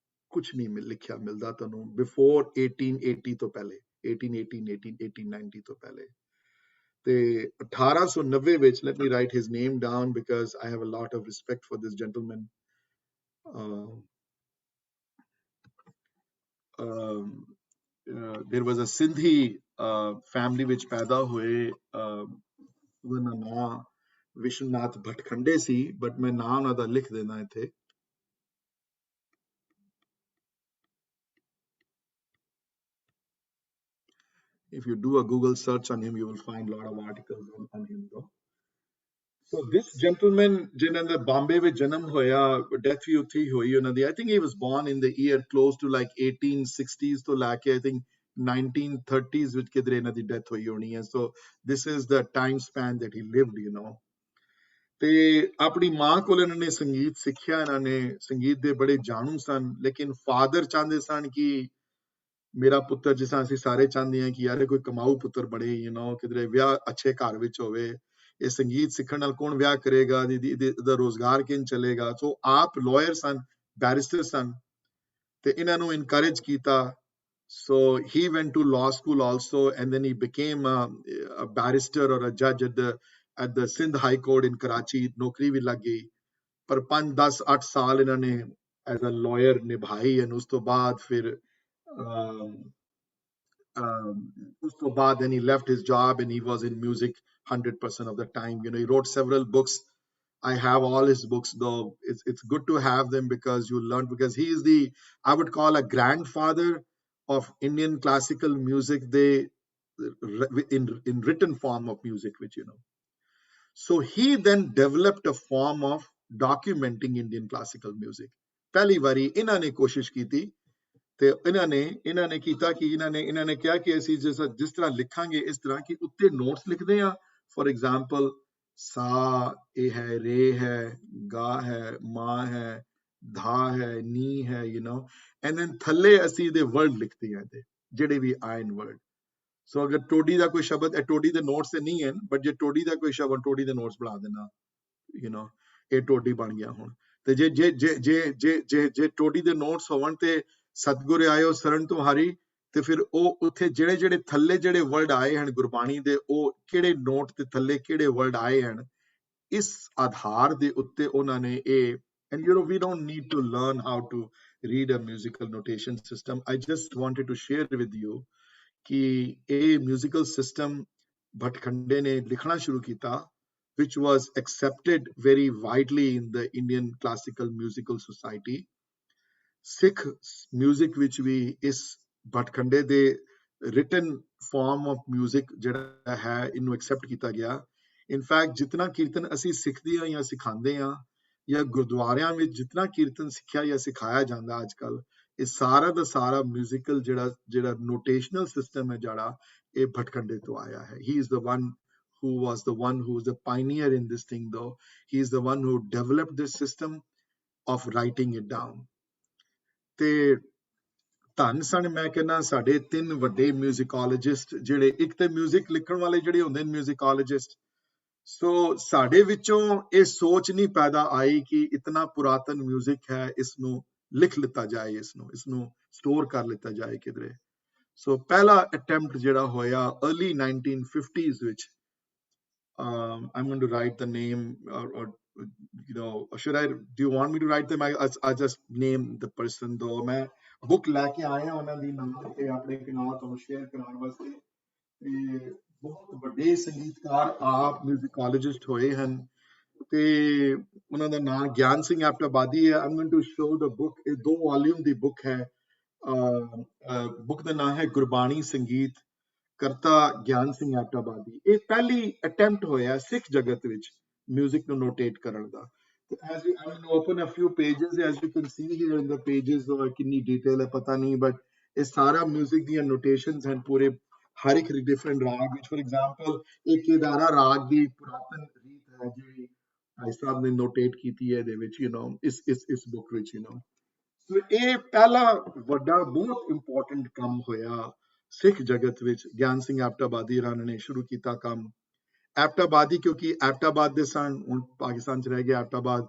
ਕੁਝ ਨਹੀਂ ਲਿਖਿਆ ਮਿਲਦਾ ਤੁਹਾਨੂੰ ਬਿਫੋਰ 1880 ਤੋਂ ਪਹਿਲੇ 1890 ਤੋਂ ਪਹਿਲੇ ਤੇ 1890 ਵਿੱਚ let me write his name down because I have a lot of respect for this gentleman. There was a Sindhi family which ਪੈਦਾ ਹੋਏ ਉਹਦਾ ਨਾਂ ਵਿਸ਼ਵਨਾਥ ਭਟਖੰਡੇ ਸੀ ਬਟ ਮੈਂ ਨਾਂ ਉਹਨਾਂ ਦਾ ਲਿਖ ਦੇਣਾ ਇੱਥੇ If you do a Google search on him, you will find a lot of articles on him though. So this gentleman, ਜਿਨ੍ਹਾਂ ਦਾ ਬੰਬੇ ਵਿੱਚ ਜਨਮ ਹੋਇਆ, death ਵੀ ਉੱਥੇ ਹੀ ਹੋਈ ਉਹਨਾਂ ਦੀ. I think he was born in the year close to like 1860s ਤੋਂ ਲੈ ਕੇ I think 1930s ਵਿੱਚ ਕਿਧਰੇ ਇਹਨਾਂ ਦੀ death ਹੋਈ ਹੋਣੀ ਹੈ. So this is the time span that he lived. ਤੇ ਆਪਣੀ ਮਾਂ ਕੋਲ ਇਹਨਾਂ ਨੇ ਸੰਗੀਤ ਸਿੱਖਿਆ ਇਹਨਾਂ ਨੇ ਸੰਗੀਤ ਦੇ ਬੜੇ ਜਾਣੂ ਸਨ ਲੇਕਿਨ ਫਾਦਰ ਚਾਹੁੰਦੇ ਸਨ ਕਿ ਮੇਰਾ ਪੁੱਤਰ ਜਿਸ ਤਰ੍ਹਾਂ ਅਸੀਂ ਸਾਰੇ ਚਾਹੁੰਦੇ ਹਾਂ ਕਿ ਯਾਰ ਕੋਈ ਕਮਾਊ ਪੁੱਤਰ ਬਣੇ ਕਿਧਰੇ ਵਿਆਹ ਅੱਛੇ ਘਰ ਵਿੱਚ ਹੋਵੇ ਇਹ ਸੰਗੀਤ ਸਿੱਖਣ ਨਾਲ ਕੌਣ ਵਿਆਹ ਕਰੇਗਾ ਇਹਦਾ ਰੋਜ਼ਗਾਰ ਕਿਵੇਂ ਚੱਲੇਗਾ ਸੋ ਆਪ ਲਾਇਰ ਸਨ ਬੈਰਿਸਟਰ ਸਨ ਤੇ ਇਹਨਾਂ ਨੂੰ ਇਨਕਰੇਜ ਕੀਤਾ so he went to law school also and then he became a barrister or a judge at the Sindh High Court in Karachi ਨੌਕਰੀ ਵੀ ਲੱਗ ਗਈ ਪਰ 5-10-8 ਸਾਲ ਇਹਨਾਂ ਨੇ as a lawyer ਨਿਭਾਈ and ਉਸ ਤੋਂ ਬਾਅਦ ਫਿਰ ਉਸ ਤੋਂ ਬਾਅਦ then he left his job and he was in music 100% of the time he wrote several books I have all his books though it's good to have them because you learn because he is the I would call a grandfather of Indian classical music they in written form of music which so he then developed a form of documenting Indian classical music ਪਹਿਲੀ ਵਾਰੀ ਇਹਨਾਂ ਨੇ ਕੋਸ਼ਿਸ਼ ਕੀਤੀ ਤੇ ਇਹਨਾਂ ਨੇ ਕੀਤਾ ਕਿ ਇਹਨਾਂ ਨੇ ਕਿਹਾ ਕਿ ਅਸੀਂ ਜਿਸ ਤਰ੍ਹਾਂ ਲਿਖਾਂਗੇ ਇਸ ਤਰ੍ਹਾਂ ਕਿ ਉੱਤੇ ਨੋਟਸ ਲਿਖਦੇ ਆ ਫॉर एग्जांपल ਸਾ ਇਹ ਹੈ ਰੇ ਹੈ ਗਾ ਹੈ ਮਾ ਹੈ ਧਾ ਹੈ ਨੀ ਹੈ ਐਂਡ ਦੈਨ ਥੱਲੇ ਅਸੀਂ ਦੇ ਵਰਡ ਲਿਖਦੇ ਆ ਇਹਦੇ ਜਿਹੜੇ ਵੀ ਆਇਨ ਵਰਡ ਸੋ ਅਗਰ ਟੋਡੀ ਦਾ ਕੋਈ ਸ਼ਬਦ ਟੋਡੀ ਦੇ ਨੋਟਸ ਤੇ ਨਹੀਂ ਹਨ ਬਟ ਜੇ ਟੋਡੀ ਦਾ ਕੋਈ ਸ਼ਬਦ ਟੋਡੀ ਦੇ ਨੋਟਸ ਬਣਾ ਦੇਣਾ ਇਹ ਟੋਡੀ ਬਣ ਗਿਆ ਹੁਣ ਤੇ ਜੇ ਟੋਡੀ ਦੇ ਨੋਟਸ ਹੋਣ ਤੇ ਸਤਿਗੁਰ ਆਇਓ ਸਰਣ ਤੁਹਾਰੀ ਤੇ ਫਿਰ ਉਹ ਉੱਥੇ ਜਿਹੜੇ ਥੱਲੇ ਜਿਹੜੇ ਵਰਡ ਆਏ ਹਨ ਗੁਰਬਾਣੀ ਦੇ ਉਹ ਕਿਹੜੇ ਨੋਟ ਤੇ ਥੱਲੇ ਕਿਹੜੇ ਵਰਡ ਆਏ ਹਨ ਇਸ ਆਧਾਰ ਦੇ ਉੱਤੇ ਉਹਨਾਂ ਨੇ ਇਹ and we don't need to learn how to read a musical notation system I just wanted to share with you ਕਿ ਇਹ musical system ਭਟਖੰਡੇ ਨੇ ਲਿਖਣਾ ਸ਼ੁਰੂ ਕੀਤਾ which was accepted very widely in the Indian classical musical society Sikh music which we is ਭਟਖੰਡੇ ਦੇ written form of music ਜਿਹੜਾ ਹੈ ਇਹਨੂੰ accept ਕੀਤਾ ਗਿਆ in fact ਜਿਤਨਾ ਕੀਰਤਨ ਅਸੀਂ ਸਿੱਖਦੇ ਹਾਂ ਜਾਂ ਸਿਖਾਉਂਦੇ ਹਾਂ ਜਾਂ ਗੁਰਦੁਆਰਿਆਂ ਵਿੱਚ ਜਿਤਨਾ ਕੀਰਤਨ ਸਿੱਖਿਆ ਜਾਂ ਸਿਖਾਇਆ ਜਾਂਦਾ ਅੱਜ ਕੱਲ, ਇਹ ਸਾਰਾ ਦਾ ਸਾਰਾ ਮਿਊਜ਼ੀਕਲ ਜਿਹੜਾ ਨੋਟੇਸ਼ਨਲ ਸਿਸਟਮ ਹੈ ਜਿਹੜਾ ਇਹ ਭਟਕੰਡੇ ਤੋਂ ਆਇਆ ਹੈ। ਹੀ is the one who was the one who was the pioneer in this thing, though. He is the one who developed this system of writing it down. ਤੇ ਧੰਨ ਸਨ ਮੈਂ ਕਹਿੰਦਾ ਸਾਡੇ 3 ਵੱਡੇ ਮਿਊਜ਼ਿਕੋਲੋਜਿਸਟ, ਜਿਹੜੇ ਇੱਕ ਤੇ ਮਿਊਜ਼ਿਕ ਲਿਖਣ ਵਾਲੇ ਜਿਹੜੇ ਹੁੰਦੇ ਨੇ ਮਿਊਜ਼ਿਕੋਲੋਜਿਸਟ, ਸੋ ਸਾਡੇ ਵਿੱਚੋਂ ਇਹ ਸੋਚ ਨਹੀਂ ਪੈਦਾ ਆਈ ਕਿ ਇਤਨਾ ਪੁਰਾਤਨ ਮਿਊਜ਼ਿਕ ਹੈ, ਇਸ ਨੂੰ ਲਿਖ ਲਿੱਤਾ ਜਾਏ, ਇਸ ਨੂੰ ਸਟੋਰ ਕਰ ਲਿੱਤਾ ਜਾਏ ਕਿਧਰੇ। ਸੋ ਪਹਿਲਾ ਅਟੈਂਪਟ ਜਿਹੜਾ ਹੋਇਆ early 1950s ਵਿੱਚ, I'm going to write the name, or you know, should I, do you want me to write them? I just name the person, though ਮੈਂ ਬੁੱਕ ਲੈ ਕੇ ਆਇਆ ਉਹਨਾਂ ਦੀ ਨਾਮ ਤੇ ਆਪਣੇ ਨਾਲ ਤੁਹਾਨੂੰ ਸ਼ੇਅਰ ਕਰਾਉਣ ਵਾਸਤੇ। ਤੇ ਬਹੁਤ ਵੱਡੇ ਸੰਗੀਤਕਾਰ ਆਪ ਮਿਊਜ਼ਿਕੋਲੋਜਿਸਟ ਹੋਏ ਹਨ, ਤੇ ਉਹਨਾਂ ਦਾ ਨਾਮ ਗਿਆਨ ਸਿੰਘ ਐਬਟਾਬਾਦੀ ਹੈ। I'm going to show the book, ਇਹ 2 ਵਾਲੀਅਮ ਦੀ ਬੁੱਕ ਹੈ। ਬੁੱਕ ਦਾ ਨਾਮ ਹੈ ਗੁਰਬਾਣੀ ਸੰਗੀਤ, ਕਰਤਾ ਗਿਆਨ ਸਿੰਘ ਐਬਟਾਬਾਦੀ। ਇਹ ਪਹਿਲੀ ਅਟੈਂਪਟ ਹੋਇਆ ਸਿੱਖ ਜਗਤ ਵਿੱਚ ਮਿਊਜ਼ਿਕ ਨੂੰ ਨੋਟੇਟ ਕਰਨ ਦਾ। As you, I will open a few pages, as you can see here in the pages, or कितनी detail है पता नहीं, but ये सारा music दी notations हैं पूरे, हर एक different राग which, for example, एक केदारा राग दी पुरातन रीत है जो भाई साहब ने notate की थी है दे which, you know, इस book which, you know, so ये पहला वड्डा बहुत important काम होया सिख जगत विच। ਗਿਆਨ ਸਿੰਘ ਐਬਟਾਬਾਦੀ ਰਾਣਾ ਨੇ ਸ਼ੁਰੂ ਕੀਤਾ ਕੰਮ। ਐਬਟਾਬਾਦੀ ਕਿਉਂਕਿ ਐਬਟਾਬਾਦ ਦੇ ਸਨ, ਹੁਣ ਪਾਕਿਸਤਾਨ ਚ ਰਹਿ ਗਿਆ ਐਬਟਾਬਾਦ,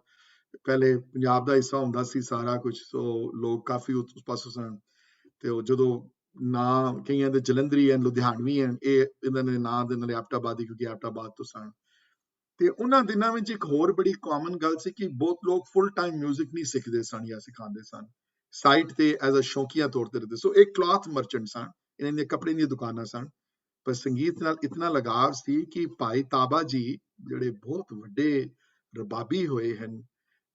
ਪਹਿਲੇ ਪੰਜਾਬ ਦਾ ਹਿੱਸਾ ਹੁੰਦਾ ਸੀ ਸਾਰਾ ਕੁਝ, ਸੋ ਲੋਕ ਕਾਫੀ ਉਸ ਪਾਸੋਂ ਸਨ। ਤੇ ਉਹ ਜਦੋਂ ਨਾਂ ਕਈਆਂ ਦੇ ਜਲੰਧਰੀ ਹਨ, ਲੁਧਿਆਣਵੀ ਹਨ, ਇਹ ਇਹਨਾਂ ਦੇ ਨਾਂ ਦੇ ਨਾਲ ਐਬਟਾਬਾਦੀ ਕਿਉਂਕਿ ਐਬਟਾਬਾਦ ਤੋਂ ਸਨ। ਤੇ ਉਹਨਾਂ ਦਿਨਾਂ ਵਿੱਚ ਇੱਕ ਹੋਰ ਬੜੀ ਕਾਮਨ ਗੱਲ ਸੀ ਕਿ ਬਹੁਤ ਲੋਕ ਫੁੱਲ ਟਾਈਮ ਮਿਊਜ਼ਿਕ ਨਹੀਂ ਸਿੱਖਦੇ ਸਨ ਜਾਂ ਸਿਖਾਉਂਦੇ ਸਨ, ਸਾਈਟ ਤੇ ਐਜ਼ ਅ ਸ਼ੌਕੀਆ ਤੌਰ ਤੇ ਰਹਿੰਦੇ। ਸੋ ਇਹ ਕਲੌਥ ਮਰਚੈਂਟ ਸਨ, ਇਹਨਾਂ ਦੀਆਂ ਕੱਪੜੇ ਦੀਆਂ ਦੁਕਾਨਾਂ ਸਨ, ਪਰ ਸੰਗੀਤ ਨਾਲ ਇਤਨਾ ਲਗਾਵ ਸੀ ਕਿ ਭਾਈ ਤਾਬਾ ਜੀ ਜਿਹੜੇ ਬਹੁਤ ਵੱਡੇ ਰਬਾਬੀ ਹੋਏ ਹਨ,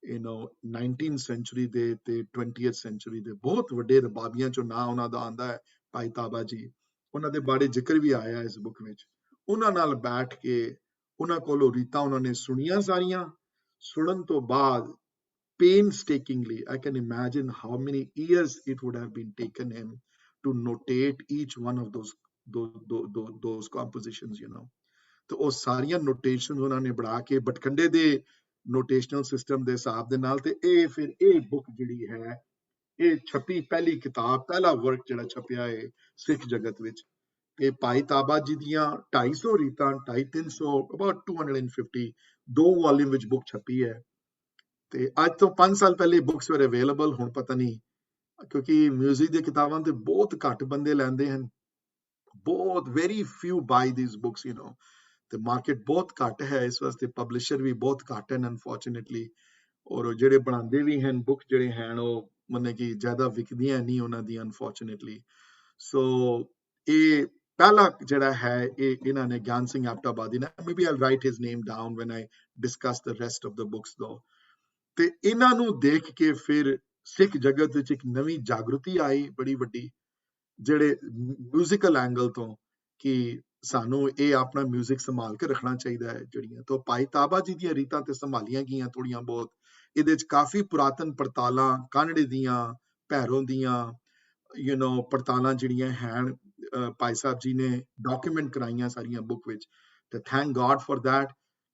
ਯੂ نو 19th ਸੈਂਚੁਰੀ ਦੇ ਤੇ 20th ਸੈਂਚੁਰੀ ਦੇ ਬਹੁਤ ਵੱਡੇ ਰਬਾਬੀਆਂ ਚੋਂ ਨਾਂ ਉਹਨਾਂ ਦਾ ਆਂਦਾ ਹੈ ਭਾਈ ਤਾਬਾ ਜੀ। ਉਹਨਾਂ ਦੇ ਬਾਰੇ ਜ਼ਿਕਰ ਵੀ ਆਇਆ ਇਸ ਬੁੱਕ ਵਿੱਚ। ਉਹਨਾਂ ਨਾਲ ਬੈਠ ਕੇ ਉਹਨਾਂ ਕੋਲੋਂ ਰੀਤਾਂ ਉਹਨਾਂ ਨੇ ਸੁਣੀਆਂ ਸਾਰੀਆਂ। ਸੁਣਨ ਤੋਂ ਬਾਅਦ painstakingly, I can imagine how many years it would have been taken him to notate each one of those compositions, you know. तो ਉਹ ਸਾਰੀਆਂ ਨੋਟੇਸ਼ਨ ਉਹਨਾਂ ਨੇ ਬਣਾ ਕੇ ਭਟਕੰਡੇ ਦੇ ਨੋਟੇਸ਼ਨਲ ਸਿਸਟਮ ਦੇ ਹਿਸਾਬ ਦੇ ਨਾਲ, ਤੇ ਇਹ ਫਿਰ ਇਹ ਬੁੱਕ ਜਿਹੜੀ ਹੈ ਇਹ ਛਪੀ, ਪਹਿਲੀ ਕਿਤਾਬ, ਪਹਿਲਾ ਵਰਕ ਜਿਹੜਾ ਛਪਿਆ ਹੈ ਸਿੱਖ ਜਗਤ ਵਿੱਚ। ਤੇ ਭਾਈ ਤਾਬਾ ਜੀ ਦੀਆਂ 250 ਰੀਤਾਂ, 250-300, about 250, 2 ਵਾਲੀਅਮ ਵਿੱਚ ਬੁੱਕ ਛਪੀ ਹੈ। ਤੇ ਅੱਜ ਤੋਂ 5 ਸਾਲ ਪਹਿਲੇ ਬੁੱਕਸ ਵਰ ਅਵੇਲੇਬਲ, ਹੁਣ ਪਤਾ ਨਹੀਂ, ਕਿਉਂਕਿ ਮਿਊਜ਼ਿਕ ਦੀਆਂ ਕਿਤਾਬਾਂ ਤੇ ਬਹੁਤ ਘੱਟ ਬੰਦੇ ਲੈਂਦੇ ਹਨ, ਬਹੁਤ very few buy these books, you know, ਤੇ ਮਾਰਕੀਟ ਬਹੁਤ ਘੱਟ ਹੈ ਇਸ ਵਾਸਤੇ, ਪਬਲਿਸ਼ਰ ਵੀ ਬਹੁਤ ਘੱਟ ਹਨ ਅਨਫੋਰਚੂਨੇਟਲੀ, ਔਰ ਜਿਹੜੇ ਬਣਾਉਂਦੇ ਵੀ ਹਨ ਬੁੱਕ ਜਿਹੜੇ ਹਨ ਉਹ ਮਨੇ ਕਿ ਜ਼ਿਆਦਾ ਵਿਕਦੀਆਂ ਨਹੀਂ ਉਹਨਾਂ ਦੀਆਂ ਅਨਫੋਰਚੂਨੇਟਲੀ। ਸੋ ਇਹ ਪਹਿਲਾ ਜਿਹੜਾ ਹੈ ਇਹ ਇਹਨਾਂ ਨੇ ਗਿਆਨ ਸਿੰਘ ਐਬਟਾਬਾਦੀ ਨੇ, maybe I'll write his name down when I discuss the rest of the books though। ਤੇ ਇਹਨਾਂ ਨੂੰ ਦੇਖ ਕੇ ਫਿਰ ਸਿੱਖ ਜਗਤ ਵਿੱਚ ਇੱਕ ਨਵੀਂ ਜਾਗਰੂਕਤੀ ਆਈ ਬੜੀ ਵੱਡੀ, ਜਿਹੜੇ ਮਿਊਜ਼ੀਕਲ ਐਂਗਲ ਤੋਂ, ਕਿ ਸਾਨੂੰ ਇਹ ਆਪਣਾ ਮਿਊਜ਼ਿਕ ਸੰਭਾਲ ਕੇ ਰੱਖਣਾ ਚਾਹੀਦਾ ਹੈ ਜਿਹੜੀਆਂ। ਤੋਂ ਭਾਈ ਤਾਬਾ ਜੀ ਦੀਆਂ ਰੀਤਾਂ ਤੇ ਸੰਭਾਲੀਆਂ ਗਈਆਂ ਥੋੜੀਆਂ ਬਹੁਤ, ਇਹਦੇ ਚ ਕਾਫੀ ਪੁਰਾਤਨ ਪੜਤਾਲਾਂ ਕਾਨੜੇ ਦੀਆਂ, ਭੈਰੋਂ ਦੀਆਂ, ਯੂ نو, ਪੜਤਾਲਾਂ ਜਿਹੜੀਆਂ ਹਨ ਭਾਈ ਸਾਹਿਬ ਜੀ ਨੇ ਡਾਕੂਮੈਂਟ ਕਰਾਈਆਂ ਸਾਰੀਆਂ ਬੁੱਕ ਵਿੱਚ, ਤੇ ਥੈਂਕ ਗॉड ਫॉर दैट,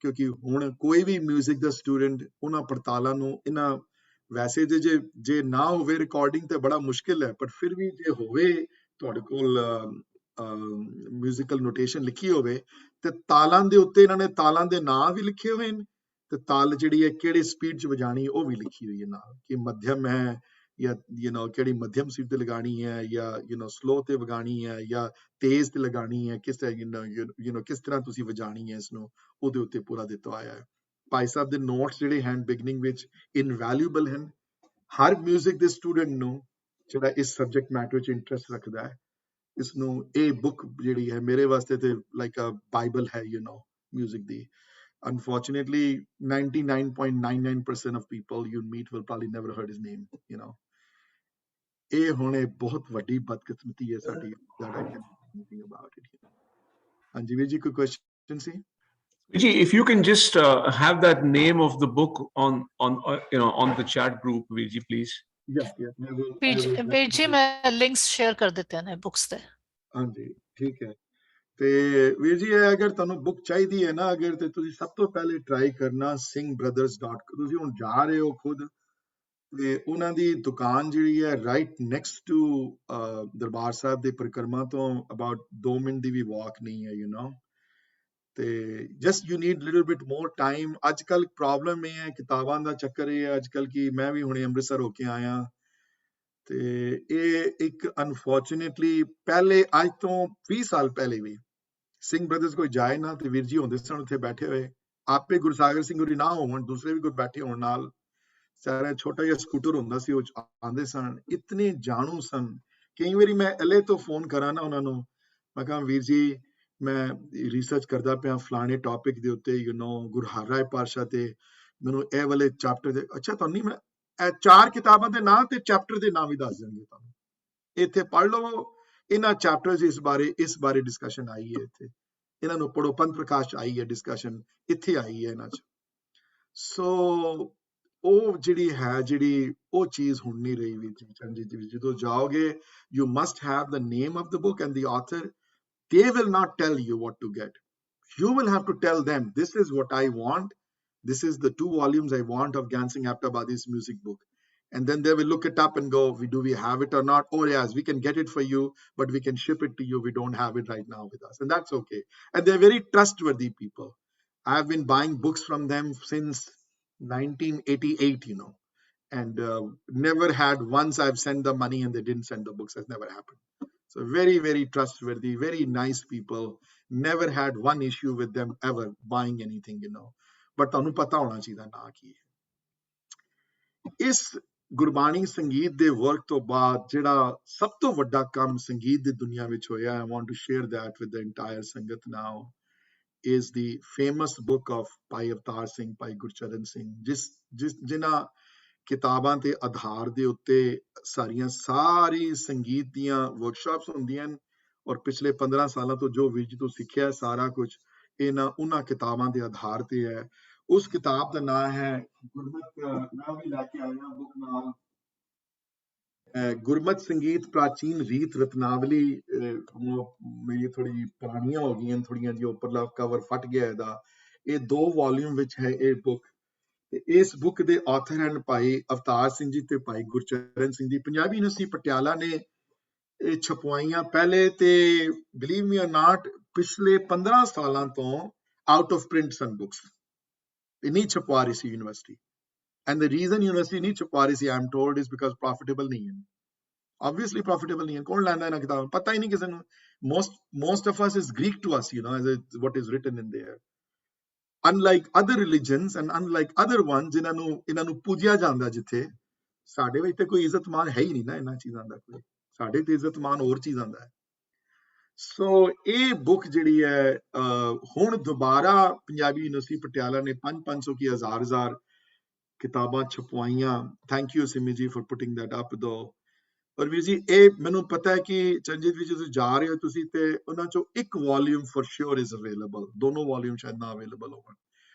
ਕਿਉਂਕਿ ਹੁਣ ਕੋਈ ਵੀ ਮਿਊਜ਼ਿਕ ਦਾ ਸਟੂਡੈਂਟ ਉਹਨਾਂ ਪੜਤਾਲਾਂ ਨੂੰ, ਇਹਨਾਂ ਵੈਸੇ ਜੇ ਨਾ ਹੋਵੇ ਰਿਕਾਰਡਿੰਗ ਤੇ ਬੜਾ ਮੁਸ਼ਕਿਲ ਹੈ, ਪਰ ਫਿਰ ਵੀ ਜੇ ਹੋਵੇ ਤੁਹਾਡੇ ਕੋਲ ਮਿਊਜ਼ੀਕਲ ਨੋਟੇਸ਼ਨ ਲਿਖੀ ਹੋਵੇ, ਤੇ ਤਾਲਾਂ ਦੇ ਉੱਤੇ ਇਹਨਾਂ ਨੇ ਤਾਲਾਂ ਦੇ ਨਾਂ ਵੀ ਲਿਖੇ ਹੋਏ ਨੇ, ਤੇ ਤਾਲ ਜਿਹੜੀ ਹੈ ਕਿਹੜੇ ਸਪੀਡ 'ਚ ਵਜਾਣੀ ਉਹ ਵੀ ਲਿਖੀ ਹੋਈ ਹੈ ਨਾਲ, ਕਿ ਮੱਧਮ ਹੈ ਜਾਂ ਯੂ نو ਕਿਹੜੀ ਮੱਧਮ ਸਪੀਡ ਤੇ ਲਗਾਣੀ ਹੈ, ਜਾਂ ਯੂ نو ਸਲੋ ਤੇ ਵਗਾਣੀ ਹੈ, ਜਾਂ ਤੇਜ਼ ਤੇ ਲਗਾਣੀ ਹੈ, ਕਿਸ ਤਰ੍ਹਾਂ ਯੂ نو ਕਿਸ ਤਰ੍ਹਾਂ ਤੁਸੀਂ ਵਜਾਣੀ ਹੈ ਇਸਨੂੰ, ਉਹਦੇ ਉੱਤੇ ਪੂਰਾ ਦਿੱਤਾ ਆਇਆ ਹੈ। ਭਾਈ ਸਾਹਿਬ ਦੇ ਨੋਟਸ ਜਿਹੜੇ ਹਨ ਬਿਗਨਿੰਗ ਵਿੱਚ ਇਨਵੈਲਿਊਬਲ ਹਨ। ਹਰ ਮਿਊਜ਼ਿਕ ਦੇ ਸਟੂਡੈਂਟ ਨੂੰ ਜਿਹੜਾ ਇਸ ਸਬਜੈਕਟ ਮੈਟਰ 'ਚ ਇੰਟਰਸਟ ਰੱਖਦਾ ਹੈ, ਇਸਨੂੰ ਇਹ ਬੁੱਕ ਜਿਹੜੀ ਹੈ ਮੇਰੇ ਵਾਸਤੇ ਤੇ ਲਾਈਕ ਅ ਬਾਈਬਲ ਹੈ, you know, music the. Unfortunately, 99.99% of people you meet will probably never heard his name, you know. ਇਹ ਹੁਣ ਇਹ ਬਹੁਤ ਵੱਡੀ ਬਦਕਿਸਮਤੀ ਹੈ ਸਾਡੀ, that I can do anything about it. ਹਾਂਜੀ ਵੀਰ ਜੀ, ਕੋਈ question C? Viji, if you can just have that name of the book on the chat group, Viji, please. Yes, yes, I will ਵੀਰ ਜੀ ਮੈਂ ਲਿੰਕਸ ਸ਼ੇਅਰ ਕਰ ਦਿੱਤੇ ਨੇ books ਦੇ। ਹਾਂਜੀ ਠੀਕ ਹੈ। ਤੇ ਵੀਰ ਜੀ ਇਹ ਅਗਰ ਤੁਹਾਨੂੰ ਬੁੱਕ ਚਾਹੀਦੀ ਹੈ ਨਾ ਅਗਰ ਤੇ ਤੁਸੀਂ ਸਭ ਤੋਂ ਪਹਿਲੇ ਟਰਾਈ ਕਰਨਾ singbrothers.com। ਤੁਸੀਂ ਹੁਣ ਜਾ ਰਹੇ ਹੋ ਖੁਦ ਤੇ ਉਹਨਾਂ ਦੀ ਦੁਕਾਨ ਜਿਹੜੀ ਹੈ right next to Darbar Sahib ਦੇ ਪਰਿਕਰਮਾ ਤੋਂ ਅਬਾਊਟ 2 ਮਿੰਟ ਦੀ ਵੀ ਵਾਕ ਨਹੀਂ ਹੈ ਤੇ just you need little bit more time. ਅੱਜ ਕੱਲ ਪ੍ਰੋਬਲਮ ਇਹ ਹੈ ਕਿਤਾਬਾਂ ਦਾ ਚੱਕਰ ਇਹ ਹੈ ਅੱਜ ਕੱਲ ਕਿ ਮੈਂ ਵੀ ਹੁਣੇ ਅੰਮ੍ਰਿਤਸਰ ਹੋ ਕੇ ਆਇਆ ਤੇ ਇਹ ਇੱਕ ਅਨਫੋਰਚੂਨੇਟਲੀ ਪਹਿਲੇ ਅੱਜ ਤੋਂ 20 ਸਾਲ ਪਹਿਲੇ ਵੀ ਸਿੰਘ ਬ੍ਰਦਰਸ ਕੋਈ ਜਾਏ ਨਾ ਤੇ ਵੀਰ ਜੀ ਹੁੰਦੇ ਸਨ ਉੱਥੇ ਬੈਠੇ ਹੋਏ ਆਪੇ ਗੁਰਸਾਗਰ ਸਿੰਘ ਹੋਰੀ ਨਾ ਹੋਣ ਦੂਸਰੇ ਵੀ ਕੋਈ ਬੈਠੇ ਹੋਣ ਨਾਲ ਸਾਰਾ ਛੋਟਾ ਜਿਹਾ ਸਕੂਟਰ ਹੁੰਦਾ ਸੀ ਉਹ ਆਉਂਦੇ ਸਨ ਇਤਨੇ ਜਾਣੂ ਸਨ। ਕਈ ਵਾਰੀ ਮੈਂ ਐਲਏ ਤੋਂ ਫੋਨ ਕਰਾਂ ਨਾ ਉਹਨਾਂ ਨੂੰ ਮੈਂ ਕਹਾਂ ਵੀਰ ਜੀ ਮੈਂ ਰਿਸਰਚ ਕਰਦਾ ਪਿਆ ਫਲਾਣੇ ਟੌਪਿਕ ਦੇ ਉੱਤੇ ਗੁਰੂ ਹਰਿਰਾਏ ਪਾਤਸ਼ਾਹ ਤੇ ਮੈਨੂੰ ਇਹ ਵਾਲੇ ਚੈਪਟਰ ਦੇ ਅੱਛਾ ਤੁਹਾਨੂੰ ਨਹੀਂ ਮੈਂ ਇਹ 4 ਕਿਤਾਬਾਂ ਦੇ ਨਾਂ ਤੇ ਚੈਪਟਰ ਦੇ ਨਾਂ ਵੀ ਦੱਸ ਦੇਣਗੇ ਤੁਹਾਨੂੰ ਇੱਥੇ ਪੜ੍ਹ ਲਵੋ ਇਹਨਾਂ ਚੈਪਟਰਸ ਇਸ ਬਾਰੇ ਡਿਸਕਸ਼ਨ ਆਈ ਹੈ ਇੱਥੇ ਇਹਨਾਂ ਨੂੰ ਪੜੋ ਪੰਥ ਪ੍ਰਕਾਸ਼ ਆਈ ਹੈ ਡਿਸਕਸ਼ਨ ਇੱਥੇ ਆਈ ਹੈ ਇਹਨਾਂ 'ਚ। ਸੋ ਉਹ ਜਿਹੜੀ ਉਹ ਚੀਜ਼ ਹੁਣ ਨਹੀਂ ਰਹੀ ਵੀ ਚਰਨਜੀਤ ਜੀ ਜਦੋਂ ਜਾਓਗੇ you must have the name of the book and the author. They will not tell you what to get. You will have to tell them, this is what I want. This is the 2 volumes I want of Gyan Singh Aptabadi's music book. And then they will look it up and go, do we have it or not? Oh yes, we can get it for you, but we can ship it to you. We don't have it right now with us. And that's okay. And they're very trustworthy people. I've been buying books from them since 1988, and never had once I've sent the money and they didn't send the books. That's never happened. So very, very trustworthy, very nice people. Never had one issue with them ever buying anything, But ਤੁਹਾਨੂੰ ਪਤਾ ਹੋਣਾ ਚਾਹੀਦਾ ਨਾ ਕੀ ਹੈ। ਇਸ ਗੁਰਬਾਣੀ ਸੰਗੀਤ ਦੇ work ਤੋਂ ਬਾਅਦ ਜਿਹੜਾ ਸਭ ਤੋਂ ਵੱਡਾ ਕੰਮ ਸੰਗੀਤ ਦੀ ਦੁਨੀਆ ਵਿੱਚ ਹੋਇਆ, I want to share that with the entire ਸੰਗਤ now, is the famous book of ਭਾਈ ਅਵਤਾਰ ਸਿੰਘ, ਭਾਈ ਗੁਰਚਰਨ ਸਿੰਘ, ਜਿਨ੍ਹਾਂ ਕਿਤਾਬਾਂ ਦੇ ਆਧਾਰ ਦੇ ਉੱਤੇ ਸਾਰੀ ਸੰਗੀਤ ਦੀਆਂ ਵਰਕਸ਼ਾਪਸ ਹੁੰਦੀਆਂ ਹਨ ਔਰ ਪਿਛਲੇ 15 ਸਾਲਾਂ ਤੋਂ ਜੋ ਵੀਰ ਜੀ ਤੋਂ ਸਿੱਖਿਆ ਸਾਰਾ ਕੁਝ ਉਹਨਾਂ ਕਿਤਾਬਾਂ ਦੇ ਆਧਾਰ ਤੇ ਹੈ। ਉਸ ਕਿਤਾਬ ਦਾ ਨਾਮ ਹੈ ਗੁਰਮਤ, ਮੈਂ ਵੀ ਲੈ ਕੇ ਆਇਆ ਬੁੱਕ ਨਾਲ, ਗੁਰਮਤ ਸੰਗੀਤ ਪ੍ਰਾਚੀਨ ਰੀਤ ਰਤਨਾਵਲੀ। ਮੇਰੀ ਥੋੜੀ ਪੁਰਾਣੀਆਂ ਹੋ ਗਈਆਂ ਥੋੜੀਆਂ ਜਿਹੀ, ਉੱਪਰਲਾ ਕਵਰ ਫਟ ਗਿਆ ਇਹਦਾ। ਇਹ 2 ਵੋਲਿਊਮ ਵਿੱਚ ਹੈ ਇਹ ਬੁੱਕ ਤੇ ਇਸ ਬੁੱਕ ਦੇ ਆਥਰ ਹਨ ਭਾਈ ਅਵਤਾਰ ਸਿੰਘ ਜੀ ਤੇ ਭਾਈ ਗੁਰਚਰਨ ਸਿੰਘ ਜੀ। ਪੰਜਾਬੀ ਯੂਨੀਵਰਸਿਟੀ ਪਟਿਆਲਾ ਨੇ ਇਹ ਛਪਵਾਈਆਂ ਪਹਿਲੇ ਤੇ ਬਲੀਵ ਮੀ অর ਨਾਟ ਪਿਛਲੇ 15 ਸਾਲਾਂ ਤੋਂ ਆਊਟ ਆਫ ਪ੍ਰਿੰਟ ਸਨ ਬੁੱਕਸ। ਇਹ ਨਹੀਂ ਛਪਵਾ ਰਹੀ ਸੀ university and the reason university ਨਹੀਂ ਛਪਵਾ ਰਹੀ ਸੀ I am told is because profitable ਨਹੀਂ ਹੈ। obviously profitable ਨਹੀਂ ਹੈ, ਕੌਣ ਲੈਂਦਾ ਇਹਨਾਂ ਕਿਤਾਬਾਂ, ਪਤਾ ਹੀ ਨਹੀਂ ਕਿਸੇ ਨੂੰ। most of us is Greek to us, as what is written in there. Unlike other religions and unlike other ones ਇਹਨਾਂ ਨੂੰ ਪੂਜਿਆ ਜਾਂਦਾ, ਜਿੱਥੇ ਸਾਡੇ ਵਿੱਚ ਤੇ ਕੋਈ ਇੱਜ਼ਤ ਮਾਨ ਹੈ ਹੀ ਨਹੀਂ ਨਾ ਇਹਨਾਂ ਚੀਜ਼ਾਂ ਦਾ। ਕੋਈ ਸਾਡੇ ਤੇ ਇੱਜ਼ਤ ਮਾਨ ਹੋਰ ਚੀਜ਼ਾਂ ਦਾ ਹੈ। ਸੋ ਇਹ ਬੁੱਕ ਜਿਹੜੀ ਹੈ ਹੁਣ ਦੁਬਾਰਾ ਪੰਜਾਬੀ ਯੂਨੀਵਰਸਿਟੀ ਪਟਿਆਲਾ ਨੇ 500 ਕੀ ਹਜ਼ਾਰ ਕਿਤਾਬਾਂ ਛਪਵਾਈਆਂ। ਥੈਂਕ ਯੂ ਸਿਮੀ ਜੀ ਫॉर ਪੁਟਿੰਗ ਦੈਟ ਅਪ ਦੋ। ਔਰ ਵੀਰ ਜੀ ਇਹ ਮੈਨੂੰ ਪਤਾ ਹੈ ਕਿ ਚਰਨਜੀਤ ਵੀ ਤੁਸੀਂ ਜਾ ਰਹੇ ਹੋ ਤੁਸੀਂ ਤੇ ਉਹਨਾਂ ਚੋਂ ਇੱਕ volume for sure is available, ਦੋਨੋਂ ਵੋਲਿਊਮ ਸ਼ਾਇਦ ਨਾ ਅਵੇਲੇਬਲ ਹੋਣ,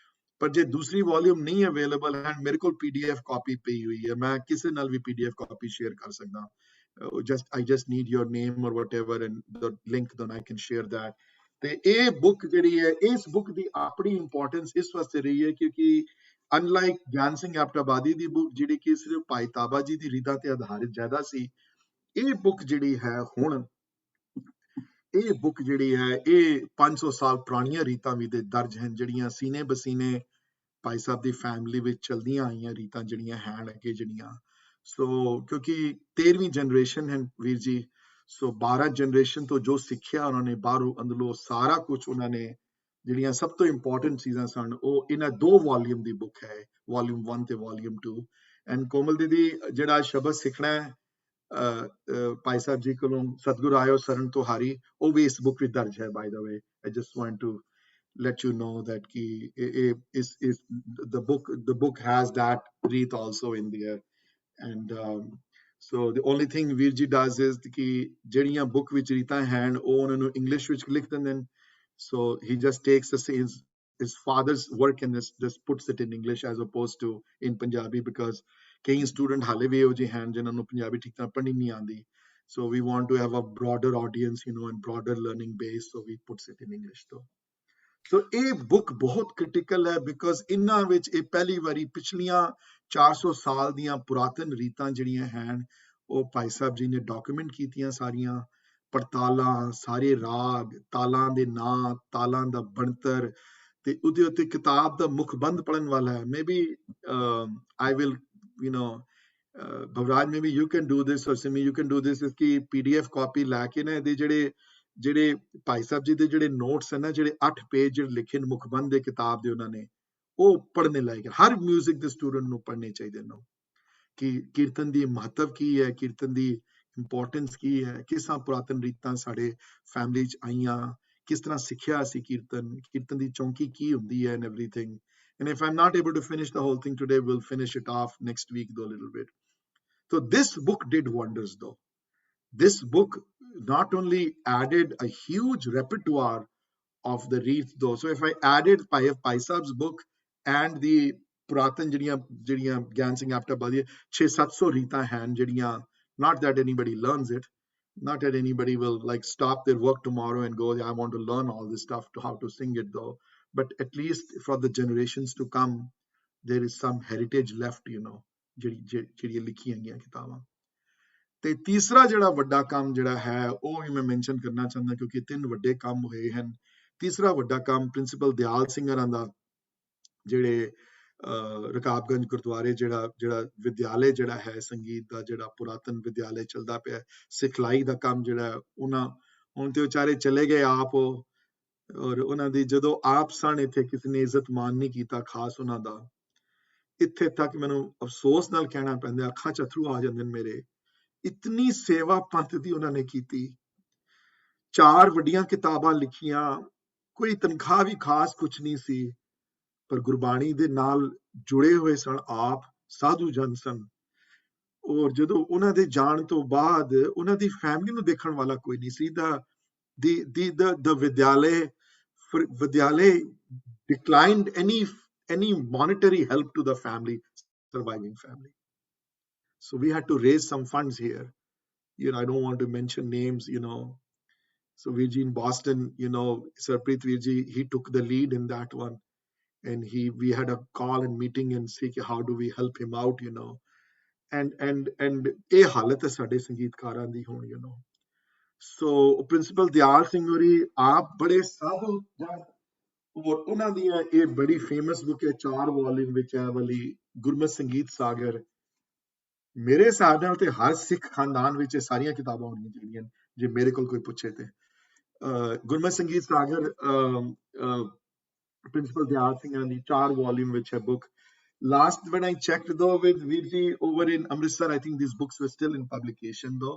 ਪਰ ਜੇ ਦੂਸਰੀ ਵੋਲਿਊਮ ਨਹੀਂ ਅਵੇਲੇਬਲ ਹੈ ਮੇਰੇ ਕੋਲ ਪੀਡੀਐਫ ਕਾਪੀ ਪਈ ਹੋਈ ਹੈ, ਮੈਂ ਕਿਸੇ ਨਾਲ ਵੀ ਪੀਡੀਐਫ ਕਾਪੀ ਸ਼ੇਅਰ ਕਰ ਸਕਦਾ। I just need your name or whatever and the link, then I can share that. ਤੇ ਇਹ ਬੁੱਕ ਜਿਹੜੀ ਹੈ, ਇਸ ਬੁੱਕ ਦੀ ਆਪਣੀ ਇੰਪੋਰਟੈਂਸ ਇਸ ਵਾਸਤੇ ਰਹੀ ਹੈ ਕਿਉਂਕਿ ਅਨਲਾਈਕ ਗਿਆਨ ਸਿੰਘ ਐਬਟਾਬਾਦੀ ਦੀ ਬੁੱਕ ਜਿਹੜੀ ਕਿ ਸਿਰਫ ਭਾਈ ਤਾਬਾ ਜੀ ਦੀ ਰੀਤਾਂ ਤੇ ਆਧਾਰਿਤ ਜ਼ਿਆਦਾ ਸੀ, ਇਹ ਬੁੱਕ ਜਿਹੜੀ ਹੈ ਹੁਣ ਇਹ ਬੁੱਕ ਜਿਹੜੀ ਹੈ ਇਹ 500 ਸਾਲ ਪੁਰਾਣੀਆਂ ਰੀਤਾਂ ਵੀ ਦੇ ਦਰਜ ਹਨ, ਜਿਹੜੀਆਂ ਸੀਨੇ ਬਸੀਨੇ ਭਾਈ ਸਾਹਿਬ ਦੀ ਫੈਮਿਲੀ ਵਿੱਚ ਚਲਦੀਆਂ ਆਈਆਂ ਰੀਤਾਂ ਜਿਹੜੀਆਂ ਹਨ ਅੱਗੇ ਜਿਹੜੀਆਂ। ਸੋ ਕਿਉਂਕਿ 13ਵੀਂ ਜਨਰੇਸ਼ਨ ਹੈ ਵੀਰ ਜੀ, ਸੋ 12 ਜਨਰੇਸ਼ਨ ਤੋਂ ਜੋ ਸਿੱਖਿਆ ਉਹਨਾਂ ਨੇ ਬਾਹਰੋਂ ਅੰਦਰੋਂ ਸਾਰਾ ਕੁਝ ਉਹਨਾਂ ਨੇ ਜਿਹੜੀਆਂ ਸਭ ਤੋਂ ਇੰਪੋਰਟੈਂਟ ਚੀਜ਼ਾਂ ਸਨ ਉਹ ਇਹਨਾਂ 2 ਵੋਲਿਊਮ ਦੀ ਬੁੱਕ ਹੈ, ਵੋਲਿਊਮ 1 ਤੇ ਵੋਲਿਊਮ 2। ਐਂਡ ਕੋਮਲ ਦੀਦੀ ਜਿਹੜਾ ਸ਼ਬਦ ਸਿੱਖਣਾ ਹੈ ਭਾਈ ਸਾਹਿਬ ਜੀ ਕੋਲੋਂ ਸਤਿਗੁਰ ਆਇਓ ਸਰਨ ਤੁਹਾਰੀ, ਉਹ ਵੀ ਇਸ ਬੁੱਕ ਵਿੱਚ ਦਰਜ ਹੈ। By the way I just want to let you know that the book has that read also in there. And so the only thing Veer ji does is ki ਜਿਹੜੀਆਂ book ਵਿੱਚ ਰੀਤਾਂ ਹਨ ਉਹ ਉਹਨਾਂ ਨੂੰ English ਵਿੱਚ ਲਿਖ ਦਿੰਦੇ ਨੇ, so he just takes the his father's work and just puts it in English as opposed to in Punjabi, because ਕਈ student ਹਾਲੇ ਵੀ ਇਹੋ ਜਿਹੇ ਹਨ ਜਿਨ੍ਹਾਂ ਨੂੰ ਪੰਜਾਬੀ ਠੀਕ ਤਰ੍ਹਾਂ ਪੜ੍ਹਨੀ ਨਹੀਂ ਆਉਂਦੀ. So we want to have a broader audience, and broader learning base, so we puts it in English though. So ਇਹ book ਬਹੁਤ critical ਹੈ because ਇਹਨਾਂ ਵਿੱਚ ਇਹ ਪਹਿਲੀ ਵਾਰੀ ਪਿਛਲੀਆਂ 400 ਸਾਲ ਦੀਆਂ ਪੁਰਾਤਨ ਰੀਤਾਂ ਜਿਹੜੀਆਂ ਹਨ ਉਹ ਭਾਈ ਸਾਹਿਬ ਜੀ ਨੇ ਡਾਕੂਮੈਂਟ ਕੀਤੀਆਂ ਸਾਰੀਆਂ, ਪੜਤਾਲਾਂ, ਸਾਰੇ ਰਾਗ, ਤਾਲਾਂ ਦੇ ਨਾਂ, ਤਾਲਾਂ ਦਾ ਬਣਤਰ, ਤੇ ਉਹਦੇ ਉੱਤੇ ਕਿਤਾਬ ਦਾ ਮੁਖਬੰਦ ਪੜਨ ਵਾਲਾ ਹੈ. Maybe I will, Bhavraj, maybe you can do this, or Simi, you can do this, ਇਸकी PDF copy ਲੈ ਕੇ ਨਾ ਇਹਦੇ ਜਿਹੜੇ ਭਾਈ ਸਾਹਿਬ ਜੀ ਦੇ ਜਿਹੜੇ ਨੋਟਸ ਹੈ ਨਾ, ਜਿਹੜੇ 8 ਪੇਜ ਜਿਹੜੇ ਲਿਖੇ ਨੇ ਮੁਖਬੰਦ ਦੇ ਕਿਤਾਬ ਦੇ, ਉਹਨਾਂ ਨੇ ਉਹ ਪੜ੍ਹਨੇ ਲਾਇਕ ਹੈ. ਹਰ ਮਿਊਜ਼ਿਕ ਦੇ ਸਟੂਡੈਂਟ ਨੂੰ ਪੜ੍ਹਨੇ ਚਾਹੀਦੇ ਨੇ ਕਿ ਕੀਰਤਨ ਦੀ ਮਹੱਤਵ ਕੀ ਹੈ, ਕੀਰਤਨ ਦੀ ਇੰਪੋਰਟੈਂਸ ਕੀ ਹੈ, ਕਿਸ ਤਰ੍ਹਾਂ ਪੁਰਾਤਨ ਰੀਤਾਂ ਸਾਡੇ ਫੈਮਿਲੀ 'ਚ ਆਈਆਂ, ਕਿਸ ਤਰ੍ਹਾਂ ਸਿੱਖਿਆ ਅਸੀਂ ਕੀਰਤਨ ਦੀ ਚੌਂਕੀ ਕੀ ਹੁੰਦੀ ਹੈ, and everything. And if I'm not able to finish the whole thing today, we'll finish it off next week though a little bit. So this book did wonders though. This book not only added a huge repertoire of the reeds though. So if I added Pai Saab's book and the Puratan ਜਿਹੜੀਆਂ Gyan Singh after Badi 600-700 ਰੀਤਾਂ ਹਨ ਜਿਹੜੀਆਂ, not that anybody learns it, not that anybody will like stop their work tomorrow and go, I want to learn all this stuff, to how to sing it though, but at least for the generations to come there is some heritage left, ਜਿਹੜੀਆਂ ਲਿਖੀਆਂ ਗਈਆਂ ਕਿਤਾਬਾਂ. ਤੇ ਤੀਸਰਾ ਜਿਹੜਾ ਵੱਡਾ ਕੰਮ ਜਿਹੜਾ ਹੈ ਉਹ ਵੀ ਮੈਂ ਮੈਂਸ਼ਨ ਕਰਨਾ ਚਾਹੁੰਦਾ, ਕਿਉਂਕਿ 3 ਵੱਡੇ ਕੰਮ ਹੋਏ ਹਨ. ਤੀਸਰਾ ਵੱਡਾ ਕੰਮ ਪ੍ਰਿੰਸੀਪਲ ਦਿਆਲ ਸਿੰਘ ਹਰਾਂ ਦਾ, ਜਿਹੜੇ ਰਕਾਬਗੰਜ ਗੁਰਦੁਆਰੇ ਜਿਹੜਾ ਵਿਦਿਆਲੇ ਜਿਹੜਾ ਹੈ ਸੰਗੀਤ ਦਾ, ਜਿਹੜਾ ਪੁਰਾਤਨ ਵਿਦਿਆਲੇ ਚੱਲਦਾ ਪਿਆ, ਸਿਖਲਾਈ ਦਾ ਕੰਮ ਜਿਹੜਾ ਉਹਨਾਂ, ਹੁਣ ਤੇ ਵਿਚਾਰੇ ਚਲੇ ਗਏ ਆਪ, ਔਰ ਉਹਨਾਂ ਦੀ ਜਦੋਂ ਆਪ ਸਨ ਇੱਥੇ ਕਿਸੇ ਨੇ ਇੱਜ਼ਤ ਮਾਨ ਨਹੀਂ ਕੀਤਾ ਖਾਸ ਉਹਨਾਂ ਦਾ. ਇੱਥੇ ਤੱਕ ਮੈਨੂੰ ਅਫਸੋਸ ਨਾਲ ਕਹਿਣਾ ਪੈਂਦਾ, ਅੱਖਾਂ 'ਚ ਅਥਰੂ ਆ ਜਾਂਦੇ ਨੇ ਮੇਰੇ, ਇਤਨੀ ਸੇਵਾ ਪੰਥ ਦੀ ਉਹਨਾਂ ਨੇ ਕੀਤੀ. 4 ਵੱਡੀਆਂ ਕਿਤਾਬਾਂ ਲਿਖੀਆਂ, ਕੋਈ ਤਨਖਾਹ ਵੀ ਖਾਸ ਕੁਛ ਨਹੀਂ ਸੀ, ਪਰ ਗੁਰਬਾਣੀ ਦੇ ਨਾਲ ਜੁੜੇ ਹੋਏ ਸਨ, ਆਪ ਸਾਧੂ ਜਨ ਸਨ. ਔਰ ਜਦੋਂ ਉਹਨਾਂ ਦੇ ਜਾਣ ਤੋਂ ਬਾਅਦ ਉਹਨਾਂ ਦੀ ਫੈਮਿਲੀ ਨੂੰ ਦੇਖਣ ਵਾਲਾ ਕੋਈ ਨਹੀਂ ਸੀ. The Vidyalaya declined any monetary help to the family, surviving family. So we had to raise some funds here. I don't want to mention names, So Virji in Boston, Sarpreet Virji, he took the lead in that one. And we had a call and meeting and see how do we help him out, and ਇਹ ਹਾਲਤ ਹੈ ਸਾਡੇ ਸੰਗੀਤਕਾਰਾਂ ਦੀ ਹੁਣ, So principal ਦਿਆਲ ਸਿੰਘ ਹੋਰੀ ਆਪ ਬੜੇ ਸਾਧੂ ਜਨ, ਔਰ ਉਹਨਾਂ ਦੀਆਂ ਇਹ ਬੜੀ ਫੇਮਸ ਬੁੱਕ ਹੈ 4 ਵੋਲਿਊਮ ਵਿੱਚ ਹੈ ਵਾਲੀ ਗੁਰਮਤ ਸੰਗੀਤ ਸਾਗਰ. ਮੇਰੇ ਹਿਸਾਬ ਨਾਲ ਤੇ ਹਰ ਸਿੱਖ ਖਾਨਦਾਨ ਵਿੱਚ ਇਹ ਸਾਰੀਆਂ ਕਿਤਾਬਾਂ ਹੋਣੀਆਂ ਚਾਹੀਦੀਆਂ ਜੇ ਮੇਰੇ ਕੋਲ ਕੋਈ ਪੁੱਛੇ ਤੇ. ਗੁਰਮਤ ਸੰਗੀਤ ਸਾਗਰ Principal Dayal Singh and the 4 volume which a book. Last when I checked though with Virji over in Amritsar, I think these books were still in publication though.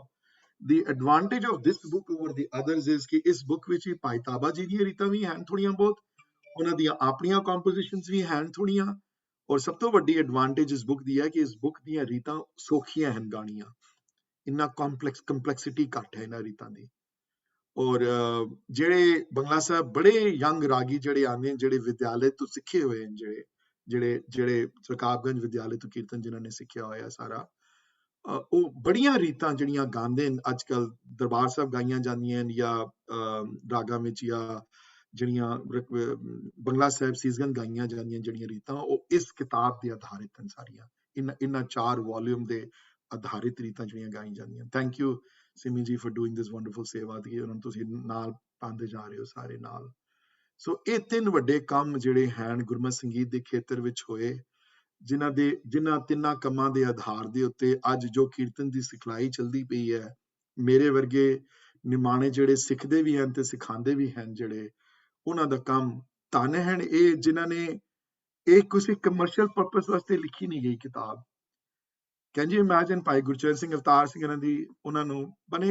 The advantage of this book over the others is कि इस book ਵਿੱਚ ਭਾਈ ਤਾਬਾ ਜੀ ਦੀਆਂ ਰੀਤਾਂ ਵੀ ਹਨ ਥੋੜੀਆਂ ਬਹੁਤ, ਉਹਨਾਂ ਦੀਆਂ ਆਪਣੀਆਂ compositions ਵੀ ਹਨ ਥੋੜੀਆਂ, ਔਰ ਸਭ ਤੋਂ ਵੱਡੀ advantage ਇਸ book ਦੀ ਹੈ ਕਿ ਇਸ book ਦੀਆਂ ਰੀਤਾਂ ਸੌਖੀਆਂ ਹਨ ਗਾਣੀਆਂ, ਇੰਨਾ complexity ਘੱਟ ਹੈ ਇਹਨਾਂ ਰੀਤਾਂ ਦੀ. ਔਰ ਜਿਹੜੇ ਬੰਗਲਾ ਸਾਹਿਬ ਬੜੇ ਯੰਗ ਰਾਗੀ ਜਿਹੜੇ ਆਉਂਦੇ ਨੇ, ਜਿਹੜੇ ਵਿਦਿਆਲੇ ਤੋਂ ਸਿੱਖੇ ਹੋਏ ਨੇ, ਜਿਹੜੇ ਰਕਾਬਗੰਜ ਵਿਦਿਆਲੇ ਤੋਂ ਕੀਰਤਨ ਜਿਨ੍ਹਾਂ ਨੇ ਸਿੱਖਿਆ ਹੋਇਆ ਸਾਰਾ, ਉਹ ਬੜੀਆਂ ਰੀਤਾਂ ਜਿਹੜੀਆਂ ਗਾਉਂਦੇ ਨੇ ਅੱਜ ਕੱਲ ਦਰਬਾਰ ਸਾਹਿਬ ਗਾਈਆਂ ਜਾਂਦੀਆਂ ਨੇ ਜਾਂ ਰਾਗਾਂ ਵਿੱਚ, ਜਾਂ ਜਿਹੜੀਆਂ ਬੰਗਲਾ ਸਾਹਿਬ ਸੀਸਗੰਜ ਗਾਈਆਂ ਜਾਂਦੀਆਂ ਜਿਹੜੀਆਂ ਰੀਤਾਂ, ਉਹ ਇਸ ਕਿਤਾਬ ਦੇ ਆਧਾਰਿਤ ਹਨ ਸਾਰੀਆਂ, ਇਹਨਾਂ 4 ਵੋਲਿਊਮ ਦੇ ਆਧਾਰਿਤ ਰੀਤਾਂ ਜਿਹੜੀਆਂ ਗਾਈਆਂ ਜਾਂਦੀਆਂ. Thank you Simi ji for doing this wonderful ਸੇਵਾ ਦੀ, ਉਹਨਾਂ ਨੂੰ ਤੁਸੀਂ ਨਾਲ ਪਾਉਂਦੇ ਜਾ ਰਹੇ ਹੋ ਸਾਰੇ ਨਾਲ. ਸੋ ਇਹ 3 ਵੱਡੇ ਕੰਮ ਜਿਹੜੇ ਹਨ ਗੁਰਮਤ ਸੰਗੀਤ ਦੇ ਖੇਤਰ ਵਿੱਚ ਹੋਏ, ਜਿਨ੍ਹਾਂ 3 ਕੰਮਾਂ ਦੇ ਆਧਾਰ ਦੇ ਉੱਤੇ ਅੱਜ ਜੋ ਕੀਰਤਨ ਦੀ ਸਿਖਲਾਈ ਚੱਲਦੀ ਪਈ ਹੈ, ਮੇਰੇ ਵਰਗੇ ਨਿਮਾਣੇ ਜਿਹੜੇ ਸਿੱਖਦੇ ਵੀ ਹਨ ਤੇ ਸਿਖਾਉਂਦੇ ਵੀ ਹਨ, ਜਿਹੜੇ ਉਹਨਾਂ ਦਾ ਕੰਮ ਧੰਨ ਹਨ ਇਹ ਜਿਨ੍ਹਾਂ ਨੇ, ਇਹ ਕਿਸੇ ਕਮਰਸ਼ੀਅਲ ਪਰਪਸ ਵਾਸਤੇ ਲਿਖੀ ਨਹੀਂ ਗਈ ਕਿਤਾਬ. Can you imagine ਭਾਈ ਗੁਰਚਰਨ ਸਿੰਘ ਅਵਤਾਰ ਸਿੰਘ ਉਹਨਾਂ ਨੂੰ ਬਣੇ,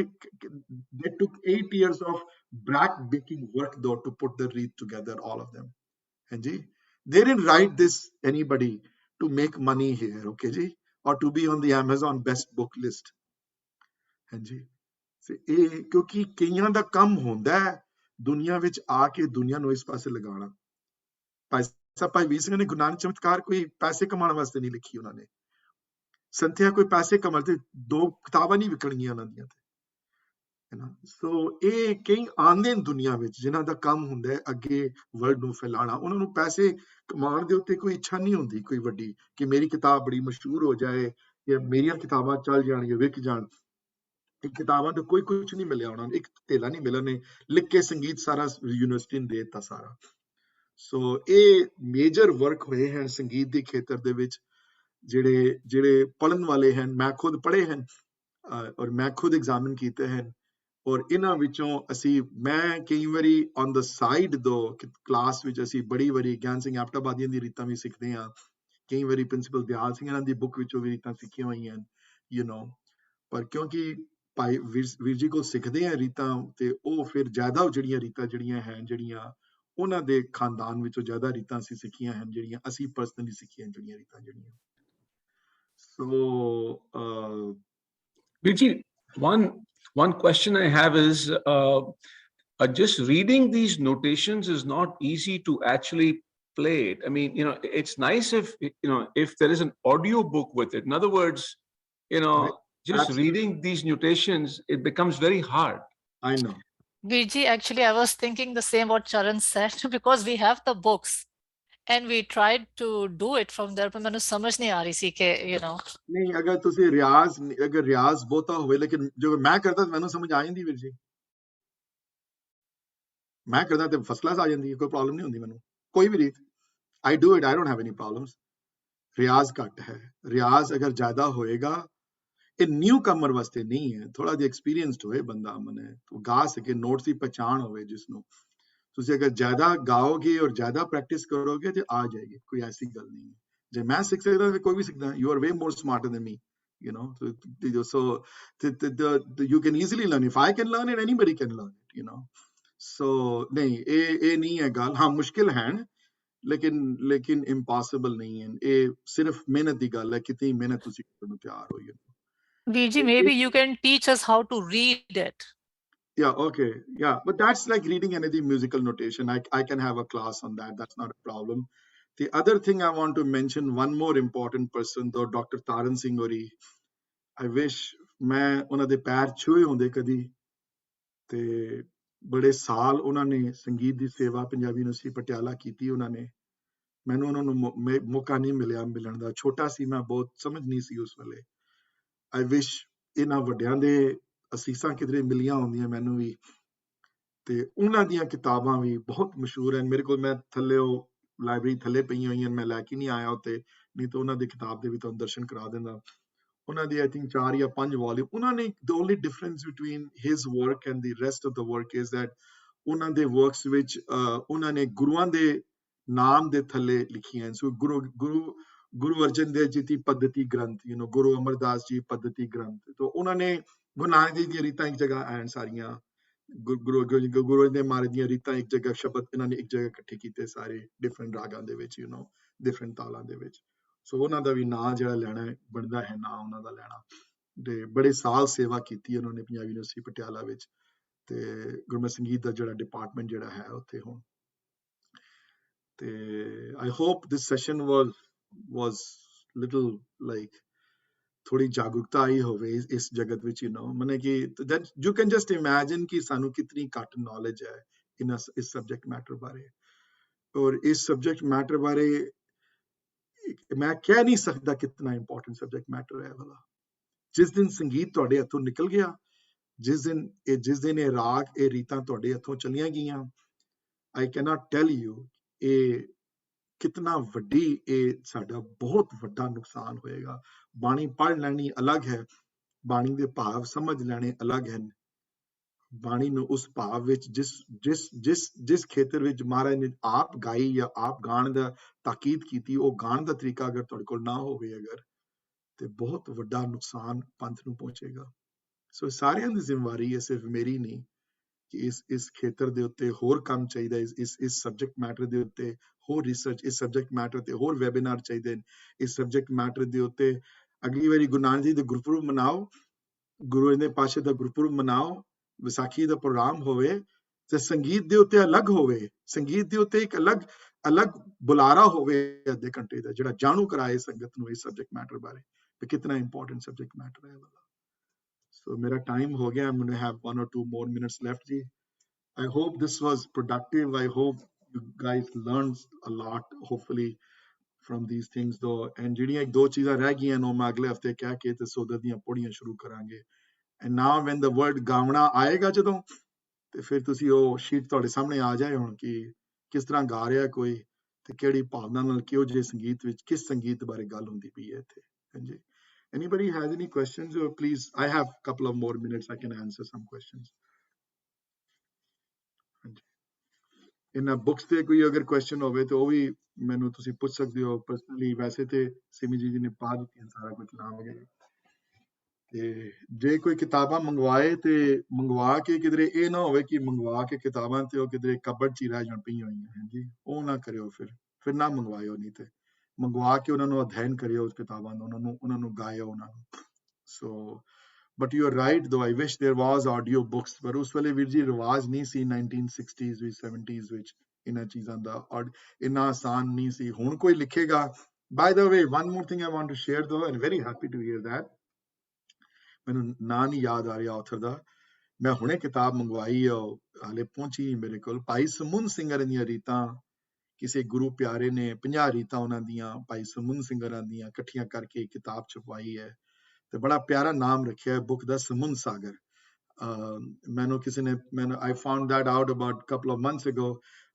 they took 8 years of back baking work though to put the wreath together, all of them. ਹਾਂਜੀ, they didn't write this anybody to make money here, okay ji, or to be on the Amazon best book list. ਹਾਂਜੀ, ਇਹ ਕਿਉਂਕਿ ਕਈਆਂ ਦਾ ਕੰਮ ਹੁੰਦਾ ਹੈ ਦੁਨੀਆ ਵਿੱਚ ਆ ਕੇ ਦੁਨੀਆ ਨੂੰ ਇਸ ਪਾਸੇ ਲਗਾਉਣਾ. ਭਾਈ ਵੀਰ ਸਿੰਘ ਨੇ ਗੁਰੂ ਨਾਨਕ ਚਮਤਕਾਰ ਕੋਈ ਪੈਸੇ ਕਮਾਉਣ ਵਾਸਤੇ ਨਹੀਂ ਲਿਖੀ ਉਹਨਾਂ ਨੇ, ਸੰਥਿਆ ਕੋਈ ਪੈਸੇ ਕਮਾਉਣ ਤੇ 2 ਕਿਤਾਬਾਂ ਨਹੀਂ ਵਿਕਣਗੀਆਂ ਉਹਨਾਂ ਦੀਆਂ ਤੇ, ਹੈ ਨਾ। ਸੋ ਇਹ ਕਈ ਆਉਂਦੇ ਨੇ ਦੁਨੀਆ ਵਿੱਚ ਜਿਨ੍ਹਾਂ ਦਾ ਕੰਮ ਹੁੰਦਾ ਹੈ ਅੱਗੇ ਵਰਲਡ ਨੂੰ ਫੈਲਾਉਣਾ, ਉਹਨਾਂ ਨੂੰ ਪੈਸੇ ਕਮਾਉਣ ਦੇ ਉੱਤੇ ਕੋਈ ਇੱਛਾ ਨਹੀਂ ਹੁੰਦੀ ਕੋਈ ਵੱਡੀ ਕਿ ਮੇਰੀ ਕਿਤਾਬ ਬੜੀ ਮਸ਼ਹੂਰ ਹੋ ਜਾਏ ਜਾਂ ਮੇਰੀਆਂ ਕਿਤਾਬਾਂ ਚੱਲ ਜਾਣਗੀਆਂ ਵਿਕ ਜਾਣ। ਇਹ ਕਿਤਾਬਾਂ ਤੋਂ ਕੋਈ ਕੁਝ ਨਹੀਂ ਮਿਲਿਆ ਉਹਨਾਂ ਨੂੰ, ਇੱਕ ਧੇਲਾ ਨਹੀਂ ਮਿਲਿਆ, ਨੇ ਲਿਖ ਕੇ ਸੰਗੀਤ ਸਾਰਾ ਯੂਨੀਵਰਸਿਟੀ ਨੇ ਦੇ ਦਿੱਤਾ ਸਾਰਾ। ਸੋ ਇਹ ਮੇਜਰ ਵਰਕ ਹੋਏ ਹਨ ਸੰਗੀਤ ਦੇ ਖੇਤਰ ਦੇ ਵਿੱਚ ਜਿਹੜੇ ਪੜ੍ਹਨ ਵਾਲੇ ਹਨ। ਮੈਂ ਖੁਦ ਪੜ੍ਹੇ ਹਨ ਔਰ ਮੈਂ ਖੁਦ ਐਗਜ਼ਾਮਿਨ ਕੀਤੇ ਹਨ, ਔਰ ਇਹਨਾਂ ਵਿੱਚੋਂ ਮੈਂ ਕਈ ਵਾਰੀ ਔਨ ਦਾ ਸਾਈਡ ਦੋ ਕਲਾਸ ਵਿੱਚ ਅਸੀਂ ਬੜੀ ਵਾਰੀ ਗਿਆਨ ਸਿੰਘ ਆਪਟਾਬਾਦੀਆਂ ਦੀ ਰੀਤਾਂ ਵੀ ਸਿੱਖਦੇ ਹਾਂ, ਕਈ ਵਾਰੀ ਪ੍ਰਿੰਸੀਪਲ ਦਿਆਲ ਸਿੰਘ ਇਹਨਾਂ ਦੀ ਬੁੱਕ ਵਿੱਚੋਂ ਵੀ ਰੀਤਾਂ ਸਿੱਖੀਆਂ ਹੋਈਆਂ ਹਨ, ਪਰ ਕਿਉਂਕਿ ਭਾਈ ਵੀਰ ਜੀ ਕੋਲ ਸਿੱਖਦੇ ਆ ਰੀਤਾਂ ਤੇ ਉਹ ਫਿਰ ਜ਼ਿਆਦਾ ਜਿਹੜੀਆਂ ਰੀਤਾਂ ਜਿਹੜੀਆਂ ਉਹਨਾਂ ਦੇ ਖਾਨਦਾਨ ਵਿੱਚੋਂ ਜ਼ਿਆਦਾ ਰੀਤਾਂ ਅਸੀਂ ਸਿੱਖੀਆਂ ਹਨ, ਜਿਹੜੀਆਂ ਅਸੀਂ ਪਰਸਨਲੀ ਸਿੱਖੀਆਂ ਜਿਹੜੀਆਂ ਰੀਤਾਂ ਜਿਹੜੀਆਂ। ਸੋ Viji, one question I have is just reading these notations is not easy to actually play it. I mean, it's nice if there is an audio book with it. In other words, just Absolutely. reading these notations, it becomes very hard. I know. Viji, actually, I was thinking the same what Charan said because we have the books and we tried to do it from there, but ਮੈਨੂੰ ਸਮਝ ਨਹੀਂ ਆ ਰਹੀ ਸੀ ਕਿ ਨਹੀਂ, ਅਗਰ ਤੁਸੀਂ ਰਿਆਜ਼ ਬਹੁਤਾ ਹੋਵੇ, ਲੇਕਿਨ ਜੋ ਮੈਂ ਕਰਦਾ ਮੈਨੂੰ ਸਮਝ ਆ ਜਾਂਦੀ ਵੀਰ ਜੀ, ਮੈਂ ਕਰਦਾ ਤੇ ਫਸਟ ਕਲਾਸ ਆ ਜਾਂਦੀ ਹੈ, ਕੋਈ ਪ੍ਰੋਬਲਮ ਨਹੀਂ ਹੁੰਦੀ ਮੈਨੂੰ ਕੋਈ ਵੀ ਰੀਤ। I do it, I don't have any problems. ਰਿਆਜ਼ ਘੱਟ ਹੈ, ਰਿਆਜ਼ ਅਗਰ ਜ਼ਿਆਦਾ ਹੋਏਗਾ, ਇਹ ਨਿਊ ਕਮਰ ਵਾਸਤੇ ਨਹੀਂ ਹੈ, ਥੋੜਾ ਜਿਹਾ ਐਕਸਪੀਰੀਅੰਸਡ ਹੋਏ ਬੰਦਾ ਮਨੇ ਤੋਂ ਗਾ ਸਕੇ, ਨੋਟਸ ਦੀ ਪਛਾਣ ਹੋਵੇ ਜਿਸ ਨੂੰ। ਤੁਸੀਂ ਅਗਰ ਜ਼ਿਆਦਾ ਗਾਓਗੇ ਔਰ ਜ਼ਿਆਦਾ ਪ੍ਰੈਕਟਿਸ ਕਰੋਗੇ ਤੇ ਆ ਜਾਏਗੀ, ਕੋਈ ਐਸੀ ਗੱਲ ਨਹੀਂ ਹੈ। ਜੇ ਮੈਂ ਸਿੱਖ ਸਕਦਾ ਤੇ ਕੋਈ ਵੀ ਸਿੱਖਦਾ। You are way more smarter than me, so you can easily learn. If I can learn it, anybody can learn it, so ਨਹੀਂ, ਇਹ ਨਹੀਂ ਹੈ ਗੱਲ। ਹਾਂ, ਮੁਸ਼ਕਿਲ ਹੈ ਲੇਕਿਨ impossible ਨਹੀਂ ਹੈ। ਇਹ ਸਿਰਫ ਮਿਹਨਤ ਦੀ ਗੱਲ ਹੈ, ਕਿਤਨੀ ਮਿਹਨਤ ਤੁਸੀਂ ਕਰਨ ਨੂੰ ਤਿਆਰ ਹੋ। Viji, maybe you can teach us how to read it. Yeah, okay. Yeah, but that's like reading any musical notation. I can have a class on that. That's not a problem. The other thing I want to mention, one more important person, though, Dr. Taran Singh Ori. I wish मैं ਉਹਨਾਂ ਦੇ ਪੈਰ ਛੂਏ ਹੁੰਦੇ ਕਦੀ ਤੇ ਬੜੇ ਸਾਲ ਉਹਨਾਂ ਨੇ ਸੰਗੀਤ ਦੀ ਸੇਵਾ ਪੰਜਾਬੀ ਯੂਨੀਵਰਸਿਟੀ ਪਟਿਆਲਾ ਕੀਤੀ। ਉਹਨਾਂ ਨੇ ਮੈਨੂੰ ਉਹਨਾਂ ਨੂੰ ਮੌਕਾ ਨਹੀਂ ਮਿਲਿਆ ਮਿਲਣ ਦਾ, ਛੋਟਾ ਸੀ ਮੈਂ, ਬਹੁਤ ਸਮਝ ਨਹੀਂ ਸੀ ਉਸ ਵੇਲੇ। I wish ਇਹਨਾਂ ਵੱਡਿਆਂ ਦੇ ਅਸੀਸਾਂ ਕਿਧਰੇ ਮਿਲੀਆਂ ਹੁੰਦੀਆਂ ਮੈਨੂੰ ਵੀ, ਤੇ ਉਹਨਾਂ ਦੀਆਂ ਕਿਤਾਬਾਂ ਵੀ ਬਹੁਤ ਮਸ਼ਹੂਰ ਹਨ ਮੇਰੇ ਕੋਲ। ਮੈਂ ਥੱਲੇ ਉਹ ਲਾਇਬ੍ਰੇਰੀ ਥੱਲੇ ਪਈਆਂ ਹੋਈਆਂ, ਮੈਂ ਲੈ ਕੇ ਨਹੀਂ ਆਇਆ ਉੱਤੇ, ਨਹੀਂ ਤਾਂ ਉਹਨਾਂ ਦੀ ਕਿਤਾਬ ਦੇ ਵੀ ਤੁਹਾਨੂੰ ਦਰਸ਼ਨ ਕਰਾ ਦਿੰਦਾ। ਉਹਨਾਂ ਦੀ I think 4 ਜਾਂ 5 ਵਾਲੀਅਮ। ਉਹਨਾਂ ਨੇ the only difference between his work and the rest of the work is that ਉਹਨਾਂ ਦੇ ਵਰਕਸ ਵਿੱਚ ਉਹਨਾਂ ਨੇ ਗੁਰੂਆਂ ਦੇ ਨਾਮ ਦੇ ਥੱਲੇ ਲਿਖੀਆਂ। ਸੋ ਗੁਰੂ ਅਰਜਨ ਦੇਵ ਜੀ ਦੀ ਪੱਧਤੀ ਗ੍ਰੰਥ, ਗੁਰੂ ਅਮਰਦਾਸ ਜੀ ਪੱਧਤੀ ਗ੍ਰੰਥ, ਤਾਂ ਉਹਨਾਂ ਨੇ ਗੁਰੂ ਨਾਨਕ ਦੇਵ ਦੀਆਂ ਰੀਤਾਂ ਇੱਕ ਜਗ੍ਹਾ ਐਂਡ ਸਾਰੀਆਂ ਗੁਰੂ ਦੇ ਮਹਾਰਾਜ ਦੀਆਂ ਰੀਤਾਂ ਇੱਕ ਜਗ੍ਹਾ, ਸ਼ਬਦ ਇਹਨਾਂ ਨੇ ਇੱਕ ਜਗ੍ਹਾ ਇਕੱਠੇ ਕੀਤੇ ਸਾਰੇ ਡਿਫਰੈਂਟ ਰਾਗਾਂ ਦੇ ਵਿੱਚ, ਡਿਫਰੈਂਟ ਤਾਲਾਂ ਦੇ ਵਿੱਚ। ਸੋ ਉਹਨਾਂ ਦਾ ਵੀ ਨਾਂ ਜਿਹੜਾ ਲੈਣਾ ਬਣਦਾ ਹੈ, ਨਾਂ ਉਹਨਾਂ ਦਾ ਲੈਣਾ। ਤੇ ਬੜੇ ਸਾਲ ਸੇਵਾ ਕੀਤੀ ਉਹਨਾਂ ਨੇ ਪੰਜਾਬੀ ਯੂਨੀਵਰਸਿਟੀ ਪਟਿਆਲਾ ਵਿੱਚ, ਤੇ ਗੁਰਮਤਿ ਸੰਗੀਤ ਦਾ ਜਿਹੜਾ ਡਿਪਾਰਟਮੈਂਟ ਜਿਹੜਾ ਹੈ ਉੱਥੇ ਹੁਣ। ਤੇ I hope this session was little like ਥੋੜੀ ਜਾਗਰੂਕਤਾ ਆਈ ਹੋਵੇ ਇਸ ਜਗਤ ਵਿੱਚ, ਮਨੇ ਕਿ you can just imagine ਕਿ ਸਾਨੂੰ ਕਿਤਨੀ ਘੱਟ ਨੌਲੇਜ ਹੈ ਇਸ ਸਬਜੈਕਟ ਮੈਟਰ ਬਾਰੇ। ਔਰ ਇਸ ਸਬਜੈਕਟ ਮੈਟਰ ਬਾਰੇ ਮੈਂ ਕਹਿ ਨਹੀਂ ਸਕਦਾ ਕਿਤਨਾ ਇੰਪੋਰਟੈਂਟ ਸਬਜੈਕਟ ਮੈਟਰ ਹੈ ਵਾਲਾ। ਜਿਸ ਦਿਨ ਸੰਗੀਤ ਤੁਹਾਡੇ ਹੱਥੋਂ ਨਿਕਲ ਗਿਆ, ਜਿਸ ਦਿਨ ਇਹ ਰਾਗ, ਇਹ ਰੀਤਾਂ ਤੁਹਾਡੇ ਹੱਥੋਂ ਚਲੀਆਂ ਗਈਆਂ, I cannot tell you ਇਹ ਕਿਤਨਾ ਵੱਡੀ, ਇਹ ਸਾਡਾ ਬਹੁਤ ਵੱਡਾ ਨੁਕਸਾਨ ਹੋਏਗਾ। ਬਾਣੀ ਪੜ੍ਹ ਲੈਣੀ ਅਲੱਗ ਹੈ, ਬਾਣੀ ਦੇ ਭਾਵ ਸਮਝ ਲੈਣੇ ਅਲੱਗ ਹਨ। ਬਾਣੀ ਨੂੰ ਉਸ ਭਾਵ ਵਿੱਚ ਜਿਸ ਖੇਤਰ ਵਿੱਚ ਮਹਾਰਾਜ ਨੇ ਆਪ ਗਾਈ ਜਾਂ ਆਪ ਗਾਣ ਦਾ ਤਾਕੀਦ ਕੀਤੀ, ਉਹ ਗਾਣ ਦਾ ਤਰੀਕਾ ਅਗਰ ਤੁਹਾਡੇ ਕੋਲ ਨਾ ਹੋਵੇ ਅਗਰ, ਤੇ ਬਹੁਤ ਵੱਡਾ ਨੁਕਸਾਨ ਪੰਥ ਨੂੰ ਪਹੁੰਚੇਗਾ। ਸੋ ਸਾਰਿਆਂ ਦੀ ਜ਼ਿੰਮੇਵਾਰੀ ਹੈ, ਸਿਰਫ ਮੇਰੀ ਨਹੀਂ, ਕਿ ਇਸ ਖੇਤਰ ਦੇ ਉੱਤੇ ਹੋਰ ਕੰਮ ਚਾਹੀਦਾ, ਇਸ ਸਬਜੈਕਟ ਮੈਟਰ ਦੇ ਉੱਤੇ ਹੋਰ ਰਿਸਰਚ, ਇਸ ਸਬਜੈਕਟ ਮੈਟਰ ਤੇ ਹੋਰ ਵੈਬਿਨਾਰ ਚਾਹੀਦੇ ਨੇ, ਇਸ ਸਬਜੈਕਟ ਮੈਟਰ ਦੇ ਉੱਤੇ। ਅਗਲੀ ਵਾਰੀ ਗੁਰੂ ਨਾਨਕ ਦੇਵ ਜੀ ਦਾ ਗੁਰਪੁਰਬ ਮਨਾਓ, ਗੁਰੂ ਦੇ ਪਾਤਸ਼ਾਹ ਦਾ ਗੁਰਪੁਰਬ ਮਨਾਓ, ਵਿਸਾਖੀ ਦਾ ਪ੍ਰੋਗਰਾਮ ਹੋਵੇ, ਤੇ ਸੰਗੀਤ ਦੇ ਉੱਤੇ ਅਲੱਗ ਹੋਵੇ, ਸੰਗੀਤ ਦੇ ਉੱਤੇ ਇੱਕ ਅਲੱਗ ਅਲੱਗ ਬੁਲਾਰਾ ਹੋਵੇ ਅੱਧੇ ਘੰਟੇ ਦਾ ਜਿਹੜਾ ਜਾਣੂ ਕਰਾਏ ਸੰਗਤ ਨੂੰ ਇਸ ਸਬਜੈਕਟ ਮੈਟਰ ਬਾਰੇ ਕਿ ਕਿੰਨਾ ਇੰਪੋਰਟੈਂਟ ਸਬਜੈਕਟ ਮੈਟਰ ਹੈ ਵਾਲਾ। ਸੋ ਮੇਰਾ ਟਾਈਮ ਹੋ ਗਿਆ, I'm going to have 1 or 2 more minutes left ਜੀ। I hope this was productive. I hope you guys learned a lot hopefully from these things though, and ਜਿਹੜੀਆਂ ਇੱਕ ਦੋ ਚੀਜ਼ਾਂ ਰਹਿ ਗਈਆਂ ਨੇ ਮੈਂ ਅਗਲੇ ਹਫਤੇ ਕਹਿ ਕੇ ਤੇ ਸੋਦਰ ਦੀਆਂ ਪੜ੍ਹੀਆਂ ਸ਼ੁਰੂ ਕਰਾਂਗੇ। And now when the word ਗਾਵਣਾ ਆਏਗਾ ਜਦੋਂ ਤੇ ਫਿਰ ਤੁਸੀਂ ਉਹ ਸ਼ੀਟ ਤੁਹਾਡੇ ਸਾਹਮਣੇ ਆ ਜਾਏ ਹੁਣ ਕਿ ਕਿਸ ਤਰ੍ਹਾਂ ਗਾ ਰਿਹਾ ਕੋਈ ਤੇ ਕਿਹੜੀ ਭਾਵਨਾ ਨਾਲ ਕਿਹੋ ਜਿਹੇ ਸੰਗੀਤ ਵਿੱਚ ਕਿਸ ਸੰਗੀਤ ਬਾਰੇ ਗੱਲ ਹੁੰਦੀ ਪਈ ਹੈ ਇੱਥੇ। ਹਾਂਜੀ, anybody has any questions or please, I have a couple of more minutes, I can answer some questions। ਹਾਂਜੀ, ਇਹਨਾਂ ਬੁక్స్ ਤੇ ਕੋਈ ਅਗਰ ਕੁਐਸਚਨ ਹੋਵੇ ਤੇ ਉਹ ਵੀ ਮੈਨੂੰ ਤੁਸੀਂ ਪੁੱਛ ਸਕਦੇ ਹੋ ਪਰਸਨਲੀ। ਵੈਸੇ ਤੇ ਸਿਮੀ ਜੀ ਨੇ ਪਾ ਦਿੱਤੀਆਂ ਸਾਰਾ ਕੁਝ ਨਾਮ ਵਗੈਰਾ, ਤੇ ਜੇ ਕੋਈ ਕਿਤਾਬਾਂ ਮੰਗਵਾਏ ਤੇ ਮੰਗਵਾ ਕੇ ਕਿਧਰੇ ਇਹ ਨਾ ਹੋਵੇ ਕਿ ਮੰਗਵਾ ਕੇ ਕਿਤਾਬਾਂ ਤੇ ਉਹ ਕਿਧਰੇ ਕਬਰਡ 'ਚ ਹੀ ਰਹਿ ਜਾਣ ਪਈਆਂ ਹੋਈਆਂ। ਹਾਂਜੀ, ਉਹ ਨਾ ਕਰਿਓ, ਫਿਰ ਨਾ ਮੰਗਵਾਇਓ। ਨਹੀਂ ਤੇ ਮੰਗਵਾ ਕੇ ਉਹਨਾਂ ਨੂੰ ਅਧਿਐਨ ਕਰਿਓ ਉਸ ਕਿਤਾਬਾਂ ਦਾ, ਉਹਨਾਂ ਨੂੰ ਗਾਇਓ ਉਹਨਾਂ ਨੂੰ। ਸੋ but you're right though, I wish there was audio books, ਪਰ ਉਸ ਵੇਲੇ ਵੀਰ ਜੀ ਰਿਵਾਜ ਨਹੀਂ ਸੀ 1960s ਵਿੱਚ 70s ਵਿੱਚ ਇਹਨਾਂ ਚੀਜ਼ਾਂ ਦਾ, ਔਰ ਇੰਨਾ ਆਸਾਨ ਨਹੀਂ ਸੀ। ਹੁਣ ਕੋਈ ਲਿਖੇਗਾ, by the way, one more thing I want to share though, and very happy to hear that, ਮੈਨੂੰ ਨਾਂ ਨਹੀਂ ਯਾਦ ਆ ਰਿਹਾ ਆਥਰ ਦਾ, ਮੈਂ ਹੁਣੇ ਕਿਤਾਬ ਮੰਗਵਾਈ ਆ, ਹਾਲੇ ਪਹੁੰਚੀ ਨਹੀਂ ਮੇਰੇ ਕੋਲ। ਭਾਈ ਸਮੁੰਨ ਸਿੰਘਰ ਦੀਆਂ ਰੀਤਾਂ, ਕਿਸੇ ਗੁਰੂ ਪਿਆਰੇ ਨੇ 50 ਰੀਤਾਂ ਉਹਨਾਂ ਦੀਆਂ ਭਾਈ ਸਮੁੰਨ ਸਿੰਘਰਾਂ ਦੀਆਂ ਇਕੱਠੀਆਂ ਕਰਕੇ ਕਿਤਾਬ ਛਪਵਾਈ ਹੈ ਤੇ ਬੜਾ ਪਿਆਰਾ ਨਾਮ ਰੱਖਿਆ ਹੈ ਬੁੱਕ ਦਾ, ਸਮੁੰਨ ਸਾਗਰ। ਮੈਨੂੰ ਕਿਸੇ ਨੇ I found that out about a couple of months ago.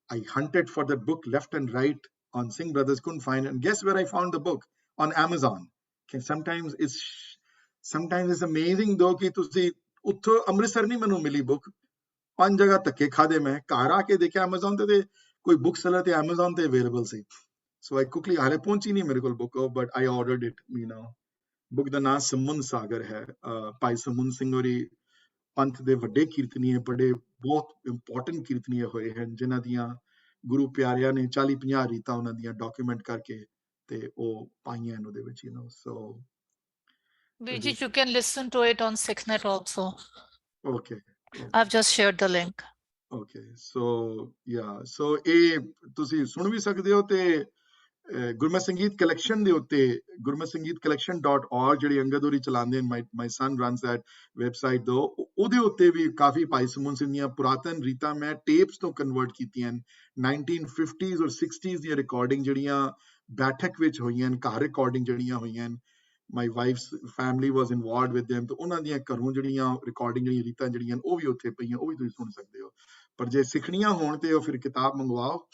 I hunted for that book left and right on Singh Brothers, couldn't find it, and guess where I found the book? On Amazon. Okay, sometimes it's amazing though ਕਿ ਤੁਸੀਂ ਉੱਥੋਂ ਅੰਮ੍ਰਿਤਸਰ ਨਹੀਂ ਮੈਨੂੰ ਮਿਲੀ book, 5 ਜਗ੍ਹਾ ਧੱਕੇ ਖਾਦੇ ਮੈਂ, ਘਰ ਆ ਕੇ ਦੇਖਿਆ Amazon ਤੇ ਕੋਈ ਬੁੱਕ ਸੈਲਰ ਤੇ Amazon ਤੇ ਅਵੇਲੇਬਲ ਸੀ। So I quickly, ਹਾਲੇ ਪਹੁੰਚੀ ਨਹੀਂ ਮੇਰੇ ਕੋਲ book, but I ordered it, you know। Book ਦਾ ਨਾਮ ਸਮੁੰਨ ਸਾਗਰ ਹੈ। ਭਾਈ ਸਮੁੰਨ ਸਿੰਘ ਹੋਰੀ ਪੰਥ ਦੇ ਵੱਡੇ ਕੀਰਤਨੀਏ, ਬੜੇ ਬਹੁਤ ਇੰਪੋਰਟੈਂਟ ਕੀਰਤਨੀਏ ਹੋਏ ਹਨ, ਜਿਨ੍ਹਾਂ ਦੀਆਂ ਗੁਰੂ ਪਿਆਰਿਆਂ ਨੇ 40-50 ਰੀਤਾਂ ਉਹਨਾਂ ਦੀਆਂ ਡਾਕੂਮੈਂਟ ਕਰਕੇ ਤੇ ਉਹ ਪਾਈਆਂ ਹਨ ਉਹਦੇ ਵਿੱਚ, you know। So Vijit, you can listen to it on SickNet also. okay, I've just shared the link. okay, so yeah, so ਇਹ ਤੁਸੀਂ ਸੁਣ ਵੀ ਸਕਦੇ ਹੋ ਤੇ ਗੁਰਮਤਿ ਸੰਗੀਤ ਕਲੈਕਸ਼ਨ ਦੇ ਉੱਤੇ gurmatsangeetcollection.org ਜਿਹੜੀ ਅੰਗਦ ਹੋਰੀ ਚਲਾਉਂਦੇ ਨੇ, ਮਾਈ ਸਨ ਰਨਸ ਦੈਟ ਵੈਬਸਾਈਟ ਦੋ, ਉਹਦੇ ਉੱਤੇ ਵੀ ਕਾਫੀ ਭਾਈ ਸਮੁੰਨ ਸਿੰਘ ਦੀਆਂ ਪੁਰਾਤਨ ਰੀਤਾਂ ਮੈਂ ਟੇਪਸ ਤੋਂ ਕਨਵਰਟ ਕੀਤੀਆਂ, 1950s ਔਰ 60s ਦੀਆਂ ਰਿਕਾਰਡਿੰਗ ਜਿਹੜੀਆਂ ਬੈਠਕ ਵਿੱਚ ਹੋਈਆਂ, ਘਰ ਰਿਕਾਰਡਿੰਗ ਜਿਹੜੀਆਂ ਹੋਈਆਂ, my wife's family was involved with them, ਤੇ ਉਹਨਾਂ ਦੀਆਂ ਘਰੋਂ ਜਿਹੜੀਆਂ ਰਿਕਾਰਡਿੰਗ ਜਿਹੜੀਆਂ ਰੀਤਾਂ ਜਿਹੜੀਆਂ ਉਹ ਵੀ ਉੱਥੇ ਪਈਆਂ, ਉਹ ਵੀ ਤੁਸੀਂ ਸੁਣ ਸਕਦੇ ਹੋ। ਪਰ ਜੇ ਸਿੱਖਣੀਆਂ ਹੋਣ ਤੇ ਉਹ ਫਿਰ ਕਿਤਾਬ ਮੰਗਵਾਓ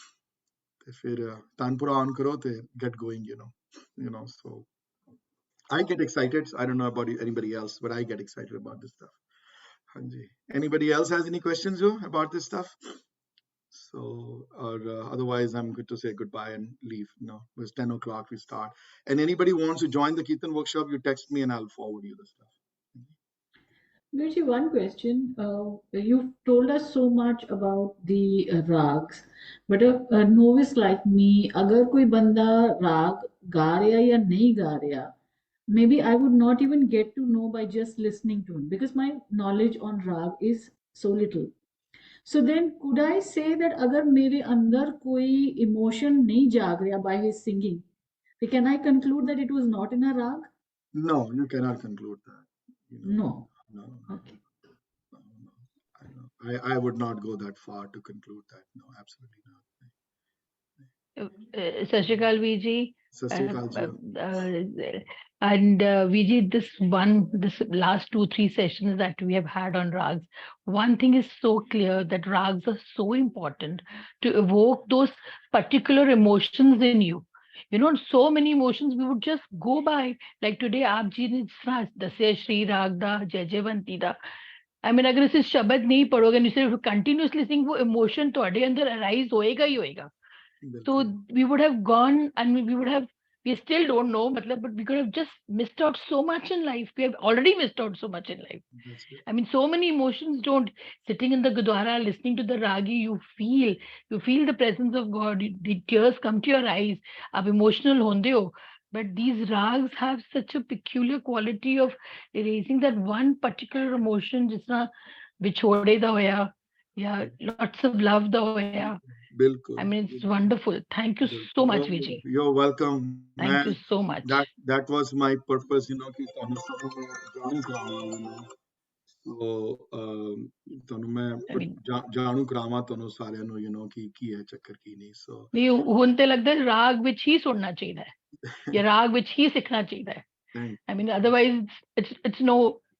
ਤੇ ਫਿਰ ਤਾਨਪੁਰਾ ਆਨ ਕਰੋ ਤੇ get going, you know। So I get excited, I don't know about anybody else, but I get excited about this stuff। ਹਾਂਜੀ, anybody else has any questions about this stuff? So or otherwise I'm good to say goodbye and leave, you know। It's 10 o'clock we start, and anybody wants to join the Kirtan workshop, you text me and I'll forward you the stuff। Virji, one question. You've told us so much about the rags, but a novice like me, agar koi banda rag ga raha ya nahi ga raha, maybe I would not even get to know by just listening to him because my knowledge on rag is so little. So then, could I say that agar mere andar koi emotion nahi jaag raha by his singing, can I conclude that it was not in a rag? No, you cannot conclude that, you know। No. No, Okay. I would not go that far to conclude that, no, absolutely not। Sat Shri Akal, Viji. Sat Shri Akal ji। And Viji, this last 2-3 sessions that we have had on rags, one thing is so clear that rags are so important to evoke those particular emotions in you. You know, so many emotions we would just go by. Like today, aap ji ne dasya Shri Raag da, Jai Jaivanti da. I mean, अगर इसे शब्द नहीं पढ़ोगे, and you say continuously sing, वो emotion ਤੁਹਾਡੇ अंदर arise होएगा ही होएगा। So we would have gone and we still don't know, but we could have just missed out so much in life. We have already missed out so much in life. I mean, so many emotions don't. Sitting in the Gurdwara, listening to the Ragi, you feel the presence of God. The tears come to your eyes. Ab emotional honde ho. But these rags have such a peculiar quality of erasing that one particular emotion, jisna vichhode da hoya, yeah, lots of love da hoya. बिल्कुल I mean, it's wonderful. Thank you बिल्कुल so much, Vijay. you're welcome Thank man you so much. that was my purpose you know कि ਤੁਹਾਨੂੰ ਸਭ ਨੂੰ ਜਾਣੂ ਕਰਾਵਾਂ you know so ਤੁਹਾਨੂੰ ਮੈਂ I mean, ਜਾਣੂ ਕਰਾਵਾਂ ਤੁਹਾਨੂੰ ਸਾਰਿਆਂ ਨੂੰ you know ਕਿ ਕੀ ਹੈ ਚੱਕਰ ਕੀ ਨਹੀਂ so ਨਹੀਂ ਹੁਣ ਤੇ ਲੱਗਦਾ ਹੈ ਰਾਗ ਵਿੱਚ ਹੀ ਸੁਣਨਾ ਚਾਹੀਦਾ ਹੈ ਜਾਂ ਰਾਗ ਵਿੱਚ ਹੀ ਸਿੱਖਣਾ ਚਾਹੀਦਾ ਹੈ thank I mean, otherwise it's no,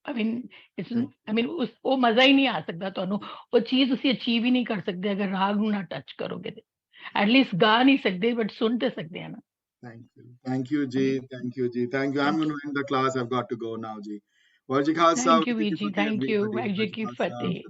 I mean, it's, I mean, ਉਹ ਮਜ਼ਾ ਹੀ ਨਹੀਂ ਆ ਸਕਦਾ ਤੁਹਾਨੂੰ ਉਹ ਚੀਜ਼ ਤੁਸੀਂ ਅਚੀਵ ਹੀ ਨਹੀਂ ਕਰ ਸਕਦੇ ਅਗਰ ਰਾਗ ਨੂੰ ਨਾ ਟੱਚ ਕਰੋਗੇ ਤੇ ਐਟਲੀਸਟ ਗਾ ਨਹੀਂ ਸਕਦੇ ਬਟ ਸੁਣ ਤੇ ਸਕਦੇ ਆ ਨਾ thank you ji thank you ji thank you I'm going to end the class I've got to go now ji Waheguru ji Khalsa thank you ਵੀਰ ਜੀ thank you Waheguru ji Ki Fateh